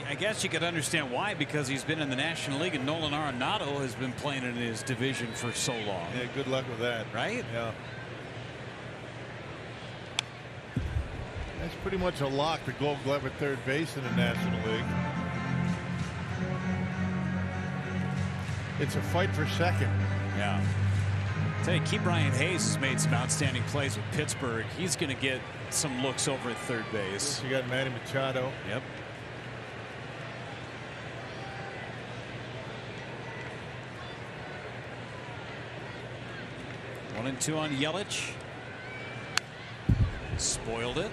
I guess you could understand why, because he's been in the National League and Nolan Arenado has been playing in his division for so long. Yeah, good luck with that. Right? Yeah. That's pretty much a lock, the Gold Glove at third base in the National League. It's a fight for second. Yeah. Tell you, Key Brian Hayes has made some outstanding plays with Pittsburgh. He's going to get some looks over at third base. You got Manny Machado. Yep. One and two on Yelich. Spoiled it.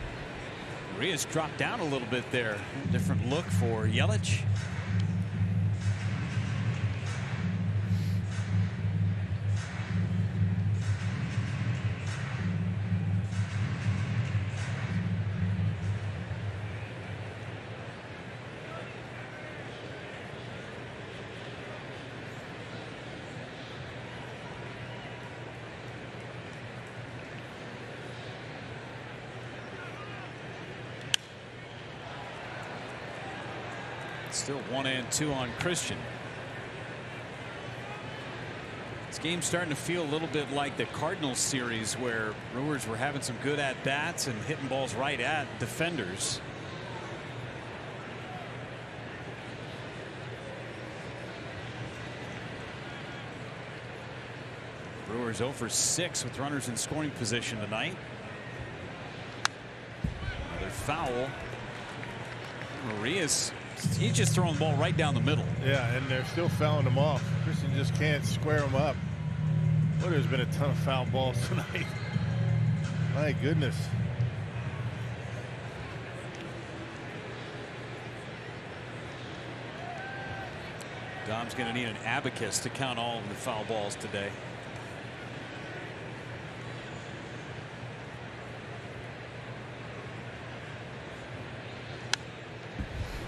Urias dropped down a little bit there. Different look for Yelich. Still 1-2 on Christian. This game's starting to feel a little bit like the Cardinals series, where Brewers were having some good at-bats and hitting balls right at defenders. Brewers 0 for 6 with runners in scoring position tonight. Another foul. Urias, he's just throwing the ball right down the middle. Yeah, and they're still fouling him off. Christian just can't square him up. Well, there's been a ton of foul balls tonight. My goodness. Dom's going to need an abacus to count all of the foul balls today.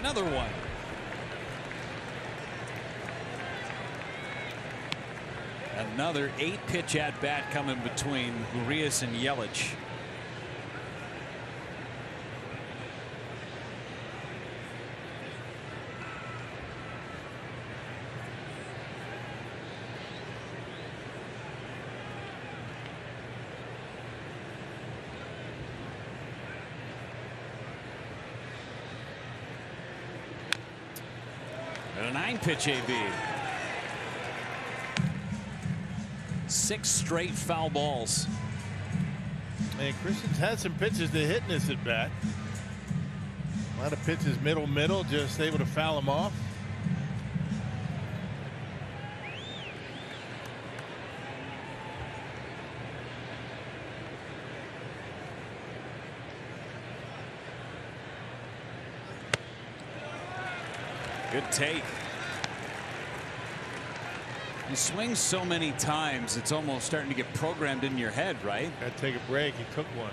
Another one. Another 8-pitch at bat coming between Urias and Yelich. And a 9-pitch AB. 6 straight foul balls. And Christian's had some pitches to hit in this at bat. A lot of pitches middle, just able to foul him off. Good take. He swings so many times, it's almost starting to get programmed in your head, right? Got to take a break. He took one.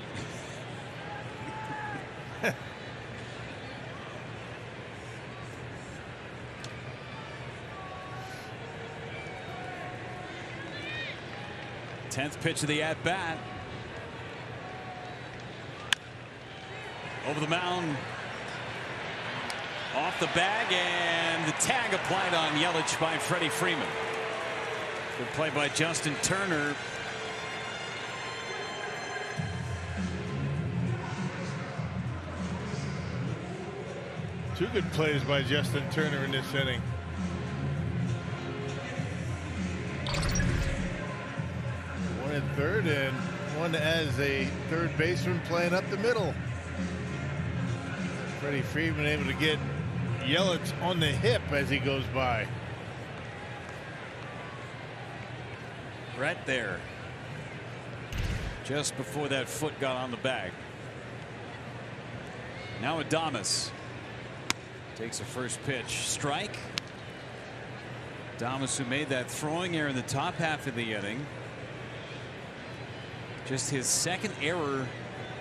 Tenth pitch of the at-bat. Over the mound. Off the bag, and the tag applied on Yelich by Freddie Freeman. Good play by Justin Turner. Two good plays by Justin Turner in this inning. One at third and one as a third baseman playing up the middle. Freddie Freeman able to get Yelich on the hip as he goes by. Right there. Just before that foot got on the bag. Now Adames takes a first pitch strike. Adames, who made that throwing error in the top half of the inning. Just his second error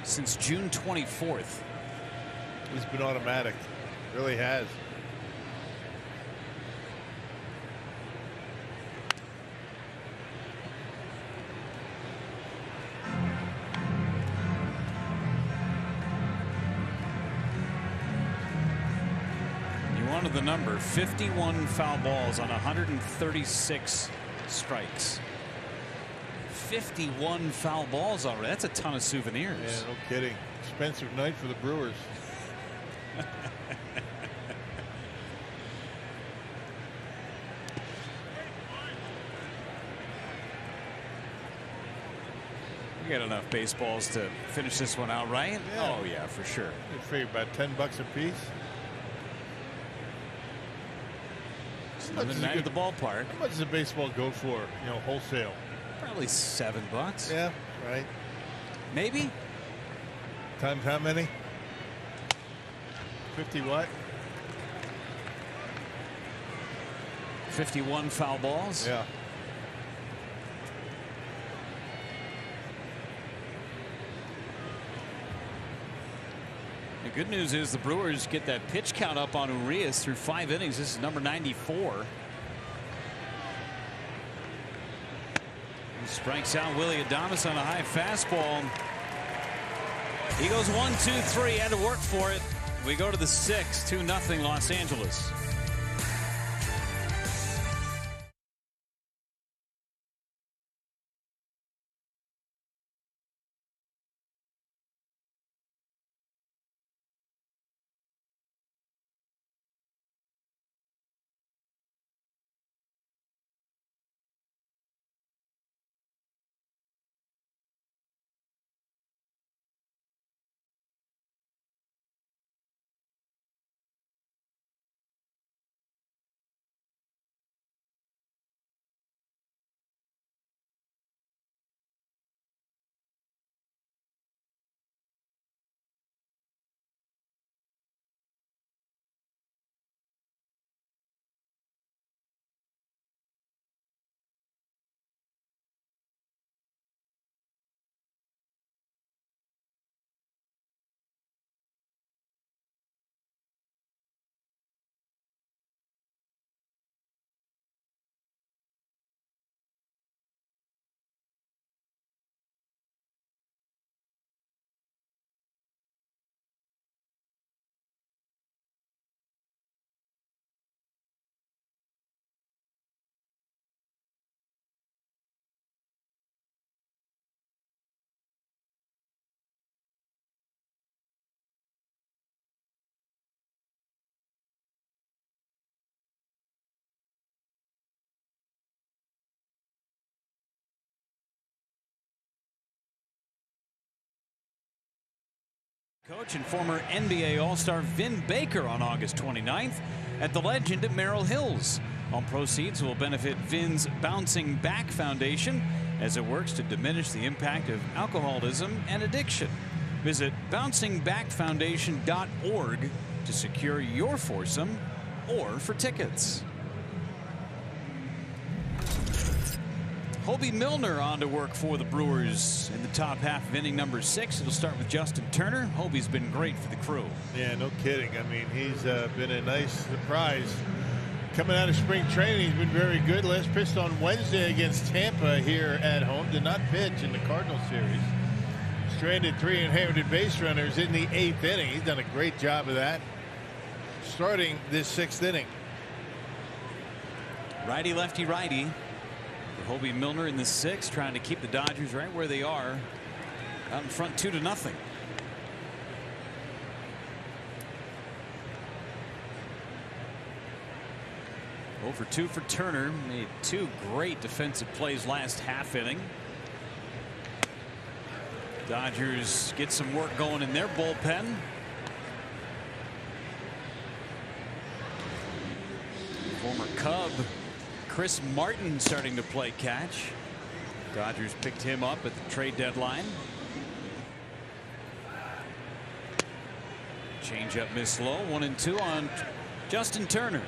since June 24th. He's been automatic. Really has. You wanted the number. 51 foul balls on 136 strikes. 51 foul balls already. That's a ton of souvenirs. Yeah, no kidding. Expensive night for the Brewers. We got enough baseballs to finish this one out, right? Yeah. Oh yeah, for sure. I figure about $10 a piece. Another night at the ballpark. How much does a baseball go for? You know, wholesale. Probably $7. Yeah, right. Maybe. Times how many? 50 what? 51 foul balls. Yeah. The good news is the Brewers get that pitch count up on Urias through 5 innings. This is number 94. He strikes out Willy Adames on a high fastball. He goes 1, 2, 3. Had to work for it. We go to the 6th, 2-0 Los Angeles. Coach and former NBA All-Star Vin Baker on August 29th at the Legend at Merrill Hills. All proceeds will benefit Vin's Bouncing Back Foundation as it works to diminish the impact of alcoholism and addiction. Visit bouncingbackfoundation.org to secure your foursome or for tickets. Hobie Milner on to work for the Brewers in the top half of inning number 6. It'll start with Justin Turner. Hobie's been great for the crew. Yeah, no kidding. I mean, he's been a nice surprise. Coming out of spring training, he's been very good. Last pitched on Wednesday against Tampa here at home. Did not pitch in the Cardinal series. Stranded 3 inherited base runners in the 8th inning. He's done a great job of that. Starting this 6th inning. Righty, lefty, righty. Hobie Milner in the 6th, trying to keep the Dodgers right where they are, out in front 2-0. Over 2 for Turner. Made 2 great defensive plays last half inning. Dodgers get some work going in their bullpen. Former Cub Chris Martin starting to play catch. Dodgers picked him up at the trade deadline. Change up missed low. 1-2 on Justin Turner.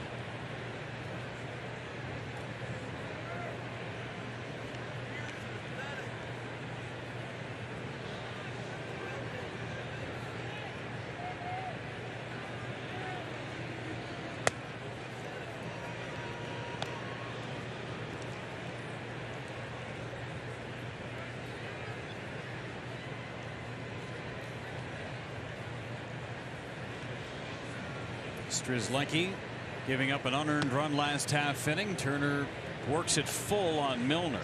Strzelecki giving up an unearned run last half inning. Turner works it full on Milner.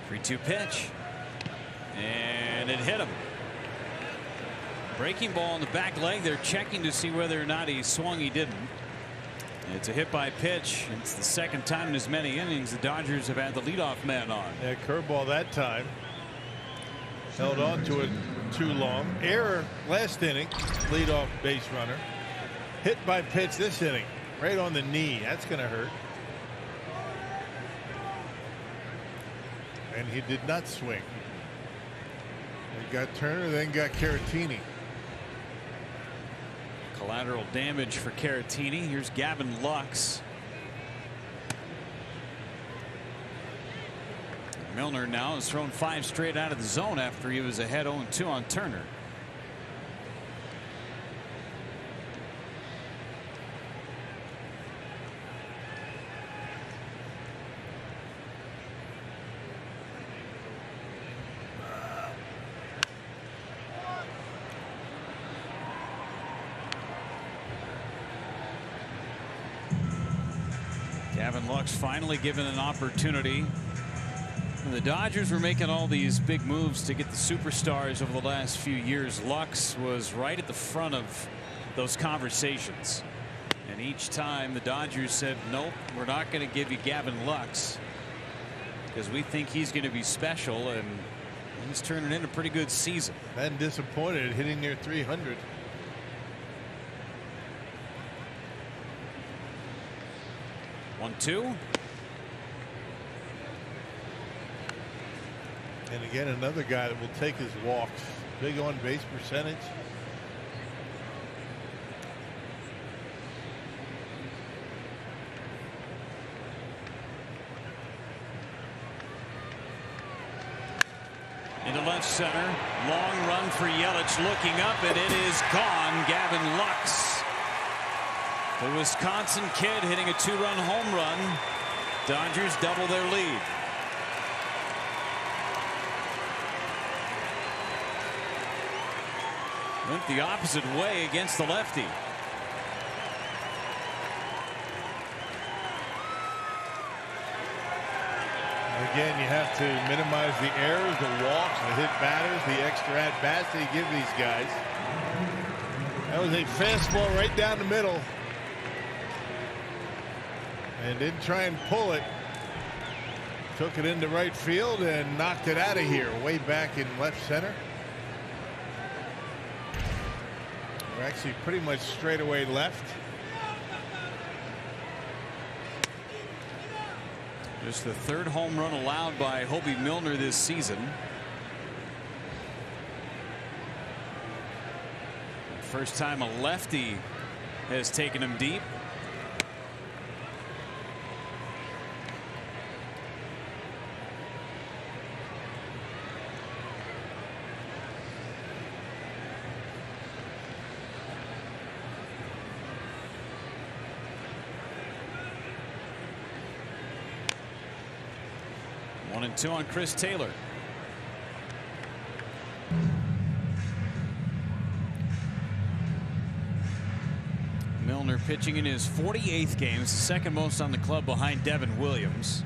Three-2 pitch, and it hit him. Breaking ball on the back leg. They're checking to see whether or not he swung. He didn't. It's a hit by pitch. It's the 2nd time in as many innings the Dodgers have had the leadoff man on. Yeah, curveball that time. Held on to it too long. Error last inning. Leadoff base runner. Hit by pitch this inning. Right on the knee. That's going to hurt. And he did not swing. He got Turner, then got Caratini. Collateral damage for Caratini. Here's Gavin Lux. Milner now has thrown 5 straight out of the zone after he was ahead 0-2 on Turner. Gavin Lux finally given an opportunity. The Dodgers were making all these big moves to get the superstars over the last few years. Lux was right at the front of those conversations. And each time the Dodgers said, nope, we're not going to give you Gavin Lux because we think he's going to be special, and he's turning in a pretty good season. And disappointed, hitting near 300. One-two. And again, another guy that will take his walks. Big on base percentage. Into left center. Long run for Yelich, looking up, and it is gone. Gavin Lux. The Wisconsin kid hitting a 2-run home run. Dodgers double their lead. Went the opposite way against the lefty. Again, you have to minimize the errors, the walks, the hit batters, the extra at-bats they give these guys. That was a fastball right down the middle. and didn't try and pull it. Took it into right field and knocked it out of here, way back in left center. We're actually pretty much straight away left. Just the third home run allowed by Hobie Milner this season. First time a lefty has taken him deep. One and two on Chris Taylor. Milner pitching in his 48th game, the second most on the club behind Devin Williams.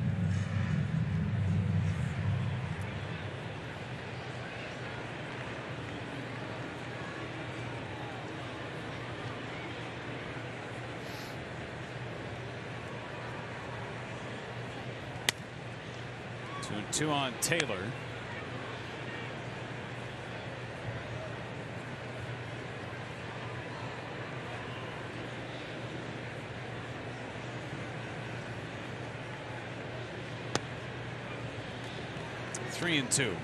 Two on Taylor. Three and two.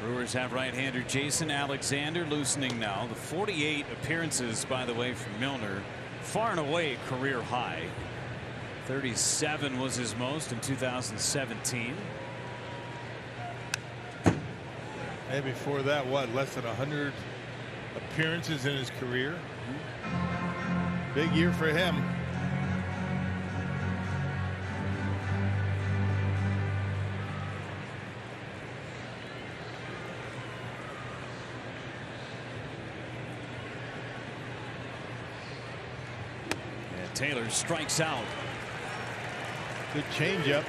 Brewers have right-hander Jason Alexander loosening now. The 48 appearances, by the way, from Milner, far and away a career high. 37 was his most in 2017. And before that, what, less than 100 appearances in his career? Big year for him. And Taylor strikes out. Good changeup.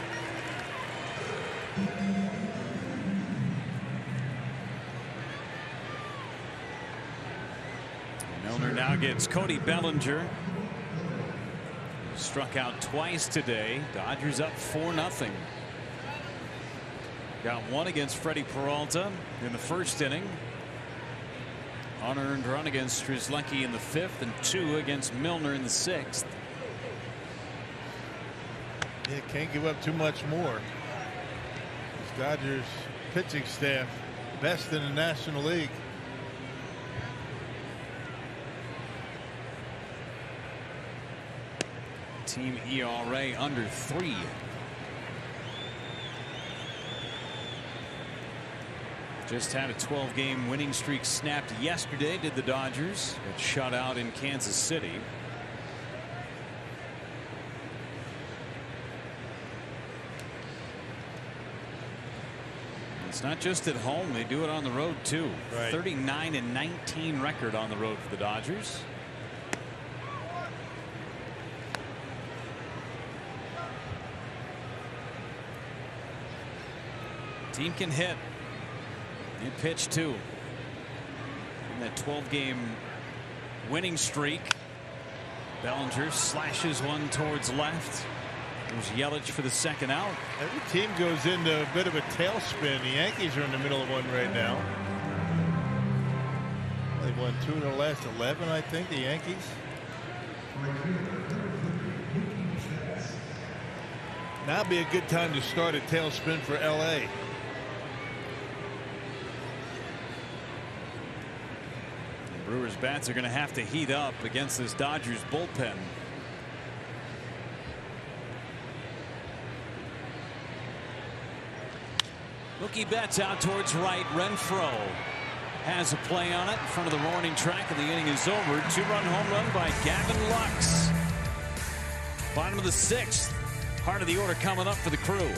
Milner now gets Cody Bellinger. Struck out twice today. Dodgers up 4-0. Got one against Freddie Peralta in the first inning. Unearned run against Strzelecki in the fifth, and two against Milner in the sixth. Yeah, can't give up too much more. This Dodgers pitching staff, best in the National League. Team ERA under 3. Just had a 12-game winning streak snapped yesterday, did the Dodgers. Got shut out in Kansas City. It's not just at home, they do it on the road too. Right. 39-19 record on the road for the Dodgers. Team can hit. They pitch too. In that 12-game winning streak. Bellinger slashes one towards left. There's Yelich for the second out. Every team goes into a bit of a tailspin. The Yankees are in the middle of one right now. They've won 2 in the last 11, I think, the Yankees. Now would be a good time to start a tailspin for LA. The Brewers bats are going to have to heat up against this Dodgers bullpen. Mookie Betts out towards right. Renfroe has a play on it in front of the warning track, and the inning is over. 2-run home run by Gavin Lux. Bottom of the 6th. Part of the order coming up for the Crew.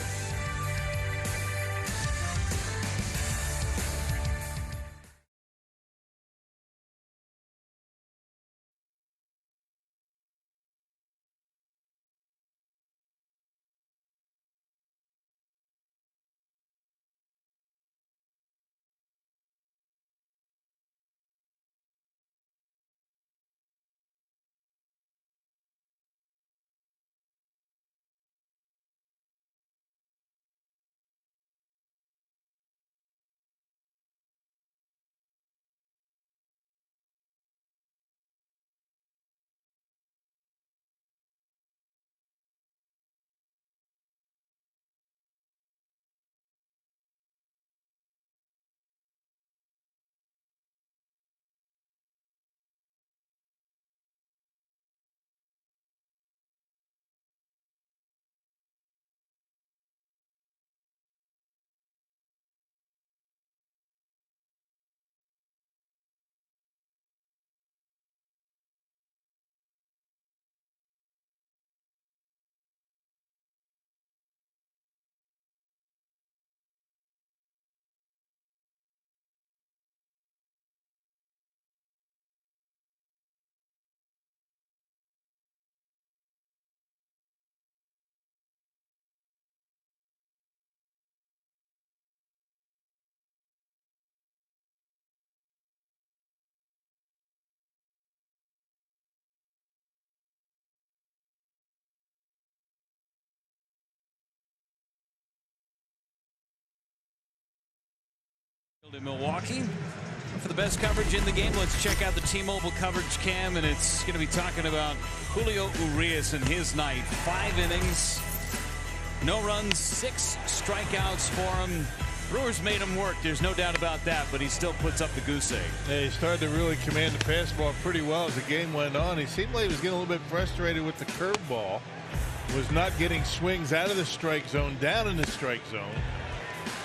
In Milwaukee. For the best coverage in the game, let's check out the T-Mobile coverage cam, and it's going to be talking about Julio Urias and his night. 5 innings, no runs, 6 strikeouts for him. Brewers made him work, there's no doubt about that, but he still puts up the goose egg. Yeah, he started to really command the fastball pretty well as the game went on. He seemed like he was getting a little bit frustrated with the curveball. Was not getting swings out of the strike zone, down in the strike zone.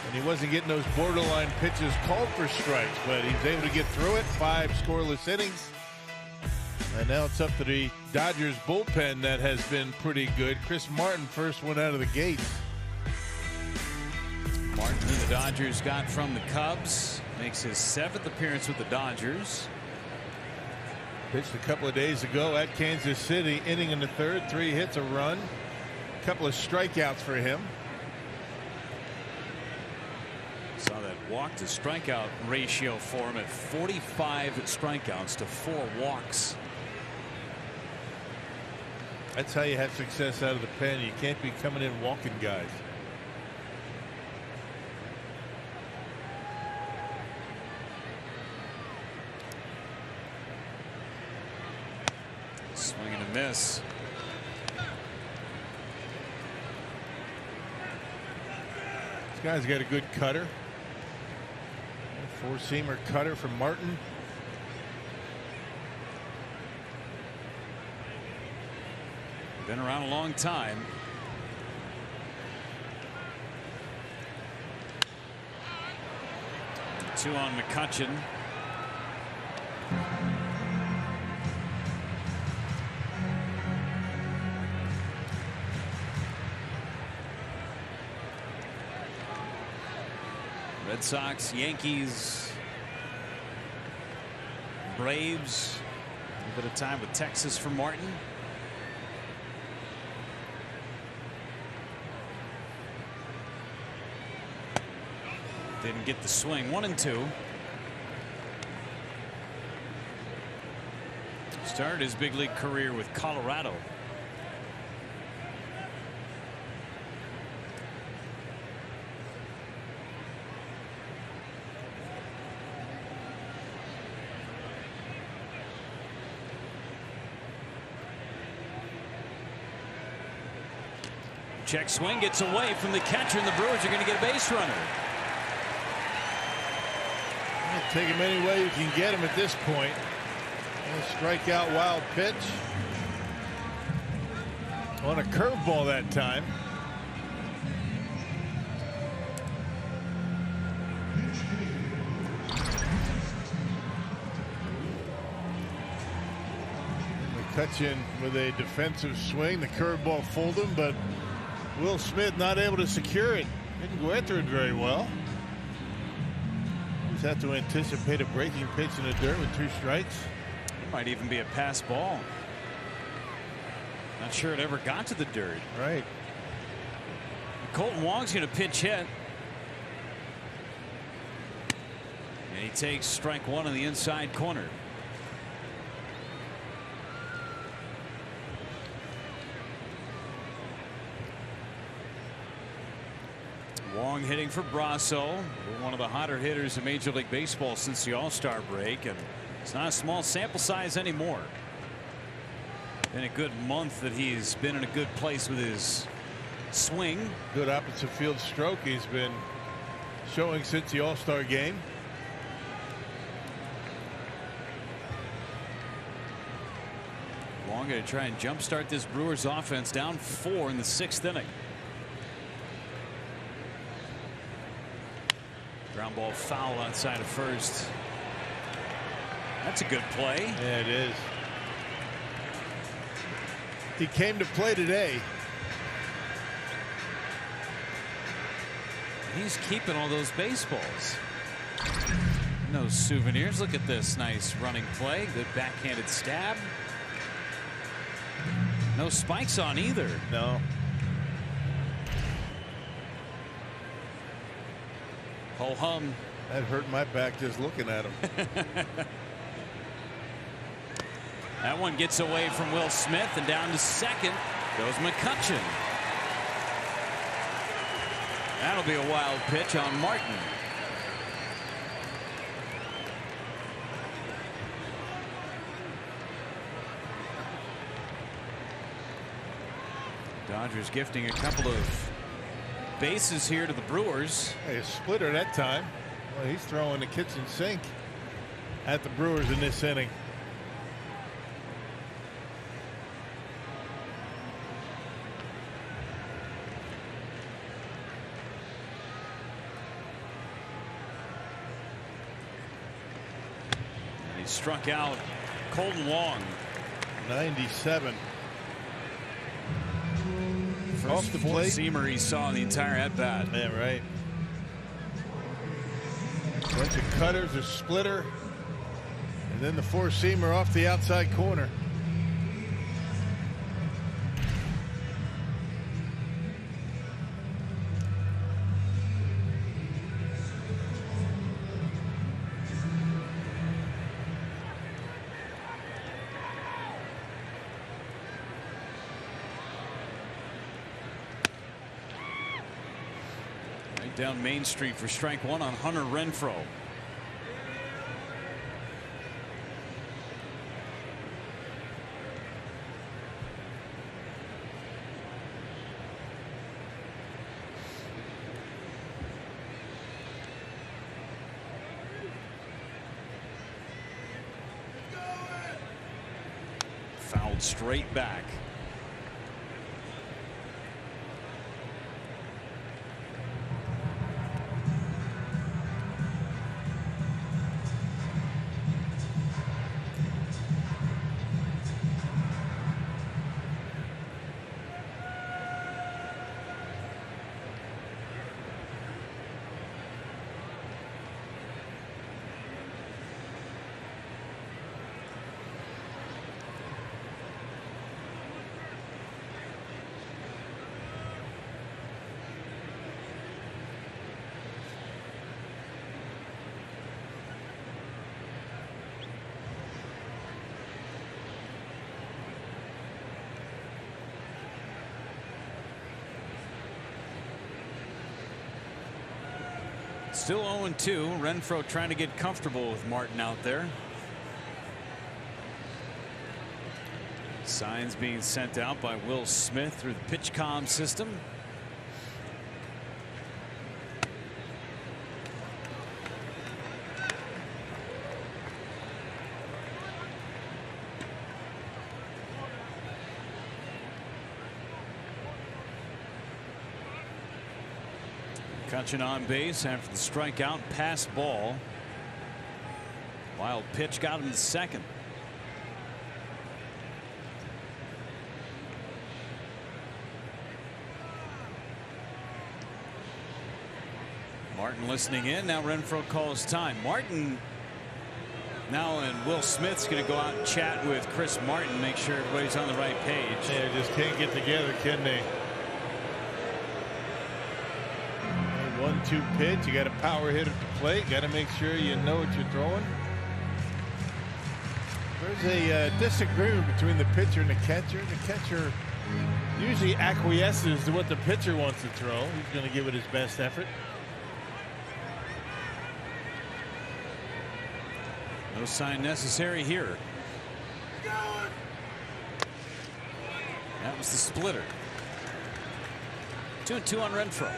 And he wasn't getting those borderline pitches called for strikes, but he was able to get through it. 5 scoreless innings. And now it's up to the Dodgers bullpen that has been pretty good. Chris Martin first one out of the gate. Martin, who the Dodgers got from the Cubs, makes his 7th appearance with the Dodgers. Pitched a couple of days ago at Kansas City, inning in the 3rd, 3 hits, a run, a couple of strikeouts for him. Saw that walk to strikeout ratio for him at 45 strikeouts to 4 walks. That's how you have success out of the pen. You can't be coming in walking guys. Swing and a miss. This guy's got a good cutter. 4-seamer cutter from Martin. Been around a long time. Two on McCutchen. Red Sox, Yankees, Braves. A little bit of time with Texas for Martin. Didn't get the swing. 1-2. Started his big league career with Colorado. Check swing gets away from the catcher, and the Brewers are going to get a base runner. Take him any way you can get him at this point. Strikeout, wild pitch. On a curveball that time. McCutchen with a defensive swing. The curveball fooled him, but Will Smith not able to secure it. Didn't go after it very well. Just have to anticipate a breaking pitch in the dirt with 2 strikes. It might even be a pass ball. Not sure it ever got to the dirt. Right. Colton Wong's going to pitch hit. And he takes strike 1 in the inside corner. Wong hitting for Brasso, one of the hotter hitters in Major League Baseball since the All-Star break, and it's not a small sample size anymore. Been a good month that he's been in a good place with his swing. Good opposite field stroke he's been showing since the All-Star game. Wong going to try and jumpstart this Brewers offense, down 4 in the 6th inning. Ground ball foul outside of first. That's a good play. Yeah, it is. He came to play today. He's keeping all those baseballs. No souvenirs. Look at this nice running play. Good backhanded stab. No spikes on either. No. Ho hum. That hurt my back just looking at him. That one gets away from Will Smith, and down to second goes McCutchen. That'll be a wild pitch on Martin. Dodgers gifting a couple of bases here to the Brewers. Hey, a splitter that time. Well, he's throwing the kitchen sink at the Brewers in this inning. And he struck out Colton Long. 97. First four-seamer he saw in the entire at-bat. Yeah, right. Bunch of cutters, a splitter, and then the four-seamer off the outside corner. Down Main Street for strike one on Hunter Renfroe. Fouled straight back. Still 0-2. Renfroe trying to get comfortable with Martin out there. Signs being sent out by Will Smith through the PitchCom system. Cutchin on base after the strikeout, pass ball. Wild pitch got him to second. Martin listening in. Now Renfroe calls time. Martin now, and Will Smith's going to go out and chat with Chris Martin, make sure everybody's on the right page. Yeah, just can't get together, can they? 1-2 pitch. You got a power hit at the plate. Got to make sure you know what you're throwing. There's a disagreement between the pitcher and the catcher. The catcher usually acquiesces to what the pitcher wants to throw. He's going to give it his best effort. No sign necessary here. That was the splitter. 2-2 on Renfroe.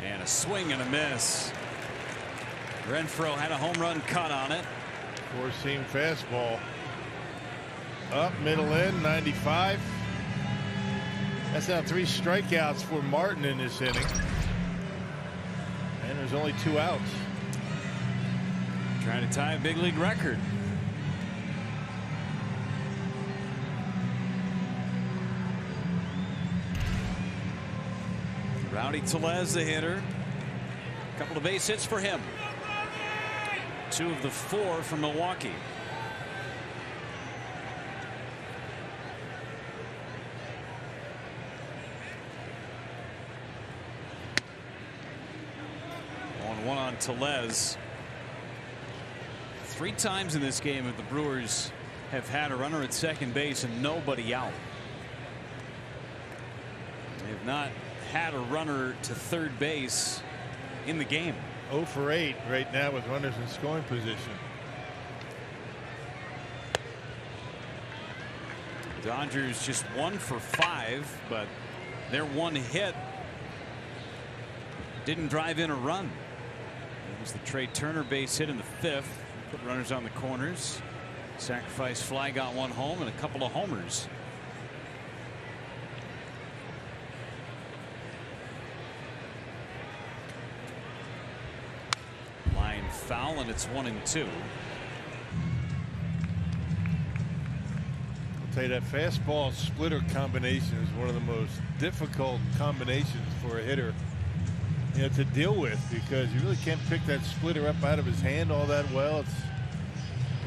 And a swing and a miss. Renfroe had a home run cut on it. Four-seam fastball. Up, middle in, 95. That's now 3 strikeouts for Martin in this inning. And there's only 2 outs. Trying to tie a big league record. Rowdy Tellez, the hitter. A couple of base hits for him. 2 of the 4 from Milwaukee. On 1 on Tellez. 3 times in this game the Brewers have had a runner at second base and nobody out. They have not had a runner to third base in the game. 0 for 8 right now with runners in scoring position. Dodgers just 1 for 5, but their one hit didn't drive in a run. It was the Trey Turner base hit in the 5th. Put runners on the corners. Sacrifice fly got 1 home and a couple of homers. Line foul, and it's 1-2. I'll tell you, that fastball splitter combination is one of the most difficult combinations for a hitter, you know, to deal with, because you really can't pick that splitter up out of his hand all that well. It's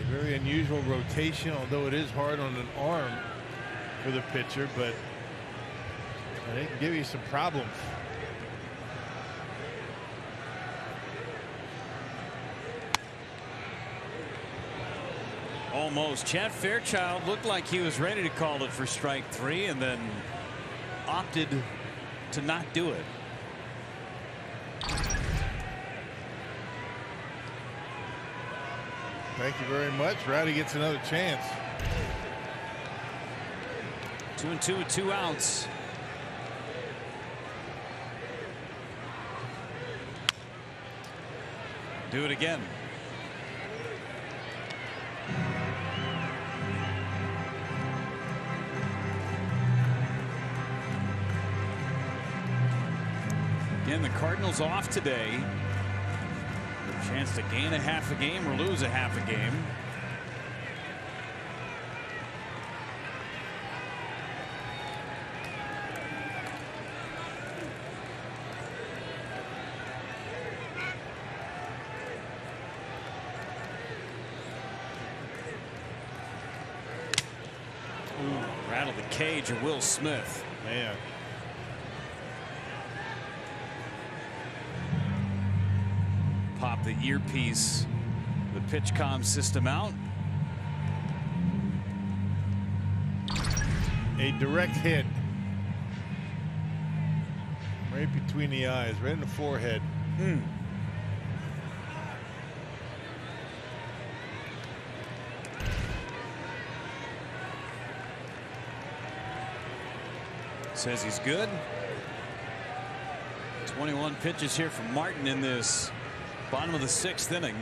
a very unusual rotation, although it is hard on an arm for the pitcher, but it can give you some problems. Almost. Chad Fairchild looked like he was ready to call it for strike 3 and then opted to not do it. Thank you very much. Rowdy gets another chance. 2-2 with 2 outs. Do it again. Again, the Cardinals off today. A chance to gain a half a game or lose a half a game. Ooh, rattled the cage of Will Smith. Man. Pop the earpiece, the pitch comm system out. A direct hit right between the eyes, right in the forehead. Says he's good. 21 pitches here from Martin in this bottom of the 6th inning.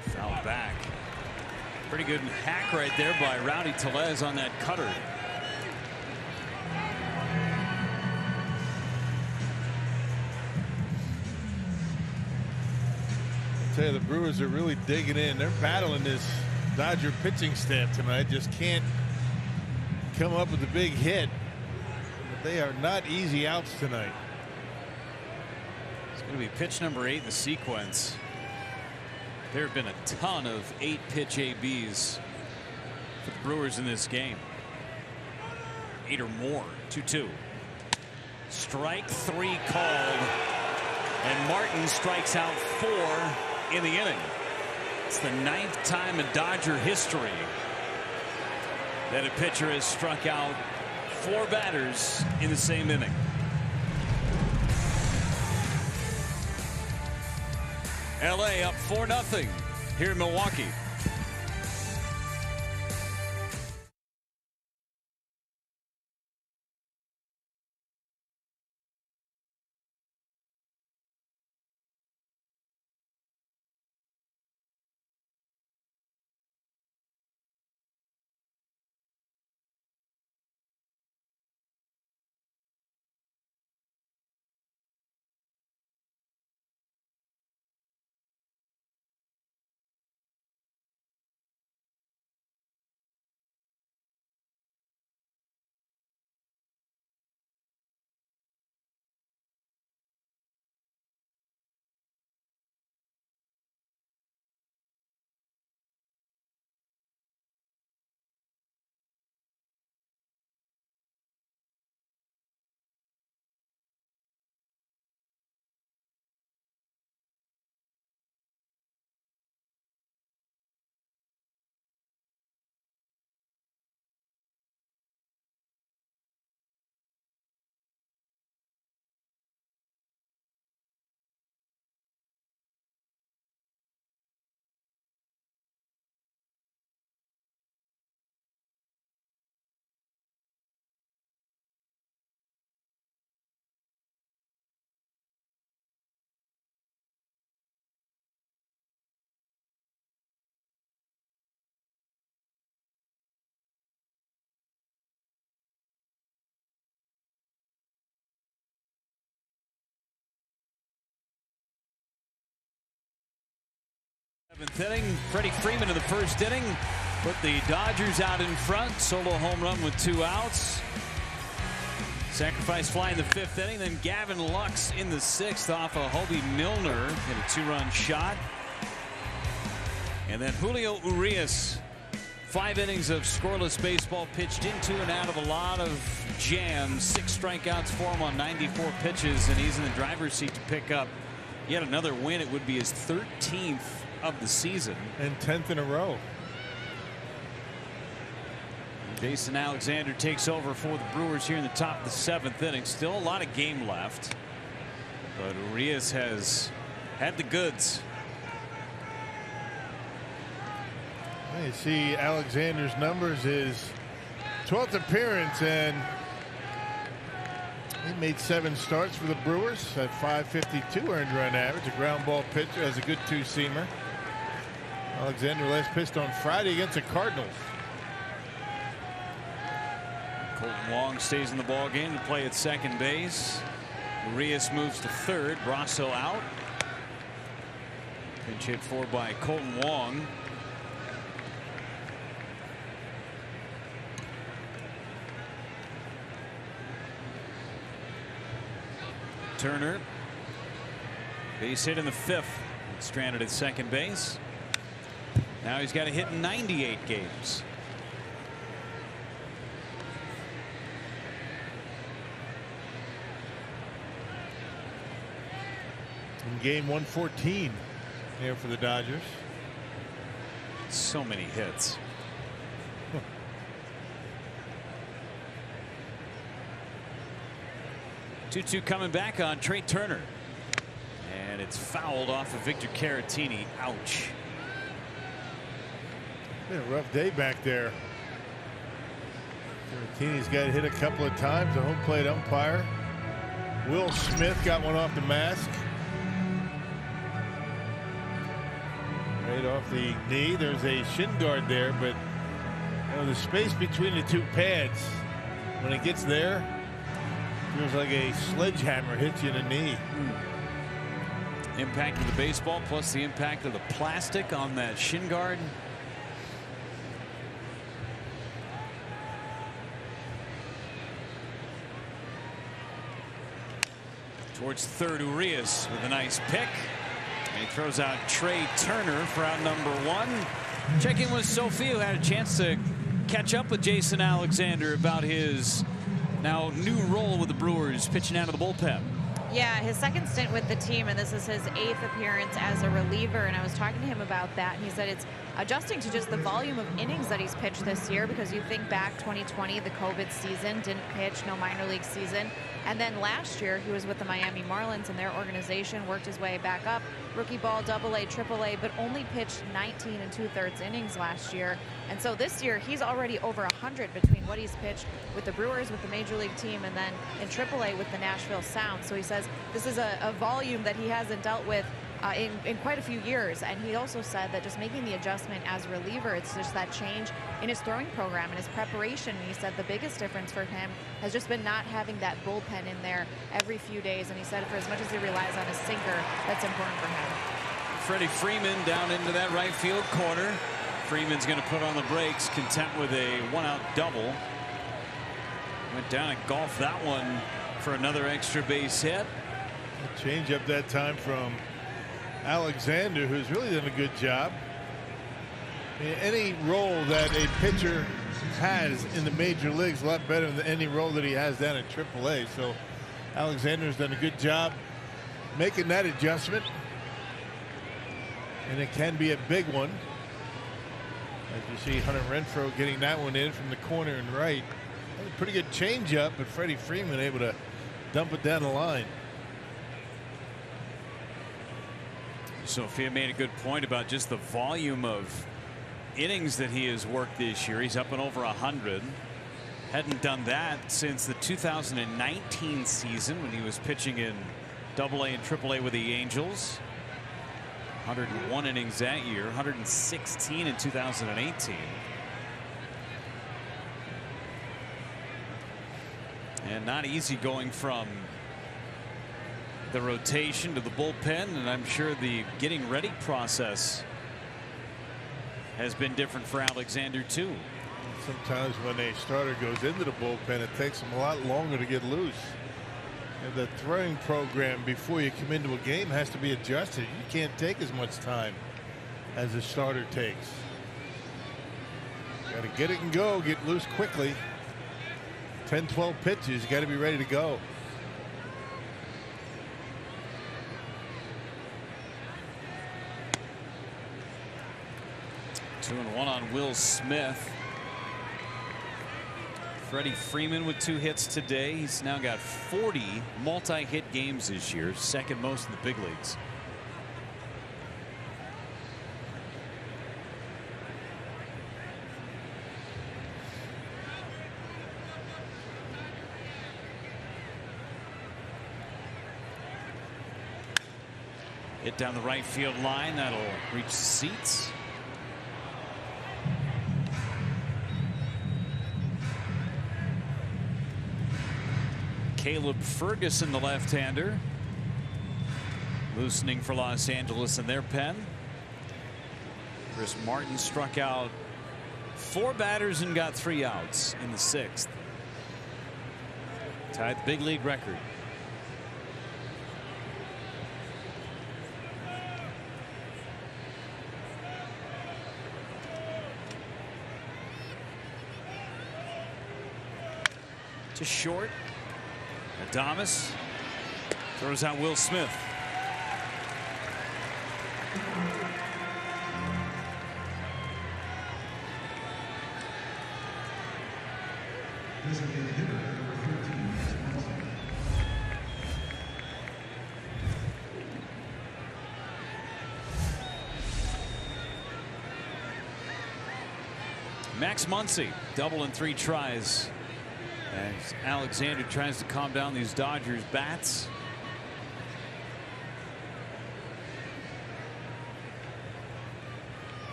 Foul back. Pretty good hack right there by Rowdy Tellez on that cutter. Tell you, the Brewers are really digging in. They're battling this Dodger pitching staff tonight. Just can't come up with a big hit. But they are not easy outs tonight. It's going to be pitch number 8 in the sequence. There have been a ton of 8-pitch ABs for the Brewers in this game. 8 or more. 2-2. Strike 3 called. And Martin strikes out 4 in the inning. It's the 9th time in Dodger history that a pitcher has struck out 4 batters in the same inning. LA up 4-0 here in Milwaukee. 7th inning, Freddie Freeman in the first inning put the Dodgers out in front. Solo home run with 2 outs. Sacrifice fly in the 5th inning. Then Gavin Lux in the 6th off of Hobie Milner. Hit a 2-run shot. And then Julio Urias. 5 innings of scoreless baseball pitched into and out of a lot of jams. 6 strikeouts for him on 94 pitches. And he's in the driver's seat to pick up yet another win. It would be his 13th of the season. And 10th in a row. Jason Alexander takes over for the Brewers here in the top of the 7th inning. Still a lot of game left, but Urias has had the goods. You see Alexander's numbers, his 12th appearance, and he made 7 starts for the Brewers at .552 earned run average. A ground ball pitcher, has a good 2-seamer. Alexander last pitched on Friday against the Cardinals. Colton Wong stays in the ball game to play at second base. Urias moves to third. Brasso out. Pinch hit for by Colton Wong. Turner. Base hit in the 5th. Stranded at second base. Now he's got a hit in 98 games. In game 114 here for the Dodgers. So many hits. 2-2 coming back on Trey Turner. And it's fouled off of Victor Caratini. Ouch. Been a rough day back there. Caratini's got hit a couple of times. The home plate umpire, Will Smith, got one off the mask. Right off the knee. There's a shin guard there, but you know, the space between the 2 pads, when it gets there, feels like a sledgehammer hits you in the knee. Impact of the baseball plus the impact of the plastic on that shin guard. Towards third, Urias with a nice pick. And he throws out Trey Turner for out number 1. Check in with Sophia, who had a chance to catch up with Jason Alexander about his now new role with the Brewers, pitching out of the bullpen. Yeah, his second stint with the team, and this is his 8th appearance as a reliever. And I was talking to him about that, and he said it's adjusting to just the volume of innings that he's pitched this year, because you think back 2020, the COVID season, didn't pitch, no minor league season. And then last year, he was with the Miami Marlins, and their organization worked his way back up. Rookie ball, AA, AAA, but only pitched 19 2/3 innings last year. And so this year, he's already over 100 between what he's pitched with the Brewers, with the Major League team, and then in AAA with the Nashville Sound. So he says this is a volume that he hasn't dealt with in quite a few years. And he also said that just making the adjustment as a reliever, it's just that change in his throwing program and his preparation. And he said the biggest difference for him has just been not having that bullpen in there every few days. And he said for as much as he relies on his sinker, that's important for him. Freddie Freeman down into that right field corner. Freeman's going to put on the brakes, content with a 1-out double. Went down and golfed that one for another extra base hit. A change up that time from Alexander, who's really done a good job. I mean, any role that a pitcher has in the major leagues a lot better than any role that he has down at AAA. So Alexander's done a good job making that adjustment, and it can be a big one. As you see Hunter Renfroe getting that one in from the corner and right. A pretty good changeup, but Freddie Freeman able to dump it down the line. Sophia made a good point about just the volume of innings that he has worked this year. He's up and over 100. Hadn't done that since the 2019 season when he was pitching in AA and AAA with the Angels. 101 innings that year, 116 in 2018. And not easy going from the rotation to the bullpen, and I'm sure the getting ready process has been different for Alexander, too. Sometimes when a starter goes into the bullpen, it takes them a lot longer to get loose. And the throwing program before you come into a game has to be adjusted. You can't take as much time as a starter takes. Got to get it and go, get loose quickly. 10, 12 pitches, you got to be ready to go. Two and one on Will Smith. Freddie Freeman with 2 hits today. He's now got 40 multi-hit games this year, second most in the big leagues. Hit down the right field line. That'll reach the seats. Caleb Ferguson, the left-hander, loosening for Los Angeles in their pen. Chris Martin struck out 4 batters and got 3 outs in the 6th. Tied the big league record. To short. Adames throws out Will Smith. Max Muncy, double in 3 tries. As Alexander tries to calm down these Dodgers bats.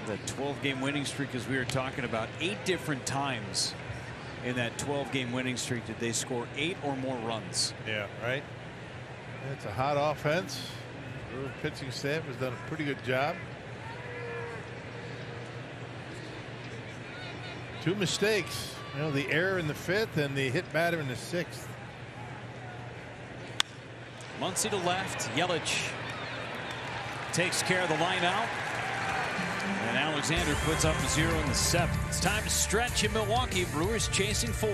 The 12-game winning streak, as we were talking about, 8 different times in that 12-game winning streak did they score 8 or more runs. Yeah, right. It's a hot offense. The pitching staff has done a pretty good job. 2 mistakes, you know, the error in the 5th and the hit batter in the 6th. Muncy to left. Yelich takes care of the line out. And Alexander puts up a 0 in the 7th. It's time to stretch in Milwaukee. Brewers chasing 4.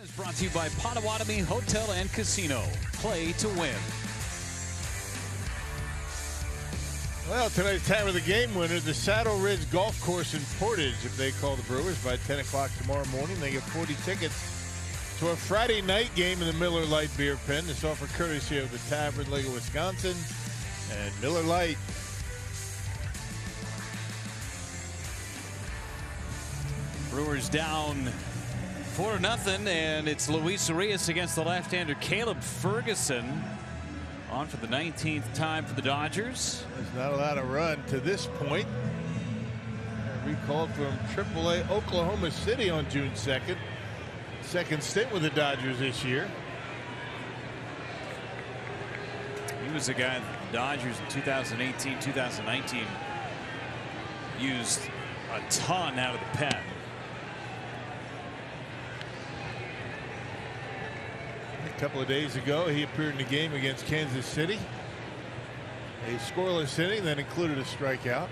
Is brought to you by Potawatomi Hotel and Casino. Play to win. Well, tonight's time of the game winner, the Saddle Ridge Golf Course in Portage. If they call the Brewers by 10 o'clock tomorrow morning, they get 40 tickets to a Friday night game in the Miller Lite Beer Pen. This offer courtesy of the Tavern League of Wisconsin And Miller Lite. Brewers down 4-0, and it's Luis Urias against the left-hander Caleb Ferguson. On for the 19th time for the Dodgers. There's not a lot of run to this point. Recalled from AAA Oklahoma City on June 2nd. Second stint with the Dodgers this year. He was a guy that the Dodgers in 2018, 2019 used a ton out of the pen. A couple of days ago, he appeared in the game against Kansas City. A scoreless inning that included a strikeout.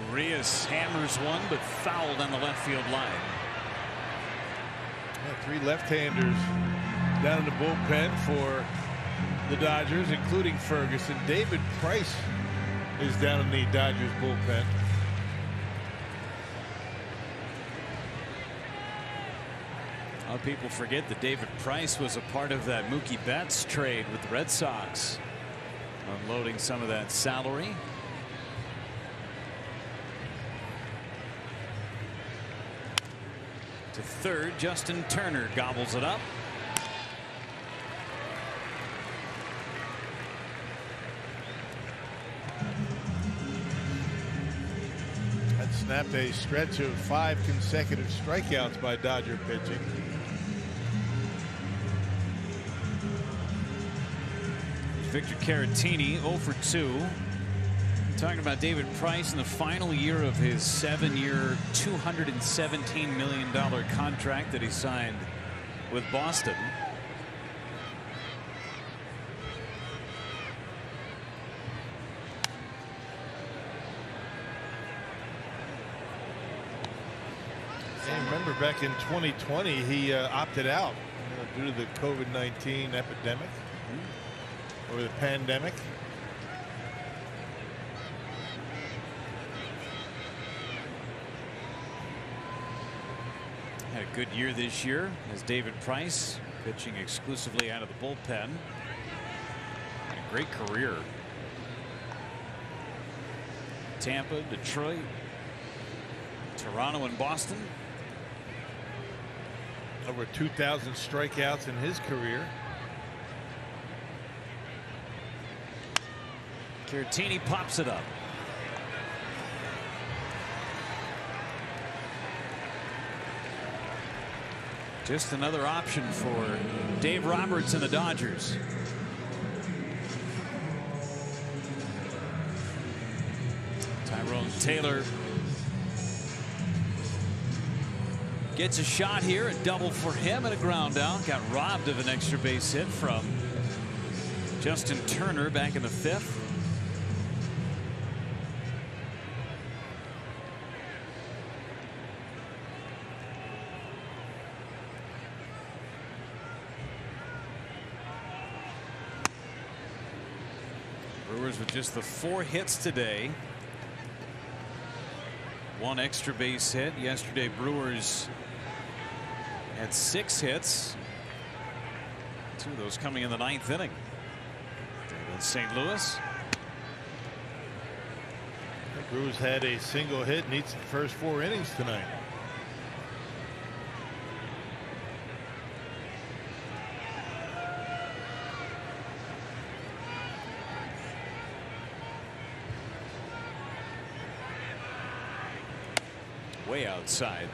Urias hammers one, but fouled on the left field line. Yeah, 3 left-handers down in the bullpen for the Dodgers, including Ferguson. David Price is down in the Dodgers bullpen. A lot of people forget that David Price was a part of that Mookie Betts trade with the Red Sox, unloading some of that salary. To third, Justin Turner gobbles it up. That snapped a stretch of 5 consecutive strikeouts by Dodger pitching. Victor Caratini 0 for 2. Talking about David Price in the final year of his 7-year, $217 million contract that he signed with Boston. And remember back in 2020 he opted out due to the COVID-19 epidemic or the pandemic. Had a good year this year as David Price, pitching exclusively out of the bullpen. Had a great career. Tampa, Detroit, Toronto, and Boston. Over 2,000 strikeouts in his career. Caratini pops it up. Just another option for Dave Roberts and the Dodgers. Tyrone Taylor gets a shot here, a double for him and a ground out. Got robbed of an extra base hit from Justin Turner back in the 5th. Brewers with just the 4 hits today. 1 extra base hit. Yesterday, Brewers had 6 hits. 2 of those coming in the 9th inning. In St. Louis. The Brewers had a single hit in each of the first 4 innings tonight. Way outside.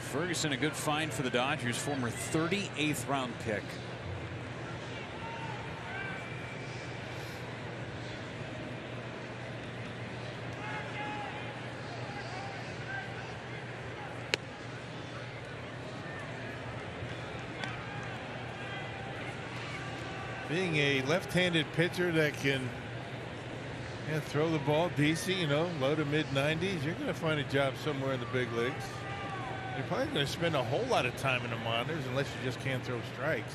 Ferguson, a good find for the Dodgers, former 38th round pick. Being a left-handed pitcher that can throw the ball decent, low to mid 90s, you're going to find a job somewhere in the big leagues. You're probably going to spend a whole lot of time in the minors unless you just can't throw strikes.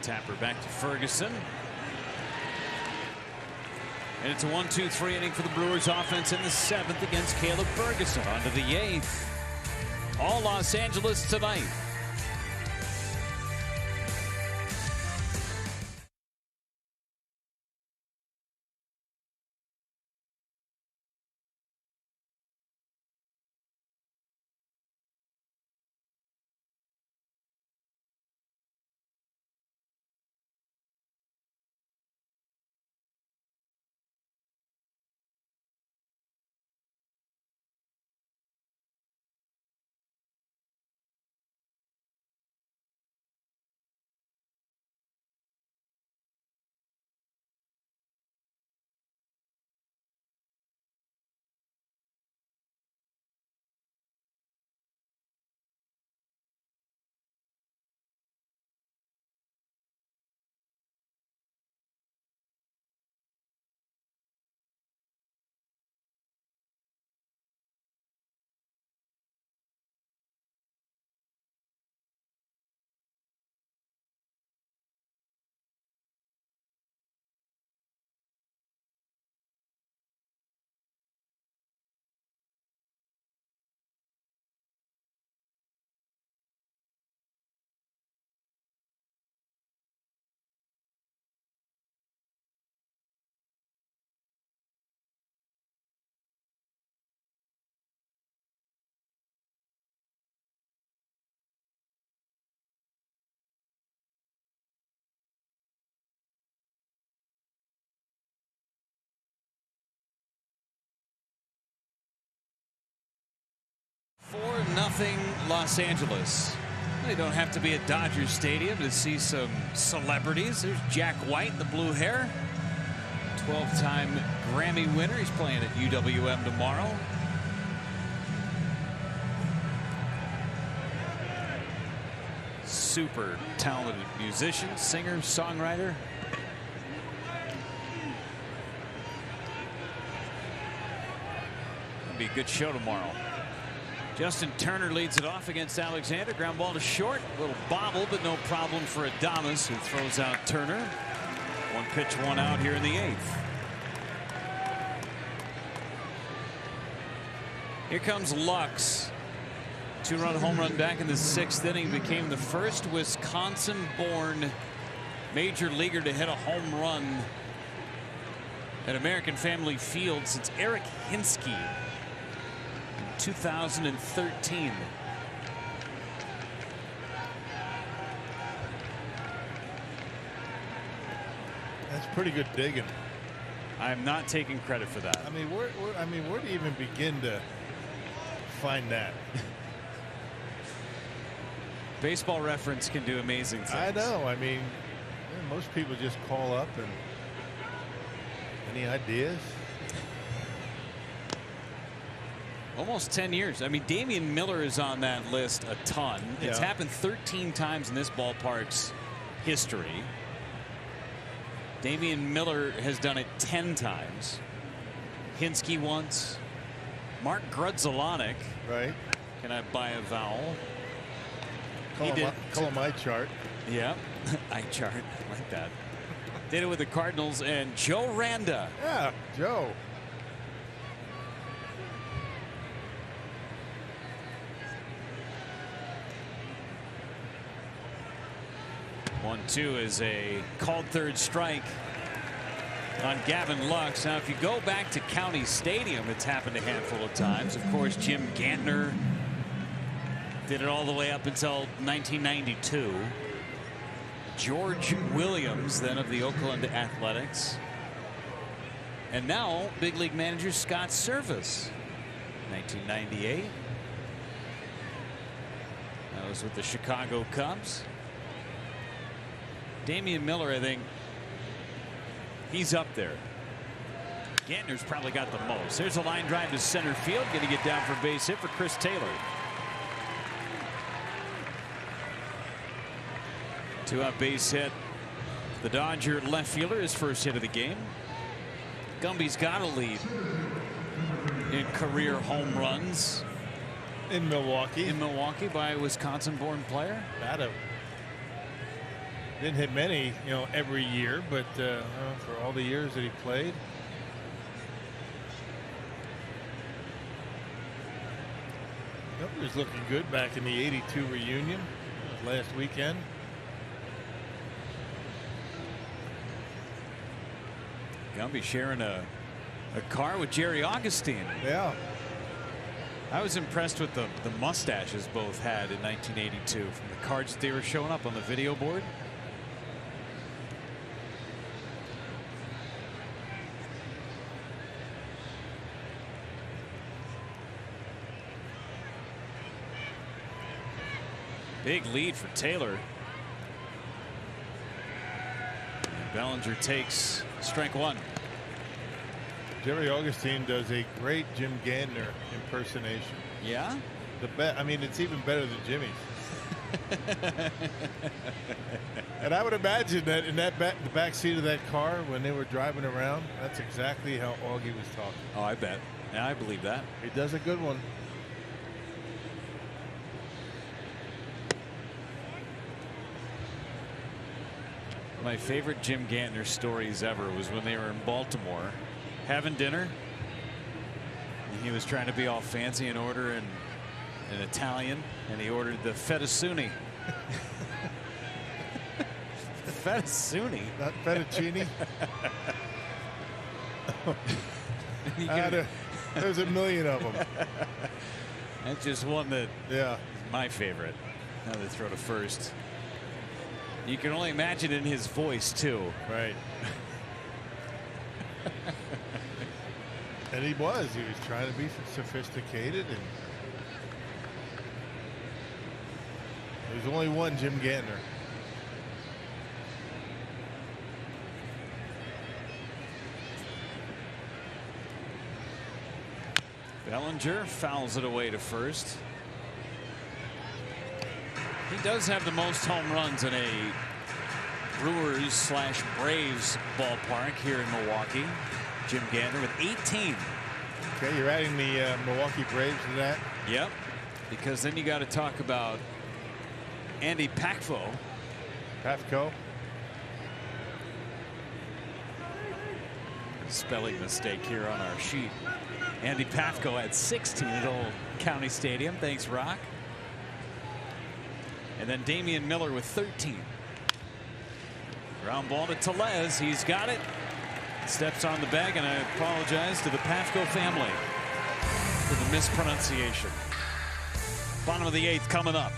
Tapper back to Ferguson. And it's a 1-2-3 inning for the Brewers offense in the 7th against Caleb Ferguson. On to the 8th. All Los Angeles tonight. Nothing Los Angeles. They don't have to be at Dodgers Stadium to see some celebrities. There's Jack White, the blue hair, 12-time Grammy winner. He's playing at UWM tomorrow. Super talented musician, singer, songwriter. It'll be a good show tomorrow. Justin Turner leads it off against Alexander. Ground ball to short. A little bobble, but no problem for Adames, who throws out Turner. 1 pitch, 1 out here in the 8th. Here comes Lux. 2-run home run back in the 6th inning. Became the first Wisconsin-born major leaguer to hit a home run at American Family Field since Eric Hinsky. 2013. That's pretty good digging. I'm not taking credit for that. I mean, where do you even begin to find that? Baseball Reference can do amazing things. I know. I mean, most people just call up and any ideas? Almost 10 years. I mean, Damian Miller is on that list a ton. It's happened 13 times in this ballpark's history. Damian Miller has done it 10 times. Hinsky once. Mark Grudzielanek. Right. Can I buy a vowel? Call him eye chart. Yeah, eye chart. I like that. Did it with the Cardinals and Joe Randa. Yeah, Joe. One-two is a called third strike on Gavin Lux. Now, if you go back to County Stadium, it's happened a handful of times. Of course, Jim Gantner did it all the way up until 1992. George Williams, then of the Oakland Athletics. And now, big league manager Scott Servais, 1998. That was with the Chicago Cubs. Damian Miller, I think, he's up there. Gantner's probably got the most. There's a line drive to center field. Going to get down for a base hit for Chris Taylor. 2-out base hit. The Dodger left fielder, his first hit of the game. Gumby's got a lead in career home runs. In Milwaukee. In Milwaukee by a Wisconsin-born player. Didn't hit many, every year, but for all the years that he played. was looking good back in the '82 reunion last weekend. Gonna be sharing a car with Jerry Augustine. Yeah. I was impressed with the mustaches both had in 1982 from the cards that they were showing up on the video board. Big lead for Taylor. Bellinger takes strike one. Jerry Augustine does a great Jim Gantner impersonation. Yeah? I mean, it's even better than Jimmy's. And I would imagine that in the back seat of that car when they were driving around, that's exactly how Augie was talking. Oh, I bet. Yeah, I believe that. He does a good one. My favorite Jim Gantner stories ever was when they were in Baltimore having dinner. And he was trying to be all fancy and order in Italian, and he ordered the fettuccine. Fettuccine? Not fettuccine? There's a million of them. That's just one that is my favorite. Now they throw to first. You can only imagine in his voice, too. Right. And he was trying to be sophisticated, and there's only one Jim Gantner. Bellinger fouls it away to first. He does have the most home runs in a Brewers/Braves ballpark here in Milwaukee. Jim Gantner with 18. Okay, you're adding the Milwaukee Braves to that? Yep, because then you got to talk about Andy Pafko. Spelling mistake here on our sheet. Andy Pafko had 16 at Old County Stadium. Thanks, Rock. And then Damian Miller with 13. Ground ball to Tellez. He's got it. Steps on the bag, and I apologize to the Pafko family for the mispronunciation. Bottom of the 8th coming up.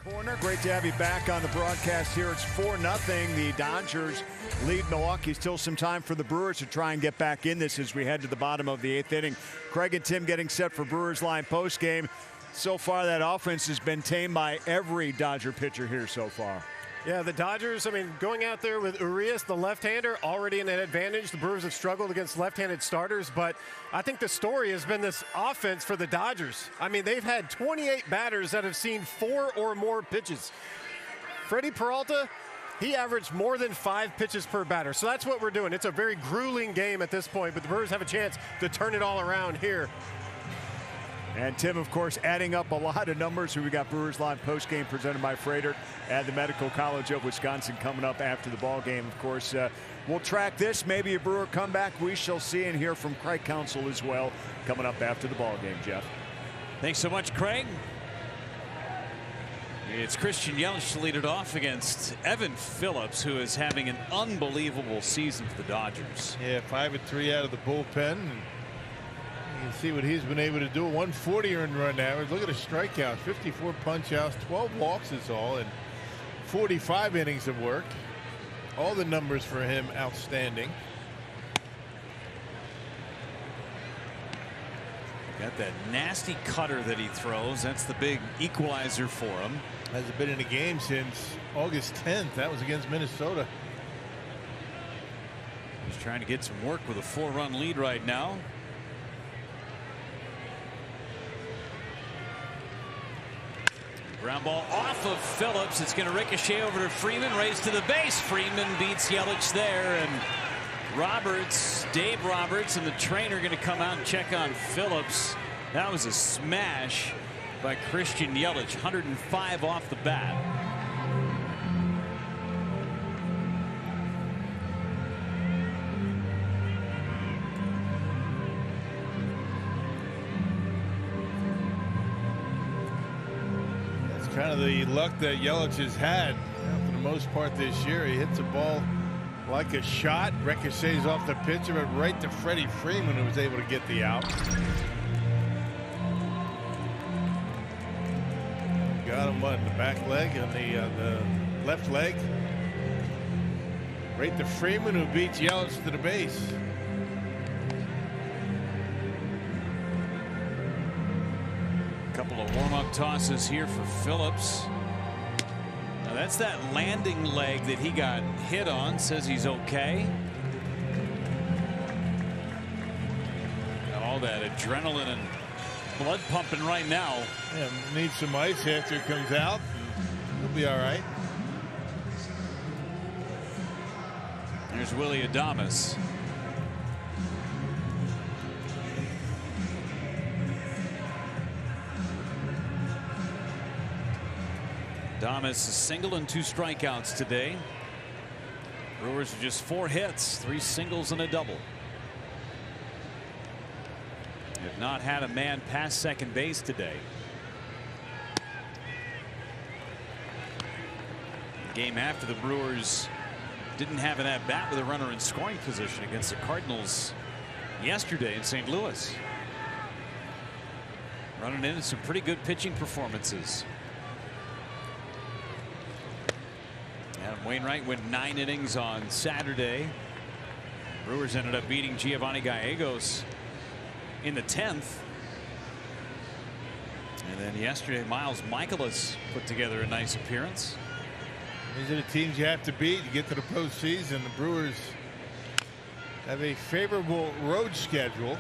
Corner. Great to have you back on the broadcast here. It's 4-0. The Dodgers lead Milwaukee. Still some time for the Brewers to try and get back in this as we head to the bottom of the 8th inning. Craig and Tim getting set for Brewers Line postgame. So far, that offense has been tamed by every Dodger pitcher here so far. Yeah, the Dodgers, I mean, going out there with Urias, the left-hander, already in an advantage. The Brewers have struggled against left-handed starters, but I think the story has been this offense for the Dodgers. I mean, they've had 28 batters that have seen 4 or more pitches. Freddie Peralta, he averaged more than 5 pitches per batter. So that's what we're doing. It's a very grueling game at this point, but the Brewers have a chance to turn it all around here. And Tim, of course, adding up a lot of numbers. We got Brewers Live postgame presented by Freighter at the Medical College of Wisconsin coming up after the ball game. Of course, we'll track this. Maybe a Brewer comeback. We shall see and hear from Craig Counsell as well coming up after the ball game, Jeff. Thanks so much, Craig. It's Christian Yelich to lead it off against Evan Phillips, who is having an unbelievable season for the Dodgers. Yeah, 5-3 out of the bullpen. You can see what he's been able to do. 140 earned run average. Look at the strikeouts. 54 punch outs. 12 walks is all. And 45 innings of work. All the numbers for him outstanding. Got that nasty cutter that he throws. That's the big equalizer for him. Hasn't been in a game since August 10th. That was against Minnesota. He's trying to get some work with a 4-run lead right now. Ground ball off of Phillips. It's going to ricochet over to Freeman. Race to the base. Freeman beats Yelich there. And Roberts, Dave Roberts, and the trainer going to come out and check on Phillips. That was a smash by Christian Yelich. 105 off the bat. Kind of the luck that Yelich has had for the most part this year. He hits the ball like a shot, ricochets off the pitcher, but right to Freddie Freeman, who was able to get the out. Got him on the back leg and the left leg. Right to Freeman, who beats Yelich to the base. Couple of warm-up tosses here for Phillips. Now that's that landing leg that he got hit on. Says he's okay. Got all that adrenaline and blood pumping right now. Yeah, needs some ice after it comes out. He'll be all right. There's Willie Adames. Adames is single and 2 strikeouts today. Brewers are just 4 hits, 3 singles and a double. Have not had a man past second base today. The game after the Brewers didn't have an at-bat with a runner in scoring position against the Cardinals yesterday in St. Louis. Running into some pretty good pitching performances. Adam Wainwright went 9 innings on Saturday. Brewers ended up beating Giovanni Gallegos in the 10th. And then yesterday, Miles Michaelis put together a nice appearance. These are the teams you have to beat to get to the postseason. The Brewers have a favorable road schedule,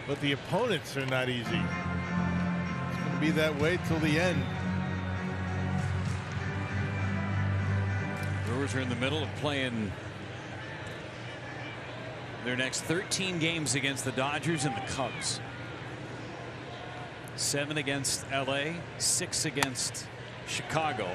but the opponents are not easy. It's going to be that way till the end. Brewers are in the middle of playing their next 13 games against the Dodgers and the Cubs. 7 against LA, 6 against Chicago.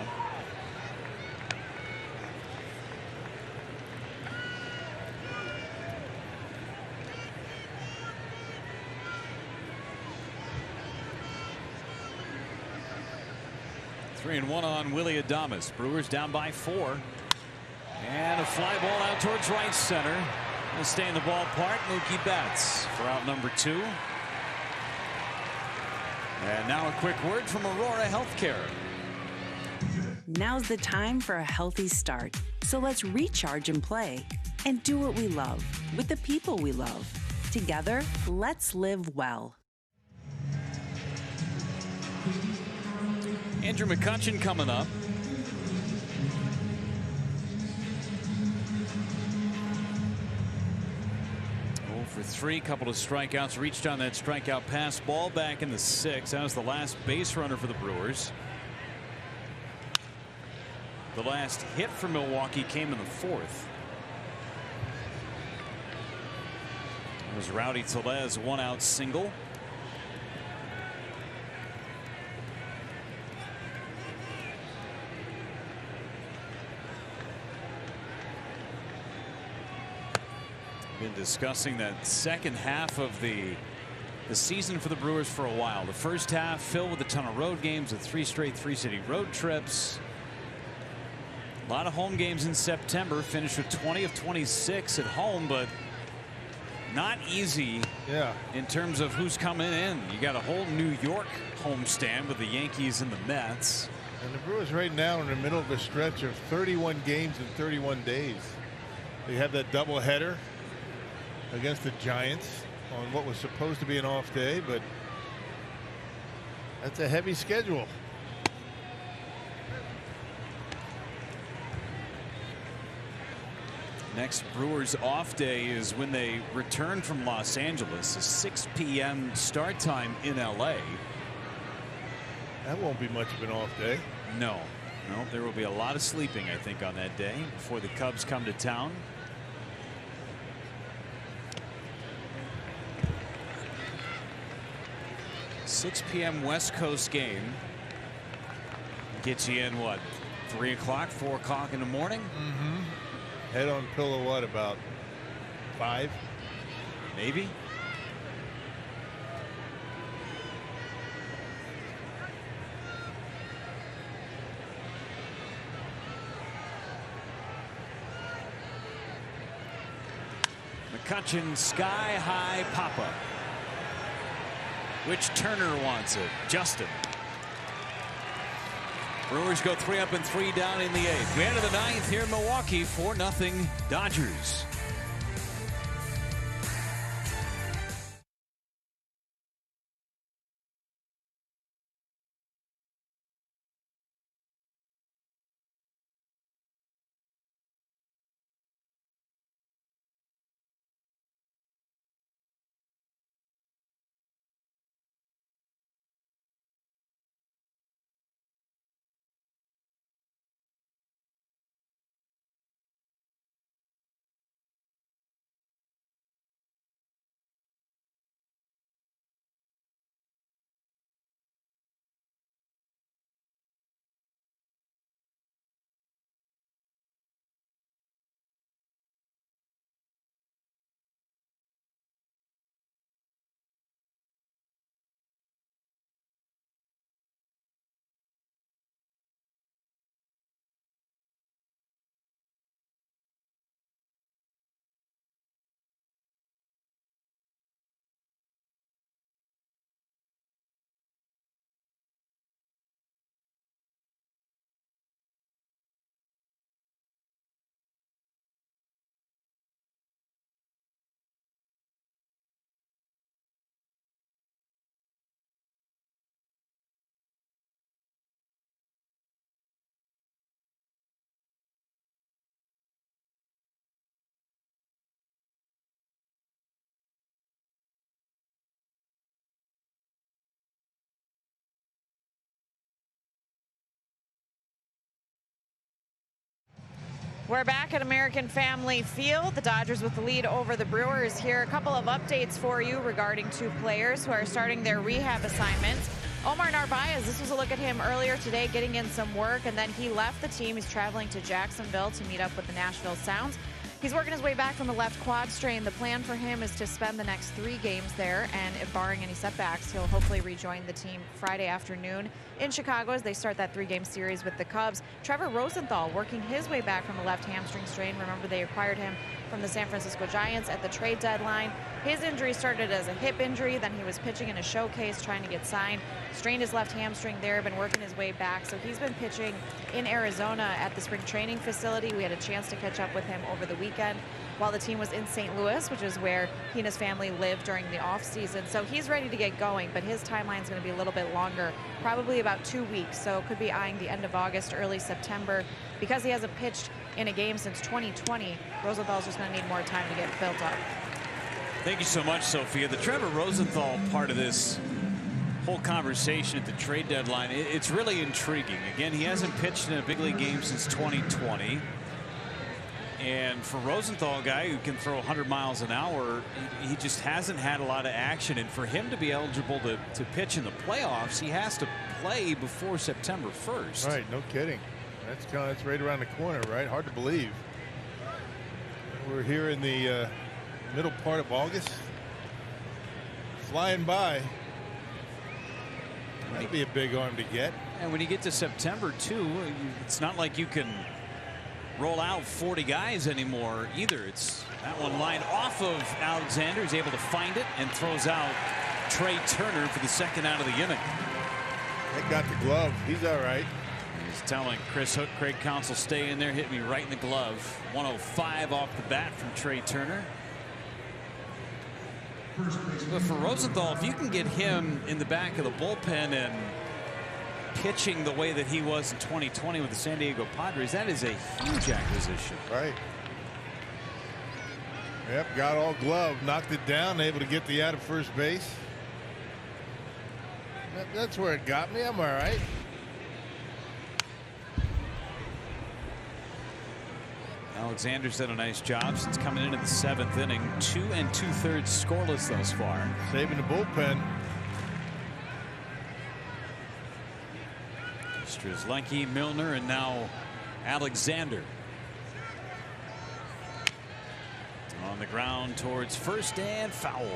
Three and 1 on Willie Adames. Brewers down by 4. And a fly ball out towards right center. Will stay in the ballpark. Mookie Betts for out number 2. And now a quick word from Aurora Healthcare. Now's the time for a healthy start. So let's recharge and play and do what we love with the people we love. Together, let's live well. Andrew McCutchen coming up. For 3, couple of strikeouts, reached on that strikeout pass ball back in the 6th. That was the last base runner for the Brewers. The last hit for Milwaukee came in the 4th. It was Rowdy Tellez, 1-out single. Been discussing that second half of the season for the Brewers for a while. The first half filled with a ton of road games, with 3 straight 3-city road trips. A lot of home games in September. Finished with 20 of 26 at home, but not easy. Yeah. In terms of who's coming in. You got a whole New York homestand with the Yankees and the Mets. And the Brewers right now are in the middle of a stretch of 31 games in 31 days. They have that doubleheader against the Giants on what was supposed to be an off day, but that's a heavy schedule. Next Brewers off day is when they return from Los Angeles, a 6 p.m. start time in LA. That won't be much of an off day. No, there will be a lot of sleeping, I think, on that day before the Cubs come to town. $6 p.m. West Coast game gets you in what, 3 o'clock, 4 o'clock in the morning? Mm-hmm. Head on pillow, what, about 5? Maybe. McCutcheon sky high pop-up. Which Turner wants it? Justin. Brewers go 3 up and 3 down in the 8th. We enter the 9th here in Milwaukee, 4-0 Dodgers. We're back at American Family Field. The Dodgers with the lead over the Brewers here. A couple of updates for you regarding 2 players who are starting their rehab assignments. Omar Narvaez, this was a look at him earlier today, getting in some work, and then he left the team. He's traveling to Jacksonville to meet up with the Nashville Sounds. He's working his way back from a left quad strain. The plan for him is to spend the next 3 games there, and if barring any setbacks, he'll hopefully rejoin the team Friday afternoon in Chicago as they start that 3-game series with the Cubs. Trevor Rosenthal working his way back from a left hamstring strain. Remember, they acquired him from the San Francisco Giants at the trade deadline. His injury started as a hip injury, then he was pitching in a showcase trying to get signed. Strained his left hamstring there, been working his way back. So he's been pitching in Arizona at the spring training facility. We had a chance to catch up with him over the weekend while the team was in St. Louis, which is where he and his family live during the off season. So he's ready to get going, but his timeline is going to be a little bit longer, probably about 2 weeks. So could be eyeing the end of August, early September. Because he hasn't pitched in a game since 2020, Rosenthal's just going to need more time to get built up. Thank you so much, Sophia. The Trevor Rosenthal part of this whole conversation at the trade deadline, it's really intriguing. Again, he hasn't pitched in a big league game since 2020. And for Rosenthal, a guy who can throw 100 miles an hour, he just hasn't had a lot of action. And for him to be eligible to pitch in the playoffs, he has to play before September 1st. Right, no kidding. That's right around the corner, right? Hard to believe. We're here in the middle part of August. Flying by. That'd be a big arm to get. And when you get to September, too, it's not like you can roll out 40 guys anymore either. It's that one line off of Alexander. He's able to find it and throws out Trey Turner for the second out of the inning. They got the glove. He's all right. He's telling Chris Hook, Craig Counsell, stay in there, hit me right in the glove. 105 off the bat from Trey Turner. But for Rosenthal, if you can get him in the back of the bullpen and pitching the way that he was in 2020 with the San Diego Padres, that is a huge acquisition. Right. Yep, got all glove, knocked it down, able to get the out of first base. That's where it got me. I'm all right. Alexander's done a nice job since coming into the 7th inning. 2 2/3 scoreless thus far. Saving the bullpen. Strzelenki, Milner, and now Alexander. On the ground towards first and foul.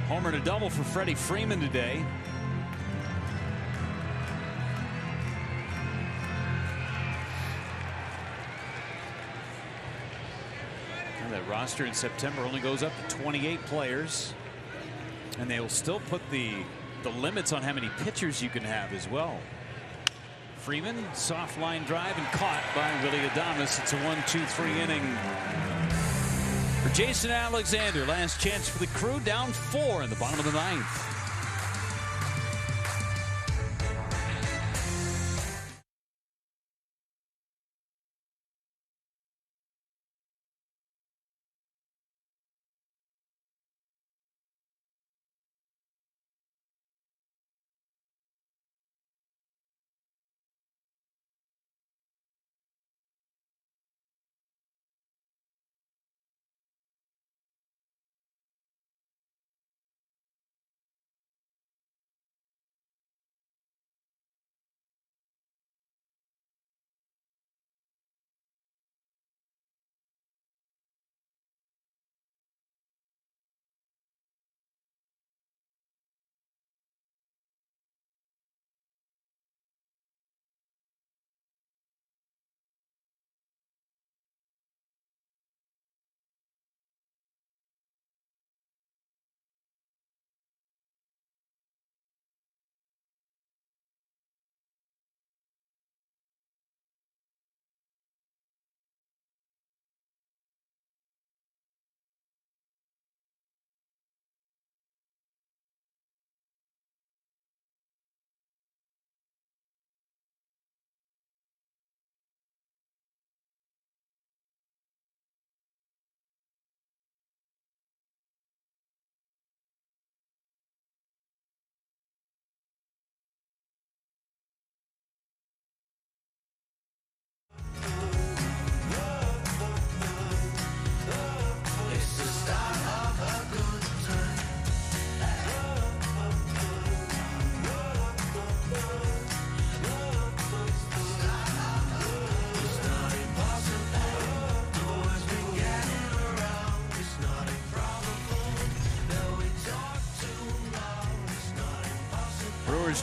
Homer to double for Freddie Freeman today. And that roster in September only goes up to 28 players. And they will still put the limits on how many pitchers you can have as well. Freeman, soft line drive, and caught by Willy Adames. It's a 1-2-3 inning for Jason Alexander. Last chance for the Crew, down 4 in the bottom of the 9th.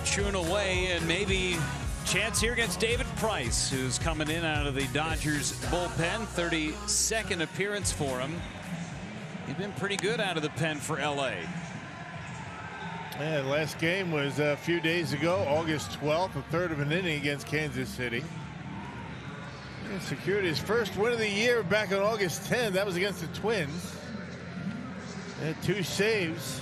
Chewing away, and maybe chance here against David Price, who's coming in out of the Dodgers bullpen. 32nd appearance for him. He's been pretty good out of the pen for LA. Yeah, last game was a few days ago, August 12th, a third of an inning against Kansas City. He secured his first win of the year back on August 10th. That was against the Twins. Had 2 saves.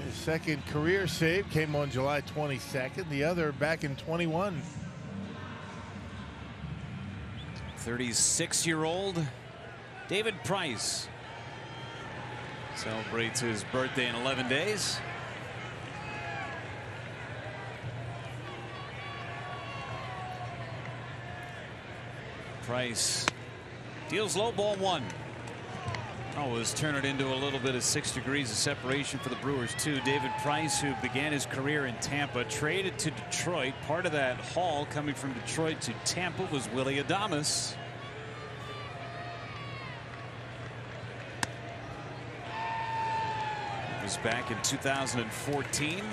His second career save came on July 22nd. The other back in 21. 36-year-old David Price celebrates his birthday in 11 days. Price deals low, ball 1. Always turn it into a little bit of 6 degrees of separation for the Brewers too. David Price, who began his career in Tampa, traded to Detroit. Part of that haul coming from Detroit to Tampa was Willie Adames. He was back in 2014.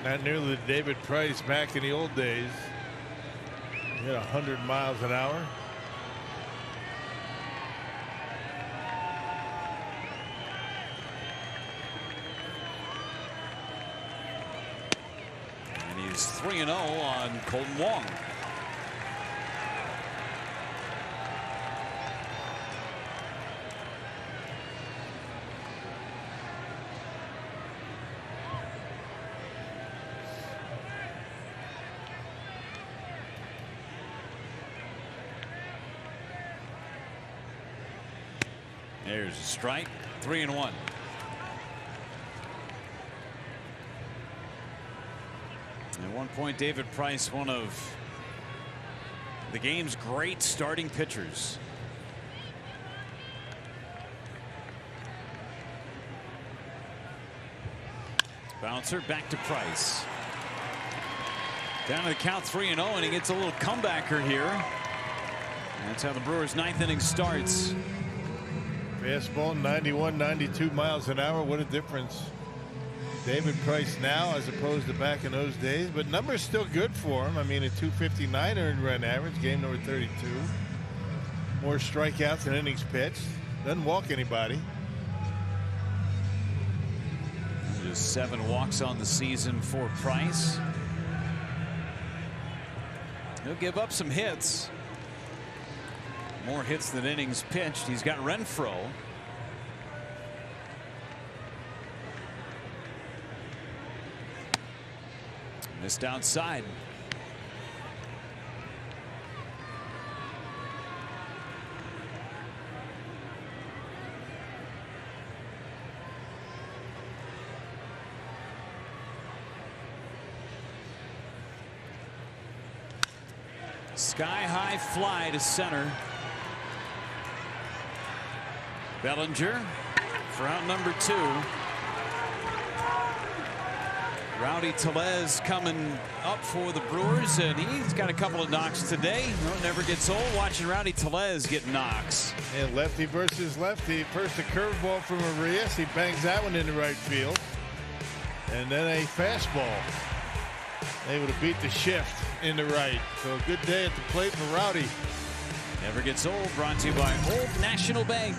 Not nearly the David Price back in the old days. He had 100 miles an hour. And he's 3-0 on Colton Wong. There's a strike. 3-1. At one point, David Price, one of the game's great starting pitchers. Bouncer back to Price. Down to the count 3-0, and he gets a little comebacker here. That's how the Brewers' 9th inning starts. Fastball 91, 92 miles an hour. What a difference. David Price now as opposed to back in those days, but numbers still good for him. I mean, a 259 earned run average, game number 32. More strikeouts than innings pitched. Doesn't walk anybody. Just 7 walks on the season for Price. He'll give up some hits. More hits than innings pitched. He's got Renfroe. Missed outside. Sky high fly to center. Bellinger for out number 2. Rowdy Tellez coming up for the Brewers, and he's got a couple of knocks today. No, never gets old watching Rowdy Tellez get knocks. And lefty versus lefty. First a curveball from Arias. He bangs that one into right field. And then a fastball. Able to beat the shift into right. So a good day at the plate for Rowdy. Never gets old. Brought to you by Old National Bank.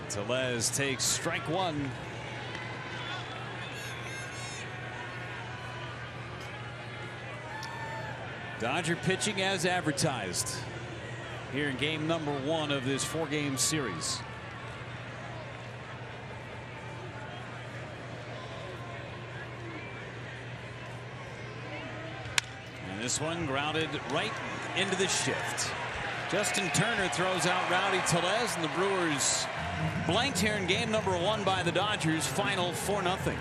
Tellez takes strike 1. Dodger pitching as advertised here in game number 1 of this 4-game series. And this one grounded right into the shift. Justin Turner throws out Rowdy Tellez, and the Brewers blanked here in game number 1 by the Dodgers. Final 4-0.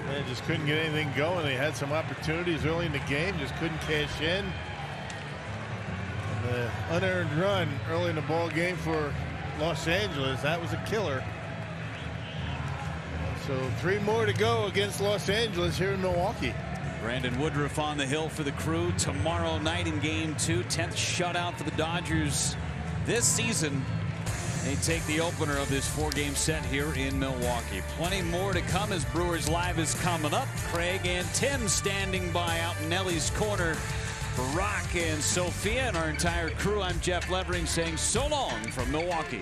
They just couldn't get anything going. They had some opportunities early in the game, just couldn't cash in. And the unearned run early in the ball game for Los Angeles, that was a killer. So 3 more to go against Los Angeles here in Milwaukee. Brandon Woodruff on the hill for the Crew tomorrow night in game 2. 10th shutout for the Dodgers this season. They take the opener of this 4-game set here in Milwaukee. Plenty more to come as Brewers Live is coming up. Craig and Tim standing by out in Nellie's corner for Rock and Sophia and our entire crew. I'm Jeff Levering saying so long from Milwaukee.